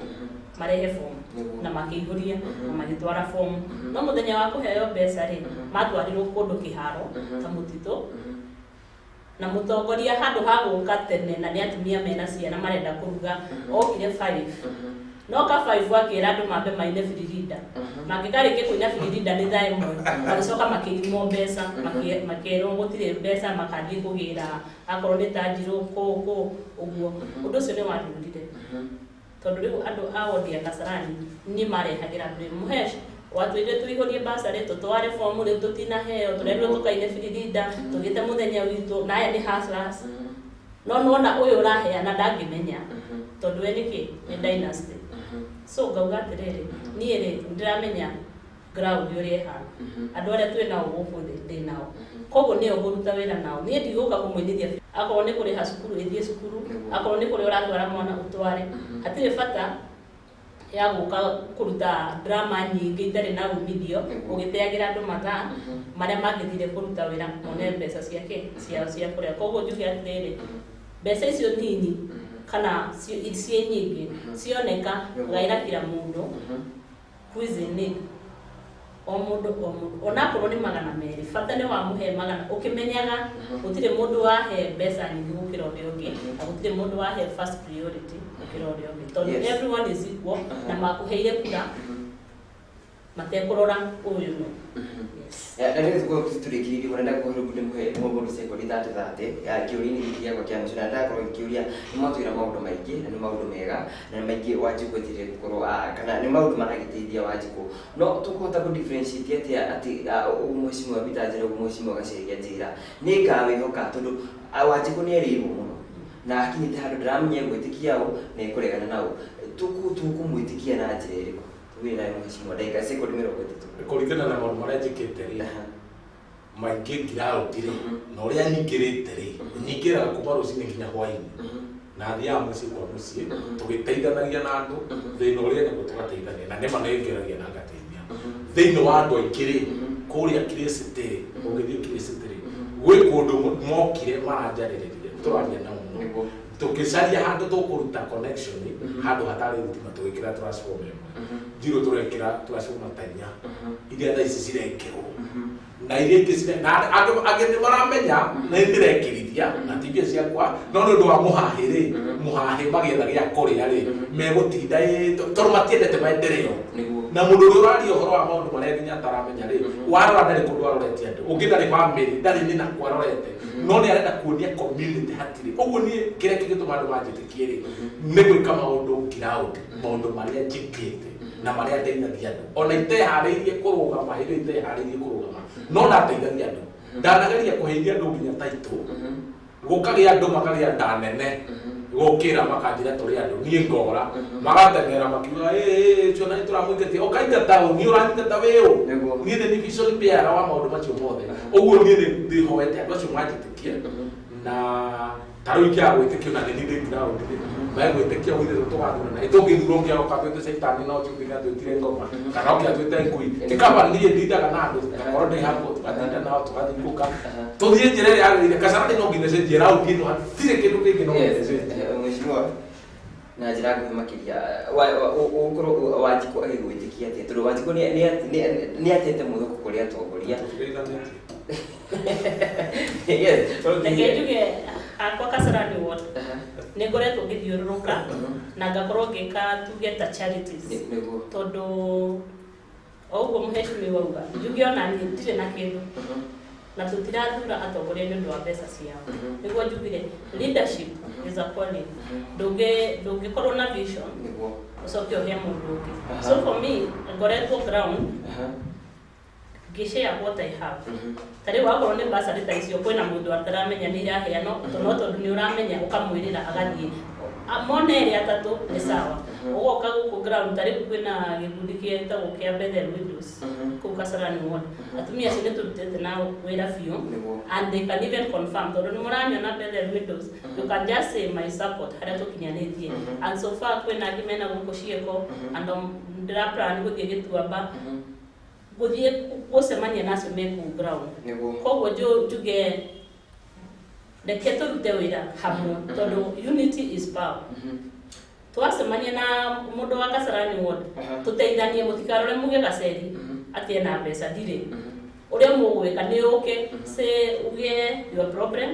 marehe form na makĩihũria na magĩtwara form no mũthenya wa kũheo mbeca rĩ matwarirwo kũndũ kĩharo ta mũtitũ na mũtongoria handũ ha gũka tene na nĩ atumia mena ciana marenda kũruga okire 5 no ka 5 akĩra andũ mambe maine biririda mangĩkarĩkia kũina biririda nĩ thaa ĩmwe magĩcoka makĩrimwo mbeca makĩrwo gũtirĩ mbeca makathiĩ kũgĩra akorwo nĩ ta njirũ ũguo ũndũ ũcio nĩ wandurire tondũ rĩu andũ a wodi ya Kasarani nĩ marehagĩra andũ mũheci watwĩire tũihũrie basarĩ tũtware form rĩu tũtinaheo tũrerwo tũkaine biririda tũgĩte mũthenya witũ na aya nĩ hustlers no nona ũyũ ũraheana ndangĩmenya tondũ we nĩkĩ nĩ dynasty so ngauga atĩrĩrĩ niĩ rĩ ndĩramenya ground ũrĩa ĩhana andũ arĩa twĩ nao gũkũ ndĩ nao koguo nĩo ngũruta wĩra nao niĩ ndigũka kũmũinithia akorwo nĩ kũrĩha cukuru ĩthiĩ cukuru akorwo nĩ kũrĩa ũratwara mwana ũtware hatirĩ bata ya gũka kũruta drama nyingĩ itarĩ na umithio ũgĩteagĩra andũ mathaa marĩa mangĩthire kũruta wĩra mone mbeca ciake cia kũrĩa koguo njuge atĩrĩrĩ mbeca icio nini kana ciĩ nyingĩ cioneka gaĩra kila mũndũ who is in need o mundu ona korwo ni magana meri bata ni wa muhe magana ukimenyaga gutire mundu wahe mbeca nyingi gukira uria ungi na gutire mundu wahe first priority gukira uria ungi tondu everyone is equal na makuheire kura matekurora uyu no na ndio tuko tulikiri wanaenda kuhuru muhe mundu secondary 30 ya kiurini ikia kwa kiamu na ndako kiuria ni matu ira maundu maingi na ni maundu mega na maingi wajibu etire gukorwo kana ni maundu maragiteithia wajibu no tukuhota ku differentiate ati umuheshimu wa bitajira umuheshimu wa gaceria njira ni ngawe hoka tondu wajibu ni eriwo muno na akini handu ndramenya gwitikia u ni kuregana nao tukumwitikia na njira iriku wina umuheshimu wa dakika secondary 30 kuringana na maundu maria njikite ri maingi ngirautire na uria nyingirite ri nyingiraga kuma rucini nginya hwaini na thia muci kwa muci tugiteithanagia na andu thina uria niguo tugateithania na nema nengeragia na ngateithia thina wa andu aingiri kuria kirisiti ugithio kirisiti gwi kundu mokire maranjariririe turaria na muno tukicaria handu tukuruta connection handu hatari thitima tugikira transformer jiro turekira transformer tanya iria tha ici cirekirwo na iria ingĩ cire na angĩ nĩ maramenya nĩ ndĩrekirithia na tibia ciakwa no nĩ ũndũ wa mũhahĩ-rĩ mũhahĩ magĩetha gĩa kũrĩa rĩ megũtinda tondũ matiendete maendeleo na mũndũ ũrĩa ũraria ũhoro wa maũndũ marĩa nginya ataramenya rĩ warora ndarĩ kũndũ aroretie andũ ũngĩ ndarĩ bamĩrĩ ndarĩ nĩ nakũ arorete no nĩ arenda kuonia community hatirĩ ũguo niĩ kĩrĩa kĩngĩtũma andũ manjĩtĩkie rĩ nĩ gwĩka maũndũ ground maũndũ marĩa njĩkĩte na marĩa ndeithagia andũ ona iteharĩirie kũrũgama hĩndĩ iteharĩirie kũrũgama no ndateithagia andũ ndanageria kũheithia andũ nginya taitũ gũkagĩa andũ makagĩa nda nene gũkĩra makanjĩra tũrĩ andũ niĩ ngora magateng'era makiuga cio na nĩtũramũingatia ũkaingata ũ niĩ ũranyingata wĩ ũ niĩ nĩ vision bearer wa maũndũ macio mothe ũguo niĩ ndĩhoete andũ acio manjĩtĩkie na tarĩu ingĩaga gwĩtĩkio na nĩ niĩ ndĩ ground megwĩtĩkia wĩthĩ tũgathurana ĩtũngĩthurwo ũngĩagoka twĩte caitani no ciũthĩga twĩtire ngoma kana ũkĩa twĩte ngui ti kaba niĩ ndindaga na andũ ngakorwo ndĩ hakuo tũgatinda nao tũgathingũka tũthiĩ njĩra ĩrĩa yagĩrĩire Kasarani no nginya cenjie raundi ĩno hatirĩ kĩndũ kĩngĩ no mheshimiwa na njĩra nguhĩ makĩria ũkorwo Wanjikũ agĩgwĩtĩkia atĩa tondũ Wanjikũ nĩ atete mwĩhoko kũrĩ atongoria reke njuge hakwa Kasarani ward nĩ ngoretwo ngĩthiũrũrũka na ngakorwo ngĩka tuge ta charities tondũ o ũguo mũheshimiwa auga njuge ona niĩ ndirĩ na kĩndũ na tutirathura atongoria nĩ ũndũ wa mbeca ciao nĩguo njugire leadership is a calling ndũngĩkorwo na vision ũcoke ũhe mũndũ ũngĩ so for me ngoretwo ground ngĩshare what I have tarĩu wakorwo nĩ basarĩ ta icio kwĩna mũndũ ataramenya nĩ iraheanwo tondũ nĩ ũramenya ũkamwĩrĩra agathiĩ mona ĩrĩ atatũ nĩ sawa ũgoka gũkũ ground tarĩu kwĩna gĩkundi gĩtagwo kĩa Bethel Widows kũu Kasarani ward atumia acio nĩ tũrutĩte nao wĩra biũ and they can even confirm tondũ nĩ mũranyona Bethel Widows you can just say my support harĩa tũkinyanĩtie and so far kwĩna angĩ mena gũkũ ciĩko and ndĩra plan gũthiĩ Gĩtuamba gũthiĩ gũcemania nacio me kũu ground koguo njuge reke tũrute wĩra hamwe tondũ unity is power twacemania na mũndũ wa Kasarani ward tũteithanie mũtikarore muge gaceri atĩ ena mbeca ndirĩ ũrĩa mũgwĩka nĩ ũke uge your problem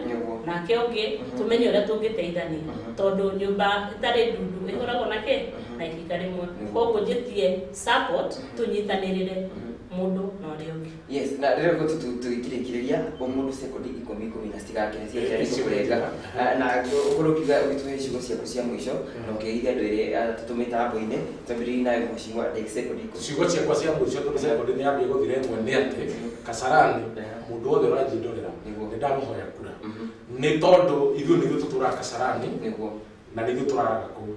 nake ũngĩ tũmenye ũrĩa tũngĩteithania tondũ nyũmba ĩtarĩ ndundu ĩkoragwo nake na ihinda rĩmwe koguo njĩtie support tũnyitanĩrĩre mundu na ũrĩa ũngĩ yes na rĩrĩa tũgĩkirĩkĩrĩria o mũndũ secondary 10 na citigakene cia kũrenga na ũkorwo ũkiuga ũgĩtũhe icigo ciaku cia mũico na ũkĩgeithia andũ erĩ tũtũ mĩtambo-inĩ twambĩrĩrie nawe mheshimiwa like secondary ciugo ciakwa cia mũico tondũ secondary nĩ yambia gũthira ĩmwe nĩ atĩ Kasarani mũndũ wothe ũranjindorera nĩ ndamũhoya kura nĩ tondũ ithuĩ nĩithuĩ tũtũraga Kasarani na nĩithuĩ tũraraga kũu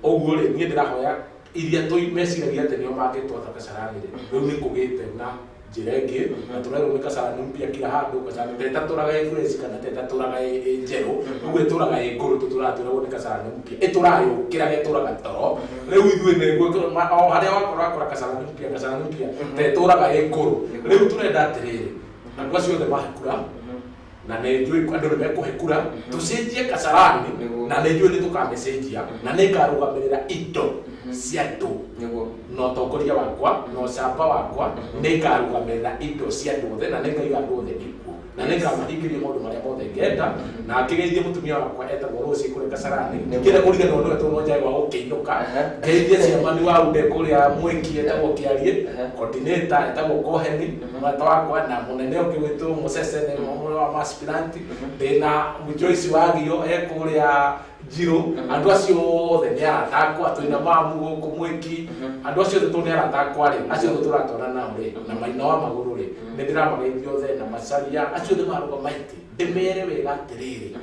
ũguo rĩ niĩ ndĩrahoya iria meciragia atĩ nĩo mangĩtwatha Kasarani rĩu nĩ kũgĩte na njĩra ĩngĩ na tũrerwo nĩ Kasarani mpya kila handũ Kasarani tetatũraga fresh kana tetatũraga njerũ ũguo ĩtũraga ngũrũ tũtũratũragwo nĩ Kasarani mpya ĩtũrayũkĩra ĩtũraga toro rĩu ithuĩ nĩguo o harĩa wakora Kasarani mpya tetũraga ngũrũ rĩu tũrenda atĩrĩrĩ andũ acio othe mahekura na nä njå andå nä mekå he kura tå cenjie Kasarani na nä njå nä tå kamä na nä ngarå gamä rä ra indo cia andå na ũtongoria wakwa na ũcamba wakwa nä ngarå gamä rä ra indo cia andå othe na nä ngaiga andå othe ikuo na nä ngamahingä maå ndå marä a mothe ngenda na ngä geithie må tumia wakwa etagwo Rũciĩ kå rä Kasarani ngä re kå riganwo nä we tå nonjaä wa gå kä inå ka ngeithie ciamani wa unde kå rä a mwäki etagwo kä ariä coordinator etagwo Koheni mwata wakwa na må nene å ngä gwä two må cecene må wa maspiranti ndä na Joyce Wagio ekå rä a Njirũ andå acio othe nä aratakwa twä na mamu gå kå mwäki andå acio othe tå nä aratakwa rä acio othe tå ratwarana nao rä na Maina wa Magũrũ rä nä ndä ramageithia othe na Macharia acio othe marũgamaite ndä mere wega atä rä rä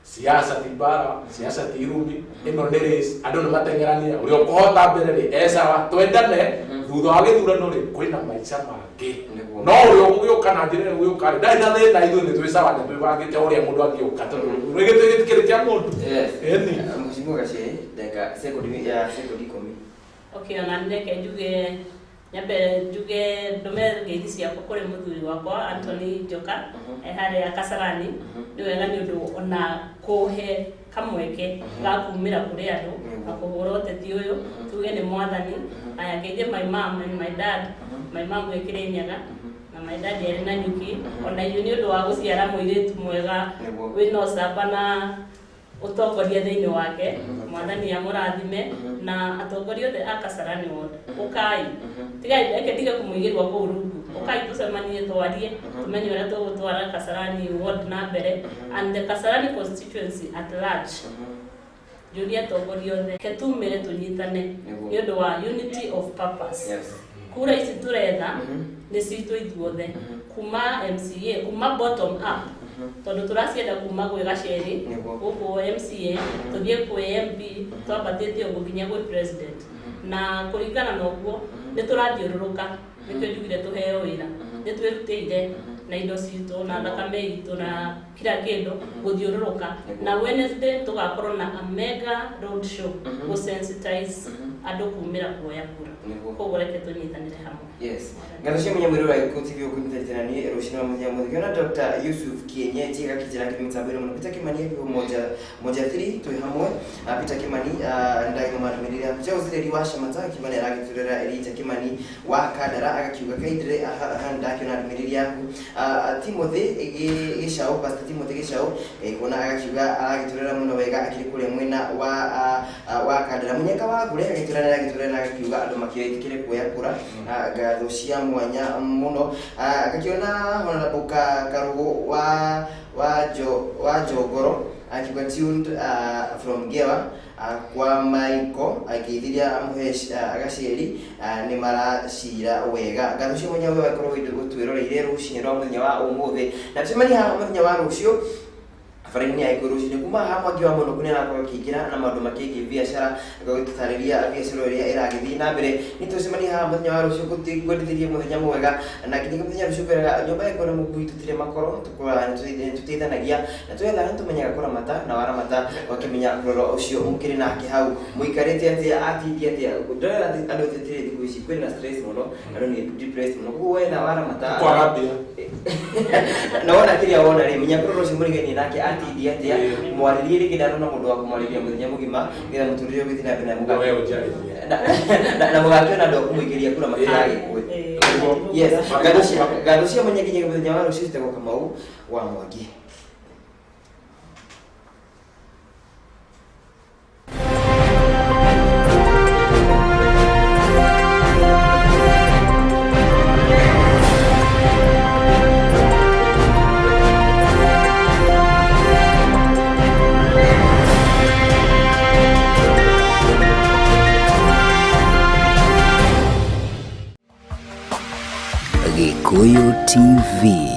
siasa ti bara siasa ti irumi ino nä rä andå nä mateng'erania å rä a å kå hota mbere rä ecawa twendane thutha wa gä thurano rä kwä na maica mangä no å rä a å gä å ka na njä ra ä gå ka rä ndarä na thä na ithuä nä twä cawa nä twä bangä te å rä a må ndå angä å ka tondå rä gä twä gä tikä rä kä a må ndå Mheshimiwa Gaciĩ ndeka sekondi ya sekondi 10. Okay, ona ndeke njuge nyambe njuge ndume ngeithi ciakwa kuri muthuri wakwa Anthony Njoka harĩa Kasarani nĩ wega nĩ ũndũ ona kũhe kamweke ga kumĩra kũrĩ andũ na kũhũra ũteti ũyũ tuge nĩ mwathani aya ngeithie my mom and my dad my mom wĩkĩre nyaga na my dad yarĩ na nyuki ona inyuĩ nĩ ũndũ wa gũciara mũirĩtu mwega wĩna ũcamba na utongoria thĩinĩ wake mwathani amũrathime na atongoria othe a Kasarani ward ukai tigai eke tige kumuigirwa kũu rungu ukai tucemanie twarie tumenye ũrĩa tũgũtwara Kasarani ward na mbere and the Kasarani constituency at large juria atongoria othe ketumĩre tũnyitane nĩ ũndũ wa unity of purpose kura ici turetha nĩ citũ ithuothe kuma MCA kuma bottom up tondå tå racienda kuma gwä Gacerĩ gå MCA tå thiä kwä MP twambatä tie å gå nginya gwä president na kå ringana na å guo nä tå rathiå rå rå ka nä kä njugire tå heo wä ra nä twä rutä ire na indo citå na thakame itå na kira kä ndå gå thiå rå rå ka na Wednesday tå gakorwo na a mega road show gå sensitize andå kumä ra kuoya kura koguo reke tå nyitanä re hamwe. Yes. Ngano mwenya mwiro wa Gikuyu TV ukumitana ni Ruciini wa mwenya mwenya na Dr. Yusuf Kienyeji gakijira kimitambiro muno Peter Kimani hiyo moja 3 tu hamwe Peter Kimani ndai ma tumirira kuja uzireri wa Shamata Kimani aragiturera Elita Kimani wa Kadara agakiuga kaidire handa kina tumirira yaku Timothy Gicao Pastor Timothy Gicao kuna agakiuga aragiturera muno wega akiri kure mwena wa Kadara munyeka wa gure agagiturera agakiuga andu makiyetikire kuya kura gatho cia mwanya muno agakiona honorable Karugo wa Jogoro akiwa tuned from Gewa kwa Maiko akithiria amuhesh Gaciĩ ni maracira wega gatho cia mwanya we wakorwo gutwiroreire Ruciini rwa muthenya wa umuthi na tumenya muthenya wa rucio Farini ya Ruciini kuma hamwe akiwa muno kunena kwa kigira na maundu makigi biashara agagutariria biashara iria iragithi na mbere nitucemania hamwe muthenya wa rucio gutithiririe muthenya mwega na kinyika muthenya rucio kwera nyumba yako na mugui tutire makoro tukura tutithanagia na twetha tumenyaga kura mata na wara mata wakimenya kuroro ucio mukiri nake hau muikarite atia atithia atia ndora andu tetire thiku ici kwina stress muno andu ni depressed muno kuwe na wara mata kwa gabia na wona kiria wona ri menya kuroro ucio murigeni nake atithia atia mwaririe ri gidano na mundu wa kumwariria muthenya mugima ngira muturire gwithina bina mugabe wewe ujarithia na mugakena ndo kumuikiria kura matiragi kuwe yes gadosia mwenye kinyi muthenya wa rucio citagwo Kamau wa Mwangi. Gikuyu TV.